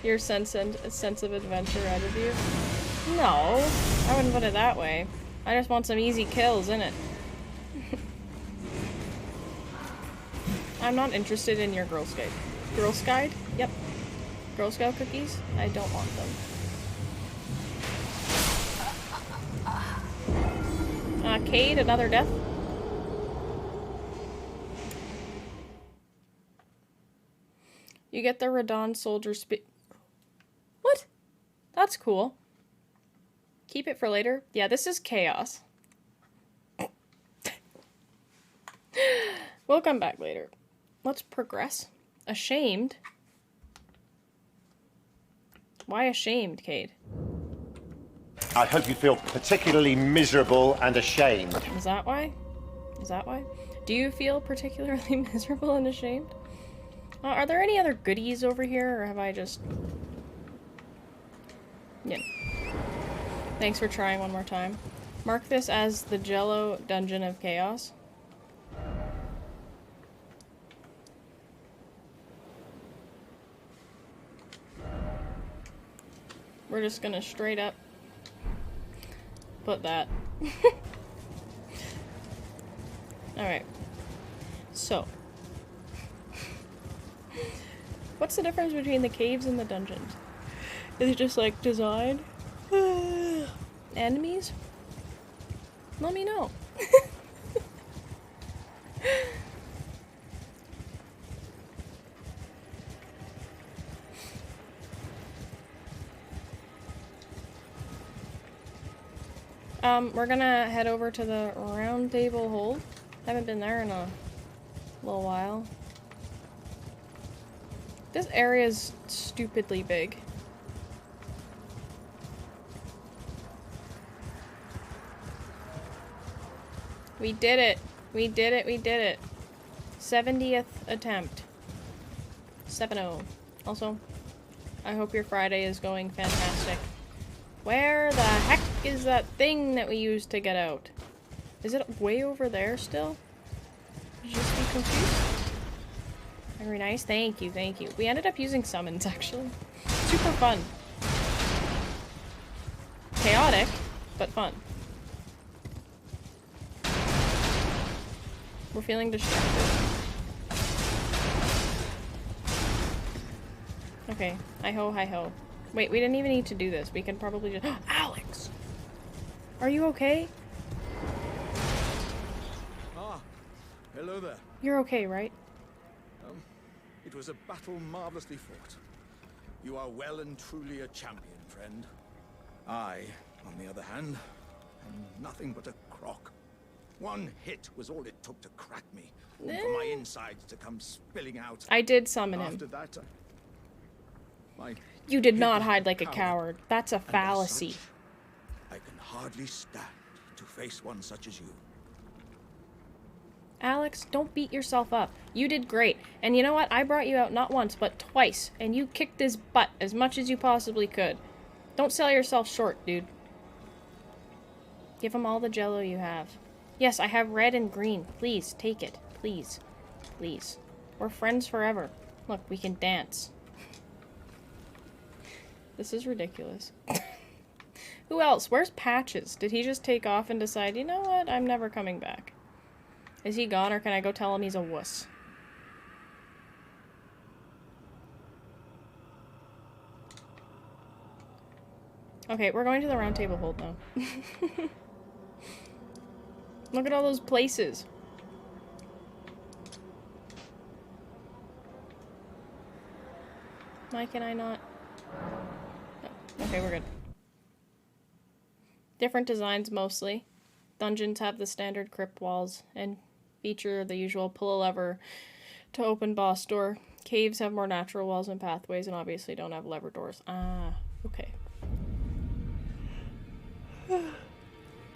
A: your sense of adventure out of you? No, I wouldn't put it that way. I just want some easy kills, innit? I'm not interested in your Girl Scout. Girl Scout? Yep. Girl Scout cookies? I don't want them. Cade, another death? You get the Radahn soldier What? That's cool. Keep it for later. Yeah, this is chaos. We'll come back later. Let's progress. Ashamed? Why ashamed, Cade?
F: I hope you feel particularly miserable and ashamed.
A: Is that why? Is that why? Do you feel particularly miserable and ashamed? Are there any other goodies over here, or have I just... Yeah. Thanks for trying one more time. Mark this as the Jello Dungeon of Chaos. We're just gonna straight up put that. Alright. So. What's the difference between the caves and the dungeons? Is it just like design? Enemies? Let me know. We're gonna head over to the round table hold. Haven't been there in a little while. This area is stupidly big. We did it. We did it. We did it. 70th attempt. 7-0. Also, I hope your Friday is going fantastic. Where the heck is that thing that we used to get out? Is it way over there still? Just be confused. Very nice. Thank you. Thank you. We ended up using summons, actually. Super fun. Chaotic, but fun. We're feeling distracted. Okay. Hi-ho, hi-ho. Wait, we didn't even need to do this. We can probably just... Alex! Are you okay?
I: Ah, hello there.
A: You're okay, right?
I: It was a battle marvelously fought. You are well and truly a champion, friend. I, on the other hand, am nothing but a crock. One hit was all it took to crack me, and for my insides to come spilling out.
A: I did summon him.
I: After that,
A: You did not hide like a coward. That's a fallacy.
I: I can hardly stand to face one such as you.
A: Alex, don't beat yourself up. You did great. And you know what? I brought you out not once, but twice. And you kicked his butt as much as you possibly could. Don't sell yourself short, dude. Give him all the jello you have. Yes, I have red and green. Please, take it. Please. Please. We're friends forever. Look, we can dance. This is ridiculous. Who else? Where's Patches? Did he just take off and decide, you know what? I'm never coming back. Is he gone, or can I go tell him he's a wuss? Okay, we're going to the round table hold now. Look at all those places. Why can I not? Oh, okay, we're good. Different designs mostly. Dungeons have the standard crypt walls and feature the usual pull a lever to open boss door. Caves have more natural walls and pathways and obviously don't have lever doors. Ah, okay.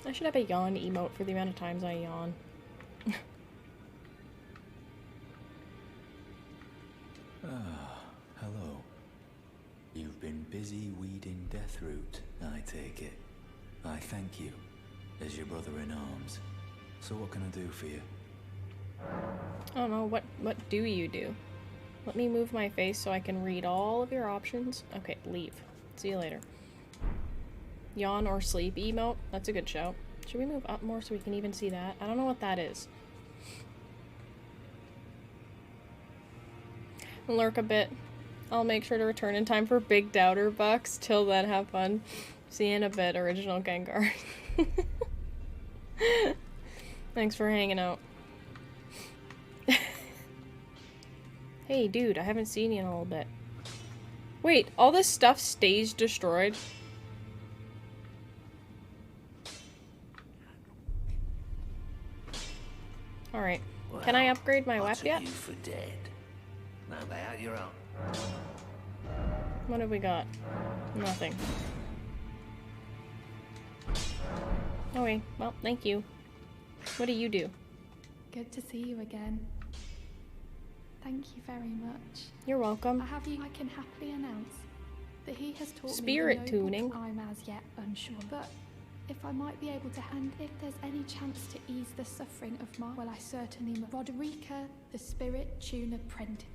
A: I should have a yawn emote for the amount of times I yawn.
H: Hello. You've been busy weeding Deathroot, I take it. I thank you, as your brother in arms. So what can I do for you?
A: I don't know, what do you do? Let me move my face so I can read all of your options. Okay, leave. See you later. Yawn or sleep emote? That's a good shout. Should we move up more so we can even see that? I don't know what that is. Lurk a bit. I'll make sure to return in time for Big Doubter Bucks. Till then, have fun. See you in a bit, Original Gengar. Thanks for hanging out. Hey, dude, I haven't seen you in a little bit. Wait, all this stuff stays destroyed? Alright. Can I upgrade my weapon yet?
J: You for dead. Now lay out your own.
A: What have we got? Nothing. Oh wait, well, thank you. What do you do?
K: Good to see you again. Thank you very much.
A: You're welcome.
K: I can happily announce that he has taught
A: Spirit
K: me the noble
A: tuning.
K: I'm as yet unsure, but if I might be able to, and if there's any chance to ease the suffering of my, well, I certainly must. Roderica, the spirit tuner apprentice.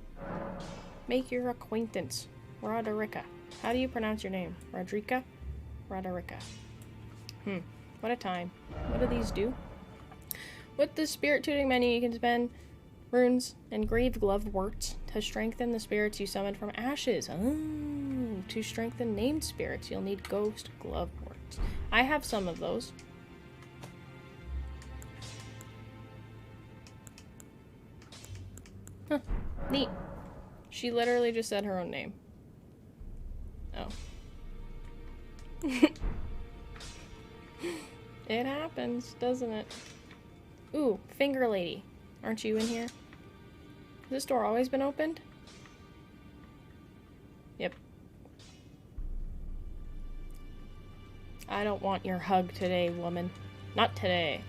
A: Make your acquaintance. Roderica. How do you pronounce your name? Roderica? Roderica. What a time. What do these do? With the spirit tuning menu, you can spend runes and grave gloved words to strengthen the spirits you summoned from ashes. Oh, to strengthen named spirits, you'll need ghost glove words. I have some of those. Huh. Neat. She literally just said her own name. Oh. It happens, doesn't it? Ooh, Finger Lady. Aren't you in here? Has this door always been opened? Yep. I don't want your hug today, woman. Not today.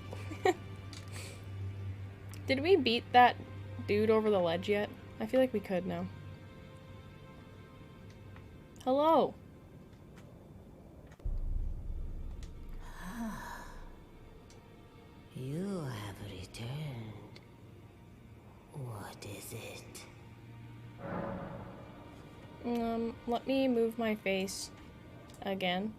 A: Did we beat that dude over the ledge yet? I feel like we could now. Hello.
J: You have returned. What is it?
A: Let me move my face again.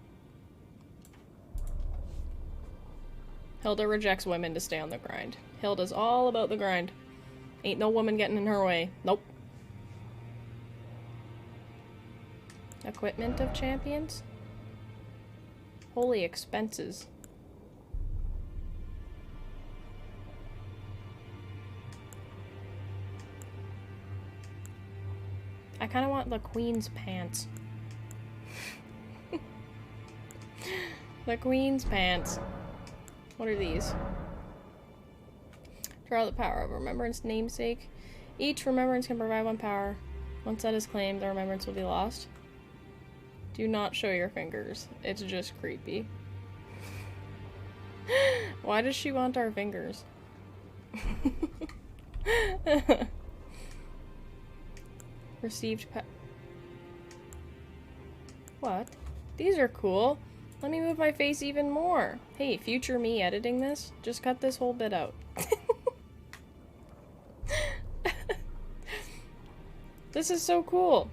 A: Hilda rejects women to stay on the grind. Hilda's all about the grind. Ain't no woman getting in her way. Nope. Equipment of champions? Holy expenses. I kind of want the queen's pants. The queen's pants. What are these? Draw the power of remembrance namesake. Each remembrance can provide 1 power. Once that is claimed, the remembrance will be lost. Do not show your fingers. It's just creepy. Why does she want our fingers? Received What? These are cool. Let me move my face even more. Hey, future me editing this, just cut this whole bit out. This is so cool.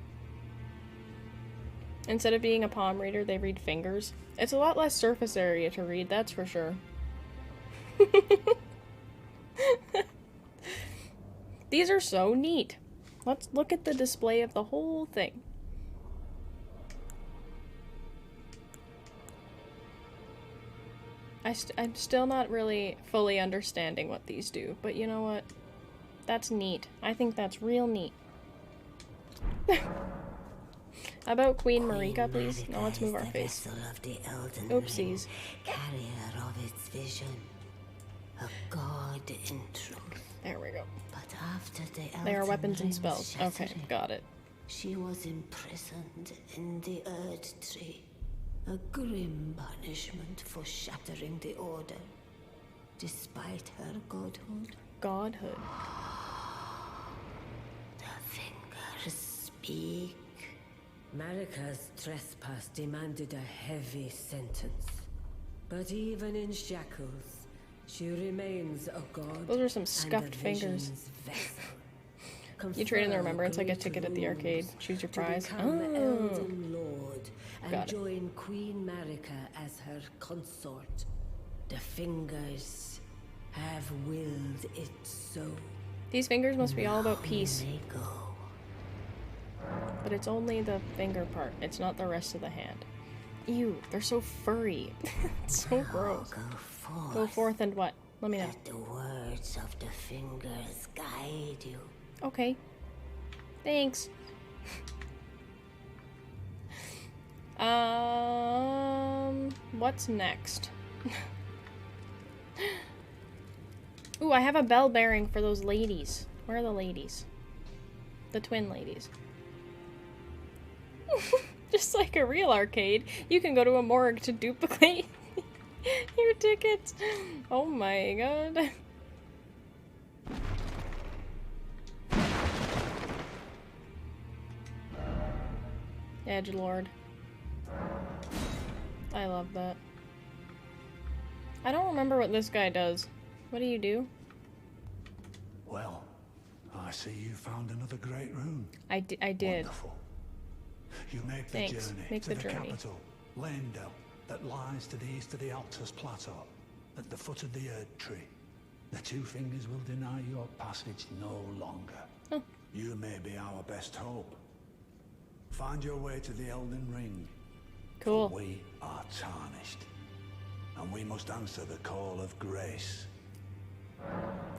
A: Instead of being a palm reader, they read fingers. It's a lot less surface area to read, that's for sure. These are so neat. Let's look at the display of the whole thing. I'm still not really fully understanding what these do, but you know what? That's neat. I think that's real neat. How about Queen Marika, please? Now let's move our face. Oopsies.
J: Carrier of its vision, a god in truth.
A: There we go.
J: But after the
A: They are
J: Elden
A: weapons and
J: Ring
A: spells. Okay,
J: shattering,
A: got it.
J: she was imprisoned in the Erd Tree, a grim punishment for shattering the Order, despite her godhood.
A: Godhood.
J: The fingers speak. Marika's trespass demanded a heavy sentence. But even in shackles, she remains a god.
A: Those are some scuffed fingers. You trade in the remembrance like a ticket at the arcade. Choose your prize. Oh.
J: Elden Lord and
A: Got it.
J: join Queen Marika as her consort. The fingers have willed it so.
A: These fingers must be all about peace.
J: May go.
A: But it's only the finger part. It's not the rest of the hand. Ew, they're so furry. It's so gross. Go forth and what? Let me know.
J: Let the words of the fingers guide you.
A: Okay. Thanks. What's next? Ooh, I have a bell bearing for those ladies. Where are the ladies? The twin ladies. Just like a real arcade, you can go to a morgue to duplicate your tickets. Oh my god. Edgelord. I love that. I don't remember what this guy does. What do you do?
L: Well, I see you found another great rune.
A: I did.
L: Wonderful. You make the
A: Thanks.
L: journey
A: Make
L: to
A: the
L: the
A: journey.
L: capital, Leonard, that lies to the east of the Altus Plateau, at the foot of the Erd Tree. The two fingers will deny your passage no longer.
A: Oh.
L: You may be our best hope. Find your way to the Elden Ring.
A: Cool.
L: For we are tarnished, and we must answer the call of grace.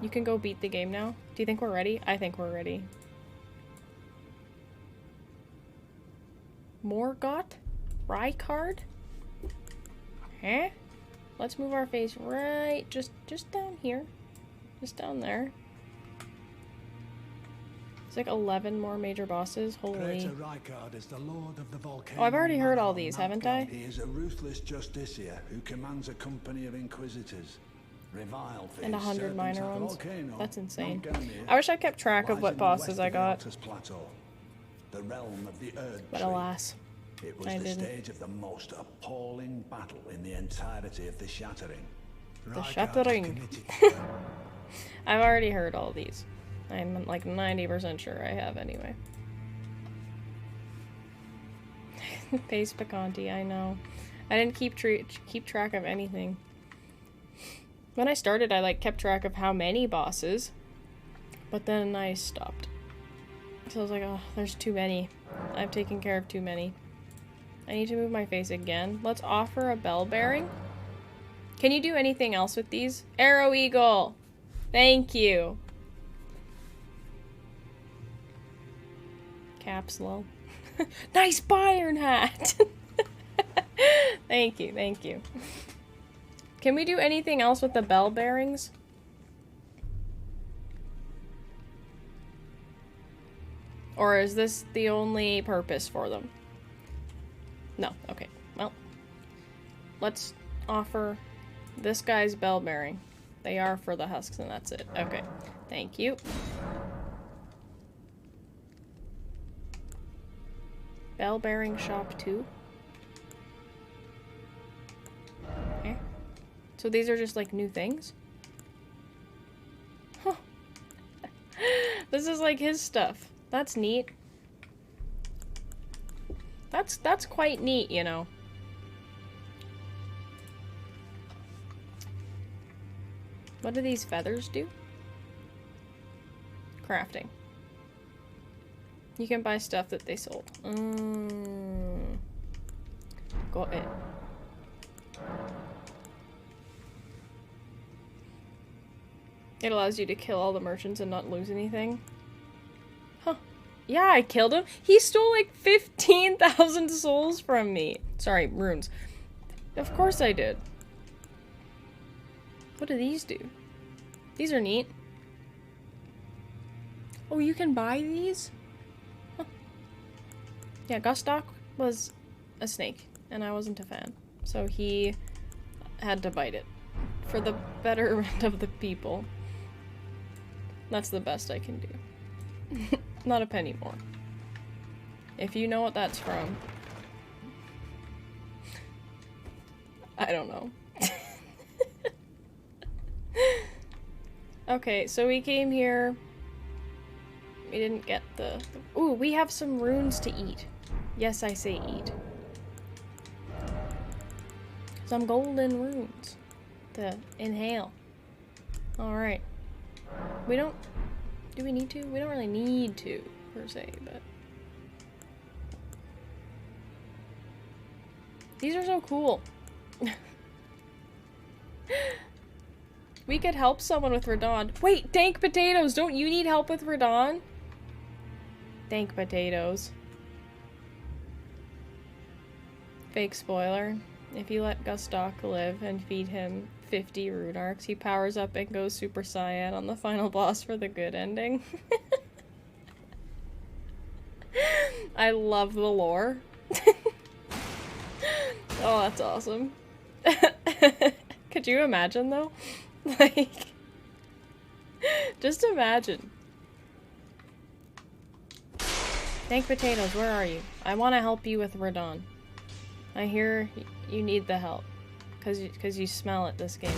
A: You can go beat the game now. Do you think we're ready? I think we're ready. Morgott? Rykard? Huh? Let's move our face right just down here. Just down there. It's like 11 more major bosses. Holy.
L: Greater Rykard is the lord of the volcano.
A: Oh, I've already heard all these, haven't I?
L: He is a ruthless justiciar who commands a company of inquisitors. Reviled for
A: And
L: his
A: 100
L: serpent
A: minor
L: at the
A: ones.
L: volcano,
A: That's insane.
L: Montgomery,
A: I wish I kept track of
L: lies
A: what
L: in the
A: bosses
L: west
A: I
L: of the
A: got.
L: Altus Plateau, the realm of the Erd
A: But
L: Tree.
A: alas,
L: It was
A: I
L: the
A: didn't.
L: stage of the most appalling battle in the entirety of the Shattering.
A: The
L: Rykard is
A: Shattering.
L: committed-
A: I've already heard all these. I'm like 90% sure I have anyway. Pace Picanti, I know. I didn't keep track of anything. When I started, I like kept track of how many bosses, but then I stopped. So I was like, oh, there's too many. I've taken care of too many. I need to move my face again. Let's offer a bell bearing. Can you do anything else with these? Arrow Eagle! Thank you! Caps low. Nice Bayern hat! Thank you, thank you. Can we do anything else with the bell bearings? Or is this the only purpose for them? No. Okay. Well, let's offer this guy's bell bearing. They are for the husks and that's it. Okay. Thank you. Bell bearing shop 2. Okay. So these are just like new things? Huh. This is like his stuff. That's neat. That's quite neat, you know. What do these feathers do? Crafting. You can buy stuff that they sold. Got it. It allows you to kill all the merchants and not lose anything. Huh. Yeah, I killed him. He stole like 15,000 souls from me. Sorry, runes. Of course I did. What do these do? These are neat. Oh, you can buy these? Huh. Yeah, Gustok was a snake, and I wasn't a fan. So he had to bite it. For the betterment of the people. That's the best I can do. Not a penny more. If you know what that's from. I don't know. Okay, so we came here. We didn't get the... Ooh, we have some runes to eat. Yes, I say eat. Some golden runes to inhale. Alright. We don't... Do we need to? We don't really need to, per se, but... These are so cool. We could help someone with Radahn. Wait, dank potatoes! Don't you need help with Radahn? Dank potatoes. Fake spoiler. If you let Gustok live and feed him 50 rune arcs, he powers up and goes Super Saiyan on the final boss for the good ending. I love the lore. Oh, that's awesome. Could you imagine, though? Like, just imagine. Dank potatoes, where are you? I want to help you with Radahn. I hear you need the help. Cause you smell it this game.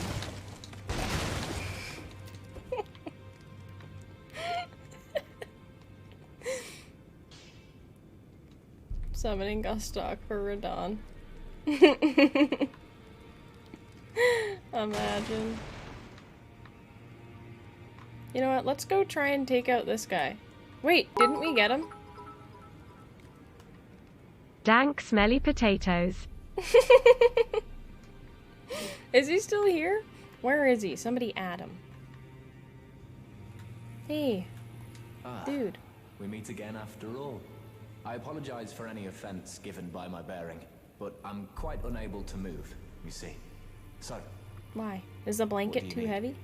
A: Summoning Gustok for Radahn. Imagine. You know what? Let's go try and take out this guy. Wait, didn't we get him?
C: Dank smelly potatoes.
A: Is he still here? Where is he? Somebody add him. Hey. Dude.
M: We meet again after all. I apologize for any offense given by my bearing, but I'm quite unable to move, you see. So...
A: Why? Is the blanket too heavy?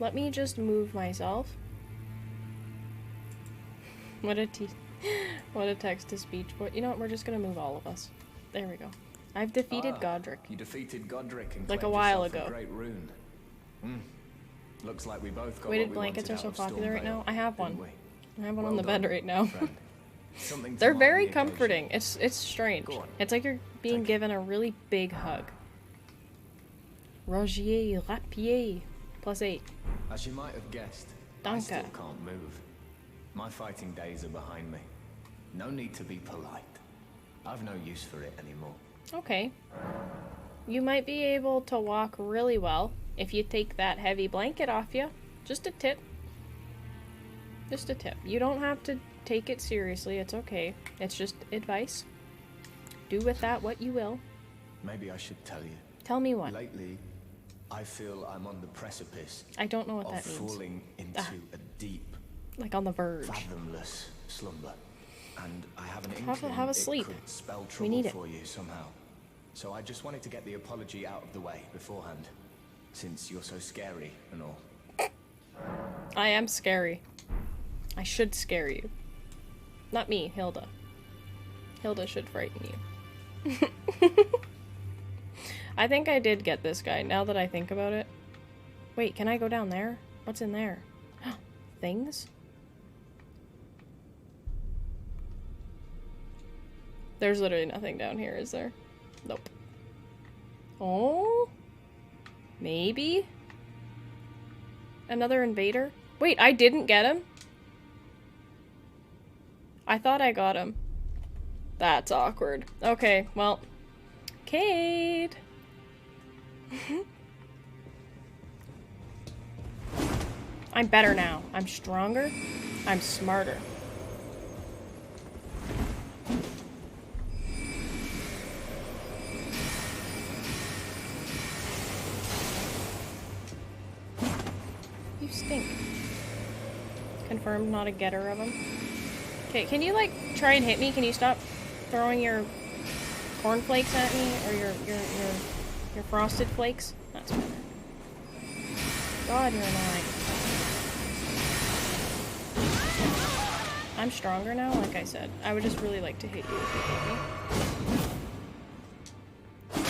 A: Let me just move myself. What a text-to-speech. You know what? We're just gonna move all of us. There we go. I've defeated Godric.
M: You defeated Godric and
A: like a while
M: ago.
A: ago.
M: Great rune. Looks like we both got
A: Weighted blankets are so popular right now. I have one. I have one on the bed right now. They're very comforting. It's strange. It's like you're being given a really big hug. Rogier Rapier +8.
M: As you might have guessed, I still can't move. My fighting days are behind me. No need to be polite. I've no use for it anymore.
A: Okay. You might be able to walk really well if you take that heavy blanket off you. Just a tip. Just a tip. You don't have to take it seriously. It's okay. It's just advice. Do with that what you will.
M: Maybe I should tell you.
A: Tell me what.
M: Lately, I feel I'm on the precipice.
A: I don't know what that means.
M: Falling into a deep,
A: like on the verge,
M: fathomless slumber, and I have an
A: inkling have a sleep.
M: It could spell trouble
A: we need it
M: for you somehow. So I just wanted to get the apology out of the way beforehand, since you're so scary and all.
A: I am scary. I should scare you. Not me, Hilda. Hilda should frighten you. I think I did get this guy, now that I think about it. Wait, can I go down there? What's in there? Things? There's literally nothing down here, is there? Nope. Oh? Maybe? Another invader? Wait, I didn't get him? I thought I got him. That's awkward. Okay, well. Cade! I'm better now. I'm stronger. I'm smarter. You stink. Confirmed not a getter of them. Okay, can you like try and hit me? Can you stop throwing your cornflakes at me? Or your frosted flakes? That's better. God, you're annoying. I'm stronger now, like I said. I would just really like to hit you if you hit me.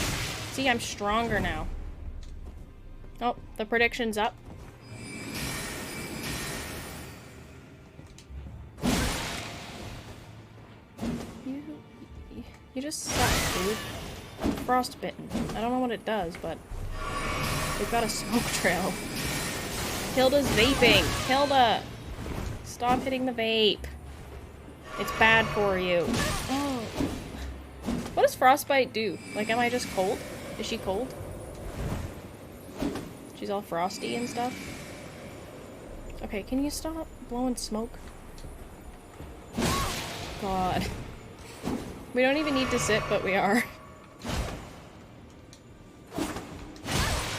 A: See, I'm stronger now. Oh, the prediction's up. You just suck, dude. I'm frostbitten. I don't know what it does, but we've got a smoke trail. Hilda's vaping. Hilda! Stop hitting the vape. It's bad for you. Oh. What does frostbite do? Like, am I just cold? Is she cold? She's all frosty and stuff? Okay, can you stop blowing smoke? God. We don't even need to sit, but we are.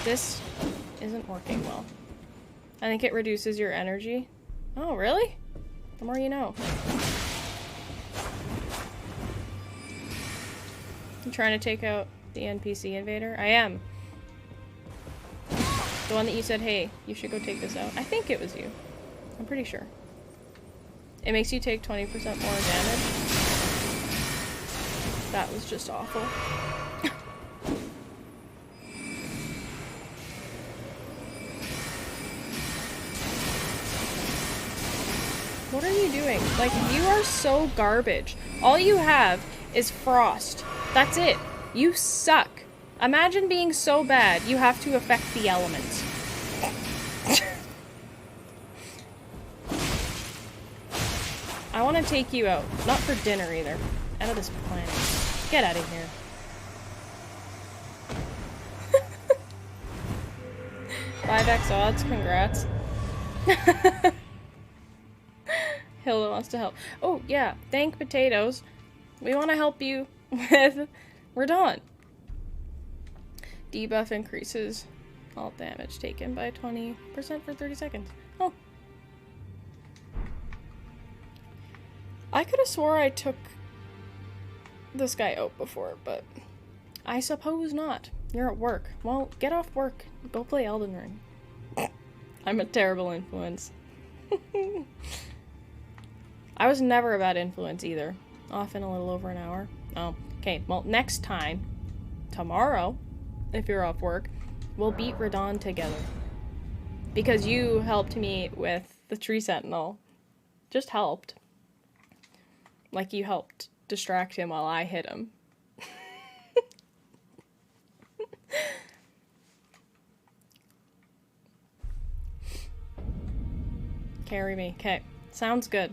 A: This isn't working well. I think it reduces your energy. Oh, really? The more you know. I'm trying to take out the NPC invader. I am. The one that you said, hey, you should go take this out. I think it was you. I'm pretty sure. It makes you take 20% more damage. That was just awful. What are you doing? Like, you are so garbage. All you have is frost. That's it. You suck. Imagine being so bad you have to affect the elements. I want to take you out. Not for dinner either. Out of this planet. Get out of here. Five X odds, congrats. Hilda wants to help. Oh, yeah, thank potatoes. We want to help you with Radahn. Debuff increases all damage taken by 20% for 30 seconds. Oh. I could have swore I took this guy out before, but I suppose not. You're at work. Well, get off work. Go play Elden Ring. I'm a terrible influence. I was never a bad influence either. Off in a little over an hour. Oh, okay. Well, next time, tomorrow, if you're off work, we'll beat Radahn together. Because you helped me with the Tree Sentinel. Just helped. Like you helped distract him while I hit him. Carry me. Okay. Sounds good.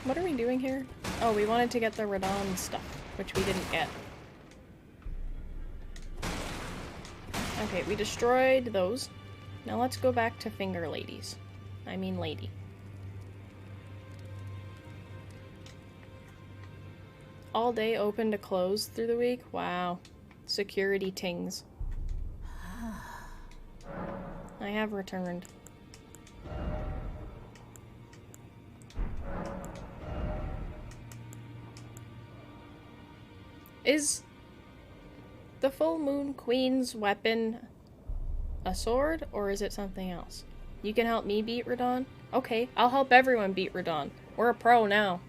A: What are we doing here? Oh, we wanted to get the Radahn stuff, which we didn't get. Okay, we destroyed those. Now let's go back to Finger Ladies. I mean lady. All day open to close through the week? Wow. Security tings. I have returned. Is the Full Moon Queen's weapon a sword, or is it something else? You can help me beat Radahn? Okay, I'll help everyone beat Radahn. We're a pro now.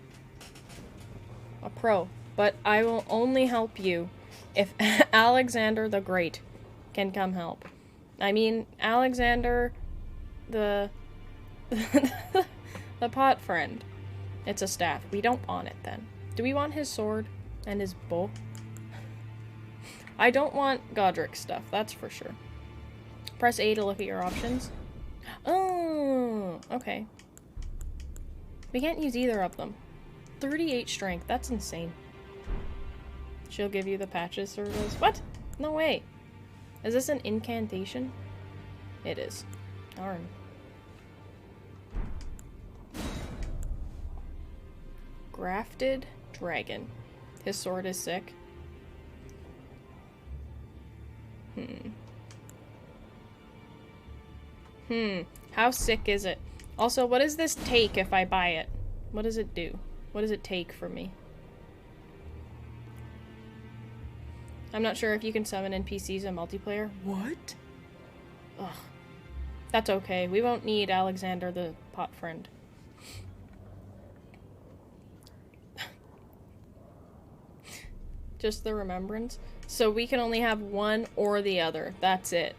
A: A pro. But I will only help you if Alexander the Great can come help. I mean, Alexander the... the pot friend. It's a staff. We don't want it then. Do we want his sword and his bow? I don't want Godric's stuff, that's for sure. Press A to look at your options. Oh, okay. We can't use either of them. 38 strength, that's insane. She'll give you the patches service. What? No way. Is this an incantation? It is. Darn. Grafted dragon. His sword is sick. How sick is it? Also, what does this take if I buy it? What does it do? What does it take from me? I'm not sure if you can summon NPCs in multiplayer. What? Ugh. That's okay. We won't need Alexander the pot friend. Just the remembrance. So we can only have one or the other. That's it.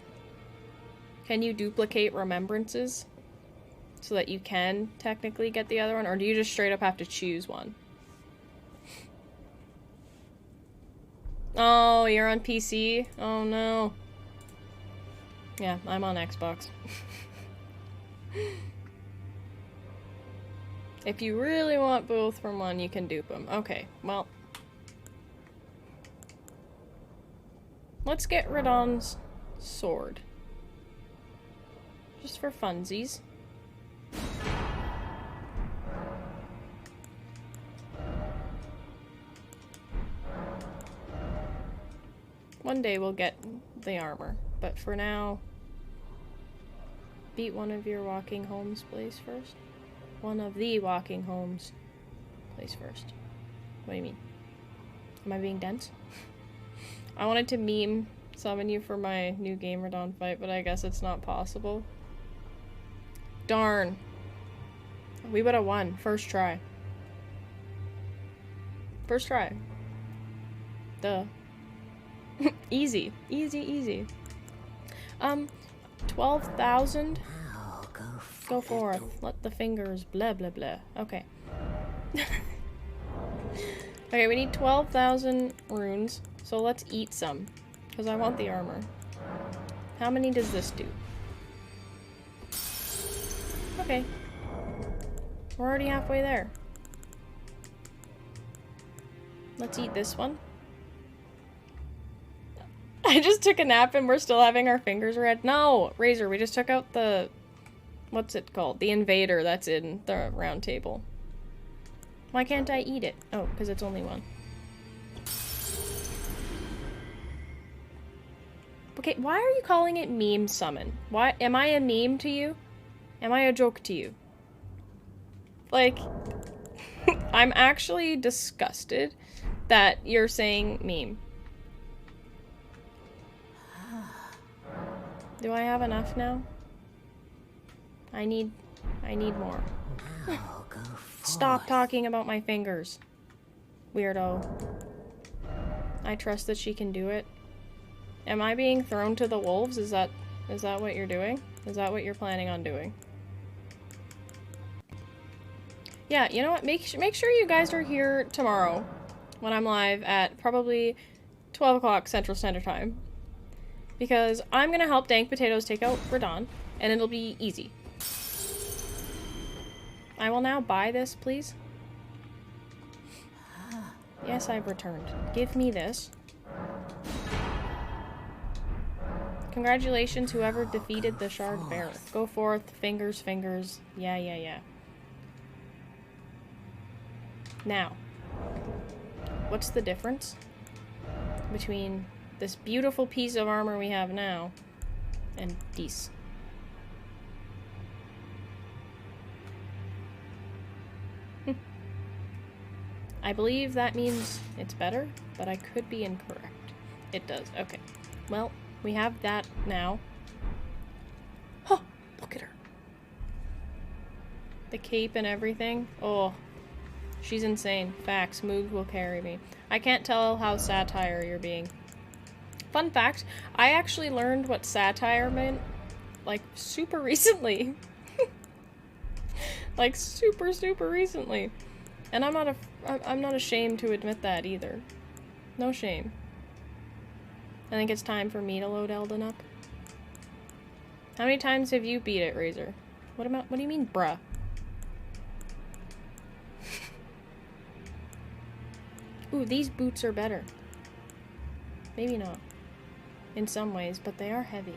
A: Can you duplicate remembrances? So that you can technically get the other one? Or do you just straight up have to choose one? Oh, you're on PC? Oh no. Yeah, I'm on Xbox. If you really want both from one, you can dupe them. Okay, well. Let's get Radahn's sword. Just for funsies. One day we'll get the armor, but for now, beat one of your walking homes place first. One of the walking homes place first. What do you mean? Am I being dense? I wanted to meme summon you for my new game Radahn fight, but I guess it's not possible. Darn. We would have won. First try. First try. Duh. Easy. Easy, easy. 12,000? Go forth. Let the fingers blah blah blah. Okay. Okay, we need 12,000 runes. So let's eat some. Because I want the armor. How many does this do? Okay. We're already halfway there. Let's eat this one. I just took a nap and we're still having our fingers red. No! Razor, we just took out the... What's it called? The invader that's in the round table. Why can't I eat it? Oh, because it's only one. Okay, why are you calling it meme summon? Why am I a meme to you? Am I a joke to you? Like, I'm actually disgusted that you're saying meme. Do I have enough now? I need more. Stop talking about my fingers. Weirdo. I trust that she can do it. Am I being thrown to the wolves? Is that what you're doing? Is that what you're planning on doing? Yeah, you know what? Make sure you guys are here tomorrow when I'm live at probably 12 o'clock Central Standard Time. Because I'm gonna help Dank Potatoes take out Radahn, and it'll be easy. I will now buy this, please. Yes, I've returned. Give me this. Congratulations, whoever defeated the Shard Bearer. Go forth, fingers, fingers. Yeah, yeah, yeah. Now, what's the difference between this beautiful piece of armor we have now and these? I believe that means it's better, but I could be incorrect. It does. Okay. Well, we have that now. The cape and everything. Oh, she's insane. Facts. Moog will carry me. I can't tell how satire you're being. Fun fact, I actually learned what satire meant, like, super recently. Like, super recently. And I'm not ashamed to admit that either. No shame. I think it's time for me to load Elden up. How many times have you beat it, Razor? What do you mean, bruh? Ooh, these boots are better. Maybe not. In some ways, but they are heavy.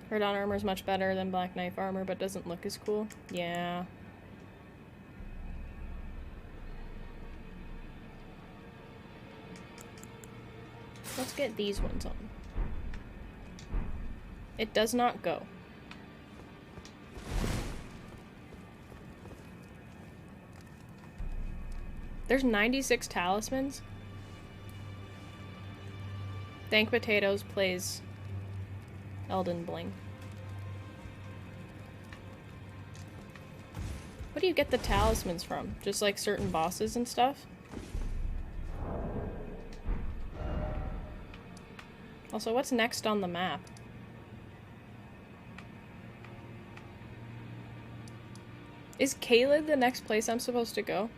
A: Radahn armor is much better than Black Knife armor, but doesn't look as cool. Yeah. Let's get these ones on. It does not go. There's 96 talismans? Dank Potatoes plays Elden Bling. What do you get the talismans from? Just like certain bosses and stuff? Also, what's next on the map? Is Caelid the next place I'm supposed to go?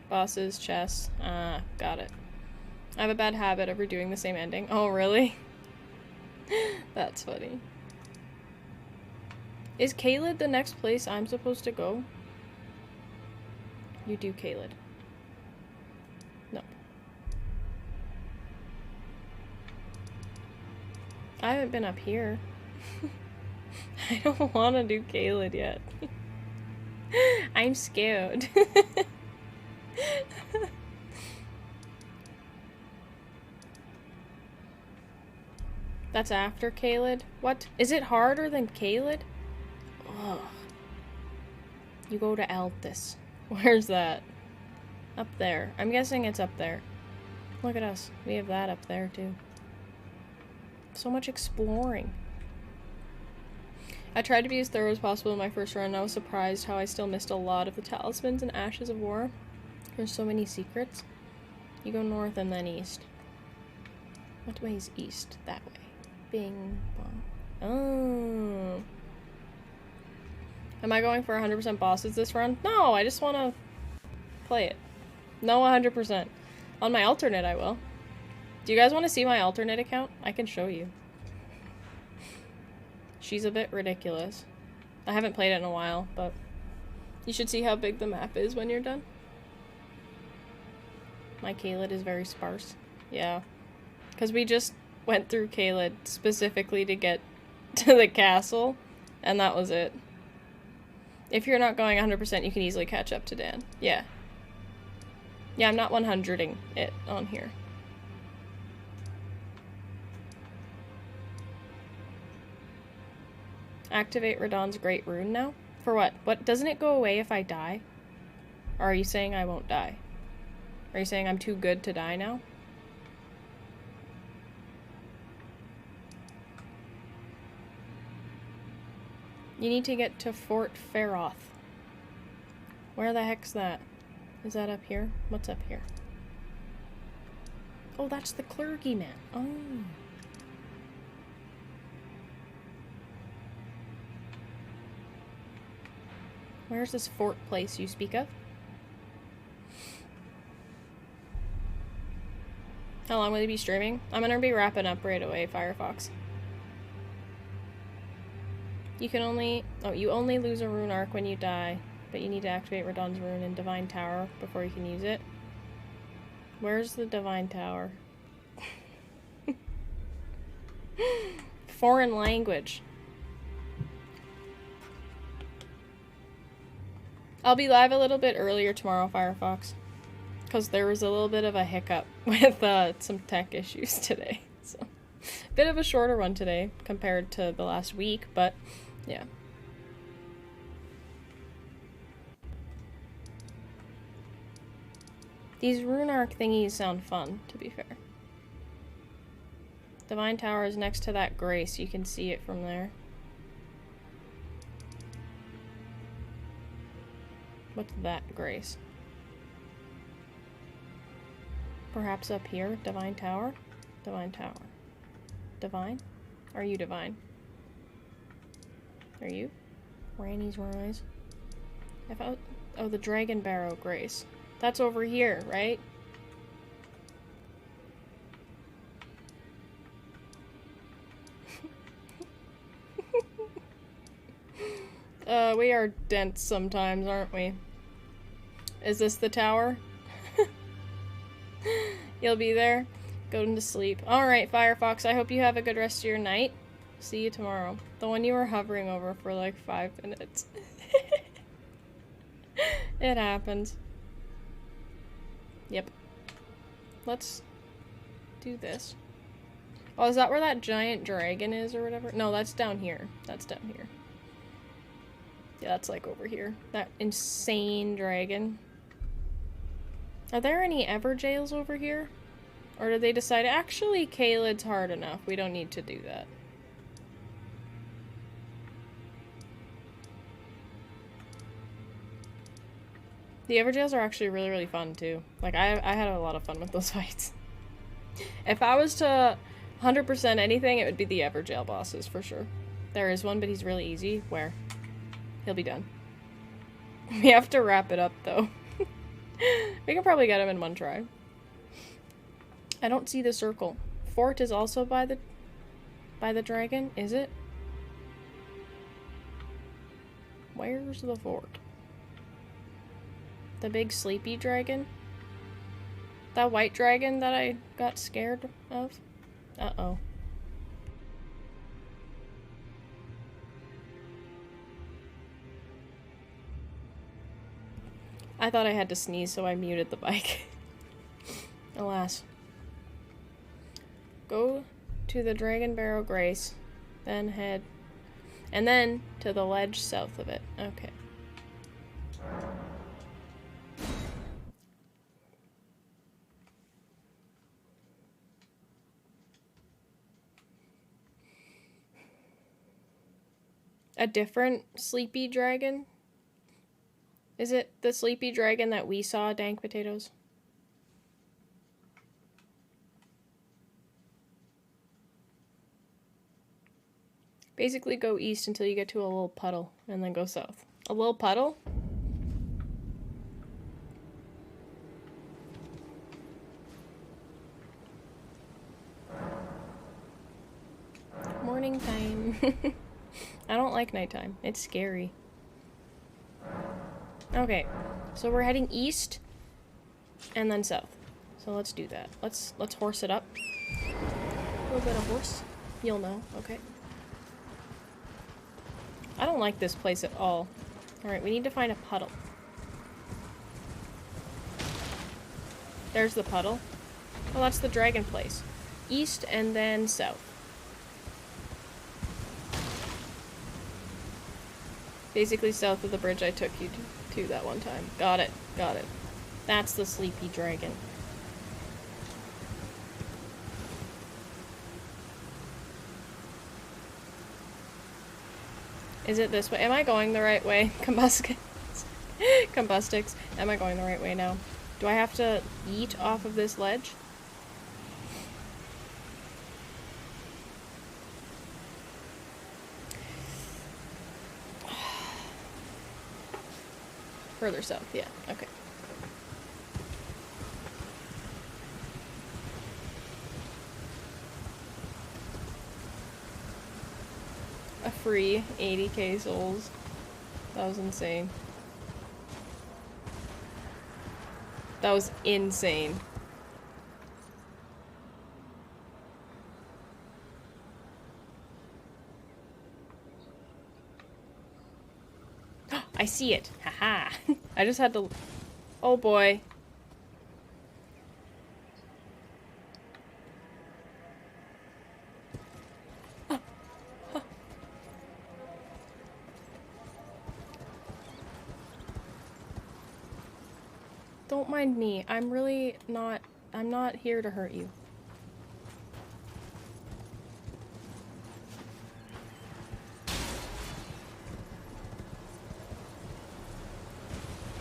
A: Bosses, chests. Ah, got it. I have a bad habit of redoing the same ending. Oh, really? That's funny. Is Caelid the next place I'm supposed to go? You do Caelid. No. I haven't been up here. I don't want to do Caelid yet. I'm scared. That's after Caelid? What? Is it harder than Caelid? Ugh. You go to Altus. Where's that? Up there. I'm guessing it's up there. Look at us. We have that up there too. So much exploring. I tried to be as thorough as possible in my first run, and I was surprised how I still missed a lot of the talismans and Ashes of War. There's so many secrets. You go north and then east. What way is east? That way. Bing bong. Oh. Am I going for 100% bosses this run? No, I just want to play it. No 100%. On my alternate, I will. Do you guys want to see my alternate account? I can show you. She's a bit ridiculous. I haven't played it in a while, but you should see how big the map is when you're done. My Caelid is very sparse. Yeah. Because we just went through Caelid specifically to get to the castle, and that was it. If you're not going 100%, you can easily catch up to Dan. Yeah. Yeah, I'm not 100ing it on here. Activate Radahn's Great Rune now? For what? What? Doesn't it go away if I die? Or are you saying I won't die? Are you saying I'm too good to die now? You need to get to Fort Feroth. Where the heck's that? Is that up here? What's up here? Oh, that's the clergyman. Oh. Where's this fort place you speak of? How long will you be streaming? I'm gonna be wrapping up right away, Firefox. You can only... Oh, you only lose a rune arc when you die, but you need to activate Radahn's rune in Divine Tower before you can use it. Where's the Divine Tower? Foreign language. I'll be live a little bit earlier tomorrow, Firefox. Because there was a little bit of a hiccup with some tech issues today. So, bit of a shorter one today compared to the last week, but yeah. These rune arc thingies sound fun, to be fair. Divine Tower is next to that grace. You can see it from there. that grace. Perhaps up here? Divine Tower? Divine Tower. Divine? Are you divine? Are you? Ranny's Rise. Oh, the Dragon Barrow Grace. That's over here, right? We are dense sometimes, aren't we? Is this the tower? You'll be there? Going to sleep. Alright, Firefox, I hope you have a good rest of your night. See you tomorrow. The one you were hovering over for like 5 minutes. It happens. Yep. Let's do this. Oh, is that where that giant dragon is or whatever? No, that's down here. That's down here. Yeah, that's like over here. That insane dragon. Are there any Everjails over here? Or did they decide, actually, Caelid's hard enough. We don't need to do that. The Everjails are actually really, really fun, too. Like, I had a lot of fun with those fights. If I was to 100% anything, it would be the Everjail bosses, for sure. There is one, but he's really easy. Where? He'll be done. We have to wrap it up, though. We can probably get him in one try. I don't see the circle. Fort is also by the dragon, is it? Where's the fort? The big sleepy dragon? That white dragon that I got scared of? Uh-oh. I thought I had to sneeze, so I muted the mic. Alas. Go to the Dragon Barrow Grace, then head, and then to the ledge south of it. Okay. A different sleepy dragon? Is it the sleepy dragon that we saw, Dank Potatoes? Basically go east until you get to a little puddle, and then go south. A little puddle? Morning time. I don't like nighttime. It's scary. Okay, so we're heading east and then south. So let's do that. Let's horse it up. A little bit of horse. You'll know. Okay. I don't like this place at all. Alright, we need to find a puddle. There's the puddle. Oh, that's the dragon place. East and then south. Basically south of the bridge I took you to that one time. Got it. Got it. That's the sleepy dragon. Is it this way? Am I going the right way? Combustix. Am I going the right way now? Do I have to eat off of this ledge? Further south, yeah, okay. A free 80k souls. That was insane. That was insane. I see it. Haha. I just had to... Oh boy. Don't mind me. I'm really not... I'm not here to hurt you.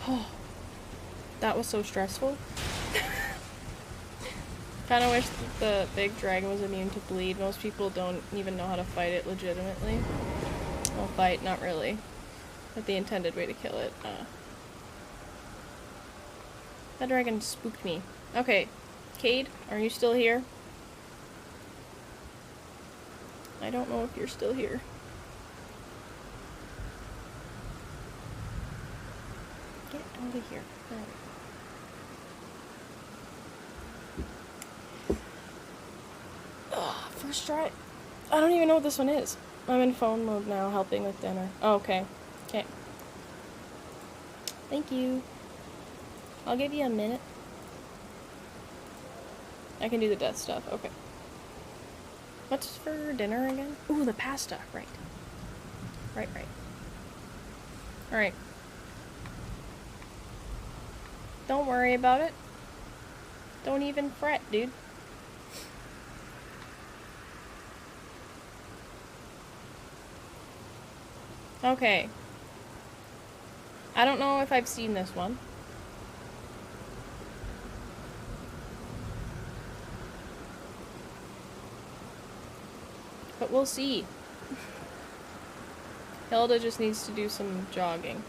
A: Oh. That was so stressful. Kinda wish the big dragon was immune to bleed. Most people don't even know how to fight it legitimately. Well, fight, not really. But the intended way to kill it. That dragon spooked me. Okay, Cade, are you still here? I don't know if you're still here. Get out of here. Alright. First try. I don't even know what this one is. I'm in phone mode now, helping with dinner. Oh, okay. Okay. Thank you. I'll give you a minute. I can do the death stuff. Okay. What's for dinner again? Ooh, the pasta. Right. Right. Alright. Don't worry about it. Don't even fret, dude. Okay. I don't know if I've seen this one. But we'll see. Hilda just needs to do some jogging.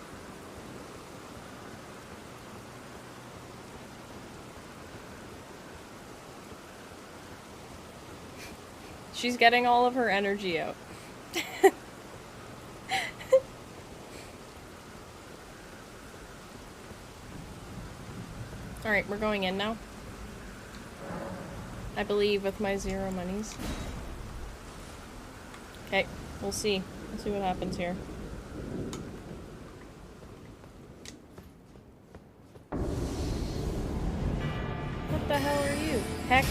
A: She's getting all of her energy out. Alright, we're going in now. I believe with my 0 monies. Okay, we'll see. We'll see what happens here. What the hell are you? Heck.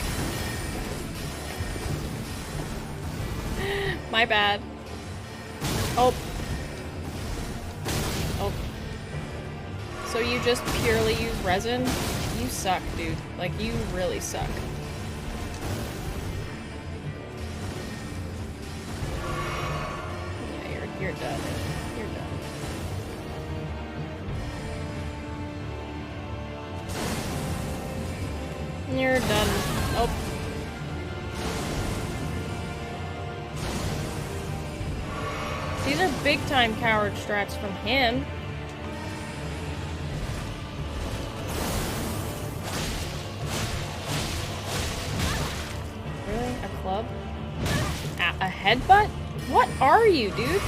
A: My bad. Oh. Oh. So you just purely use resin? You suck, dude. Like, you really suck. Yeah, you're done. You're done. You're done. Oh. These are big time coward strats from him. Really? A club? A headbutt? What are you, dude?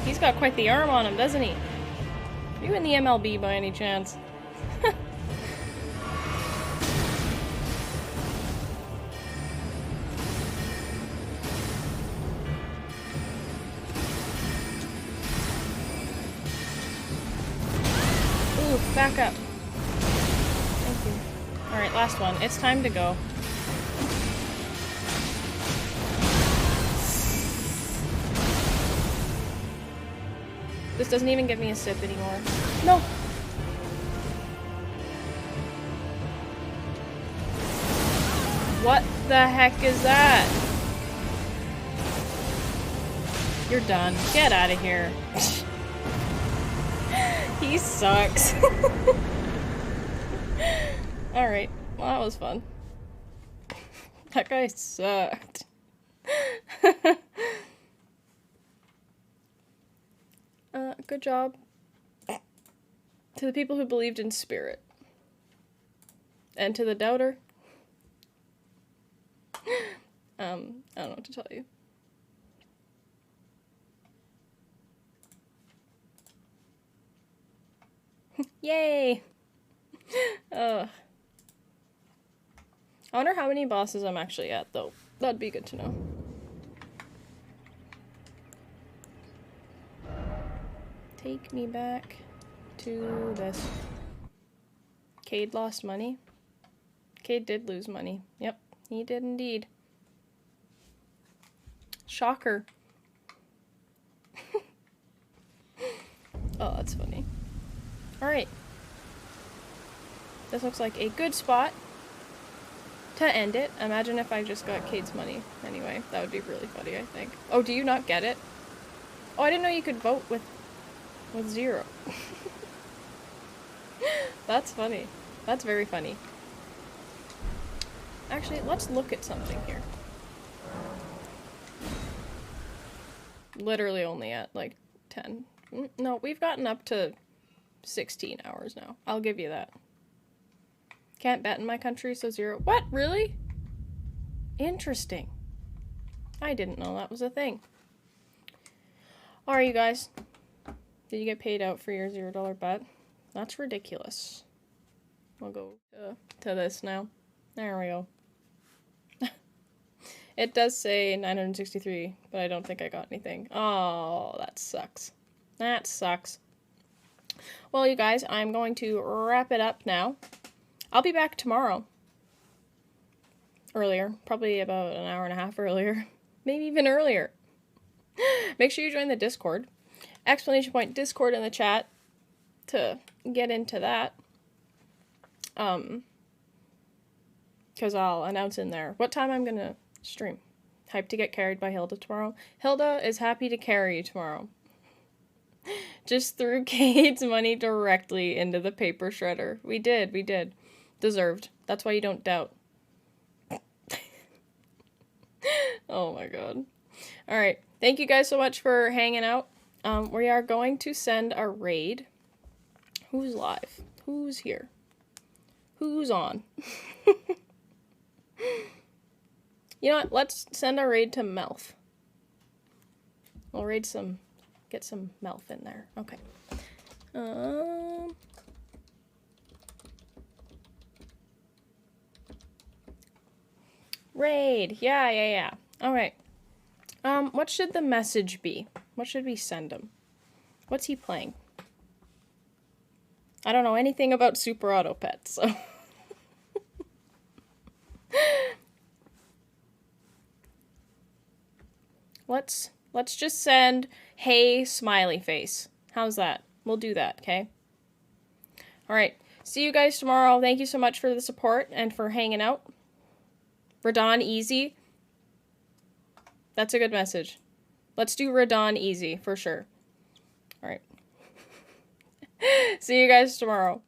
A: He's got quite the arm on him, doesn't he? Are you in the MLB by any chance? Ooh, back up. Thank you. Alright, last one. It's time to go. This doesn't even give me a sip anymore. No! What the heck is that? You're done. Get out of here. He sucks. Alright. Well, that was fun. That guy sucked. Good job to the people who believed in spirit. And to the doubter, I don't know what to tell you. Yay! I wonder how many bosses I'm actually at, though. That'd be good to know. Take me back to this. Cade lost money? Cade did lose money. Yep, he did indeed. Shocker. Oh, that's funny. Alright. This looks like a good spot to end it. Imagine if I just got Cade's money. Anyway, that would be really funny, I think. Oh, do you not get it? Oh, I didn't know you could vote with 0. That's funny. That's very funny. Actually, let's look at something here. Literally only at like 10. No, we've gotten up to 16 hours now. I'll give you that. Can't bet in my country, so 0. What? Really? Interesting. I didn't know that was a thing. Alright, you guys. Did you get paid out for your $0 bet? That's ridiculous. We'll go to this now. There we go. It does say 963, but I don't think I got anything. Oh, that sucks. That sucks. Well, you guys, I'm going to wrap it up now. I'll be back tomorrow. Earlier. Probably about an hour and a half earlier. Maybe even earlier. Make sure you join the Discord. Explanation point Discord in the chat to get into that. Because I'll announce in there what time I'm gonna stream. Hype to get carried by Hilda tomorrow. Hilda is happy to carry you tomorrow. Just threw Cade's money directly into the paper shredder. We did. Deserved. That's why you don't doubt. Oh my god. Alright. Thank you guys so much for hanging out. We are going to send a raid. Who's live? Who's here? Who's on? You know what? Let's send a raid to Melf. We'll raid some... Get some Melf in there. Okay. Raid. Yeah. Alright. What should the message be? What should we send him? What's he playing? I don't know anything about Super Auto Pets, so... Let's just send, hey, smiley face. How's that? We'll do that, okay? Alright. See you guys tomorrow. Thank you so much for the support and for hanging out. Radahn easy. That's a good message. Let's do Radahn easy, for sure. Alright. See you guys tomorrow.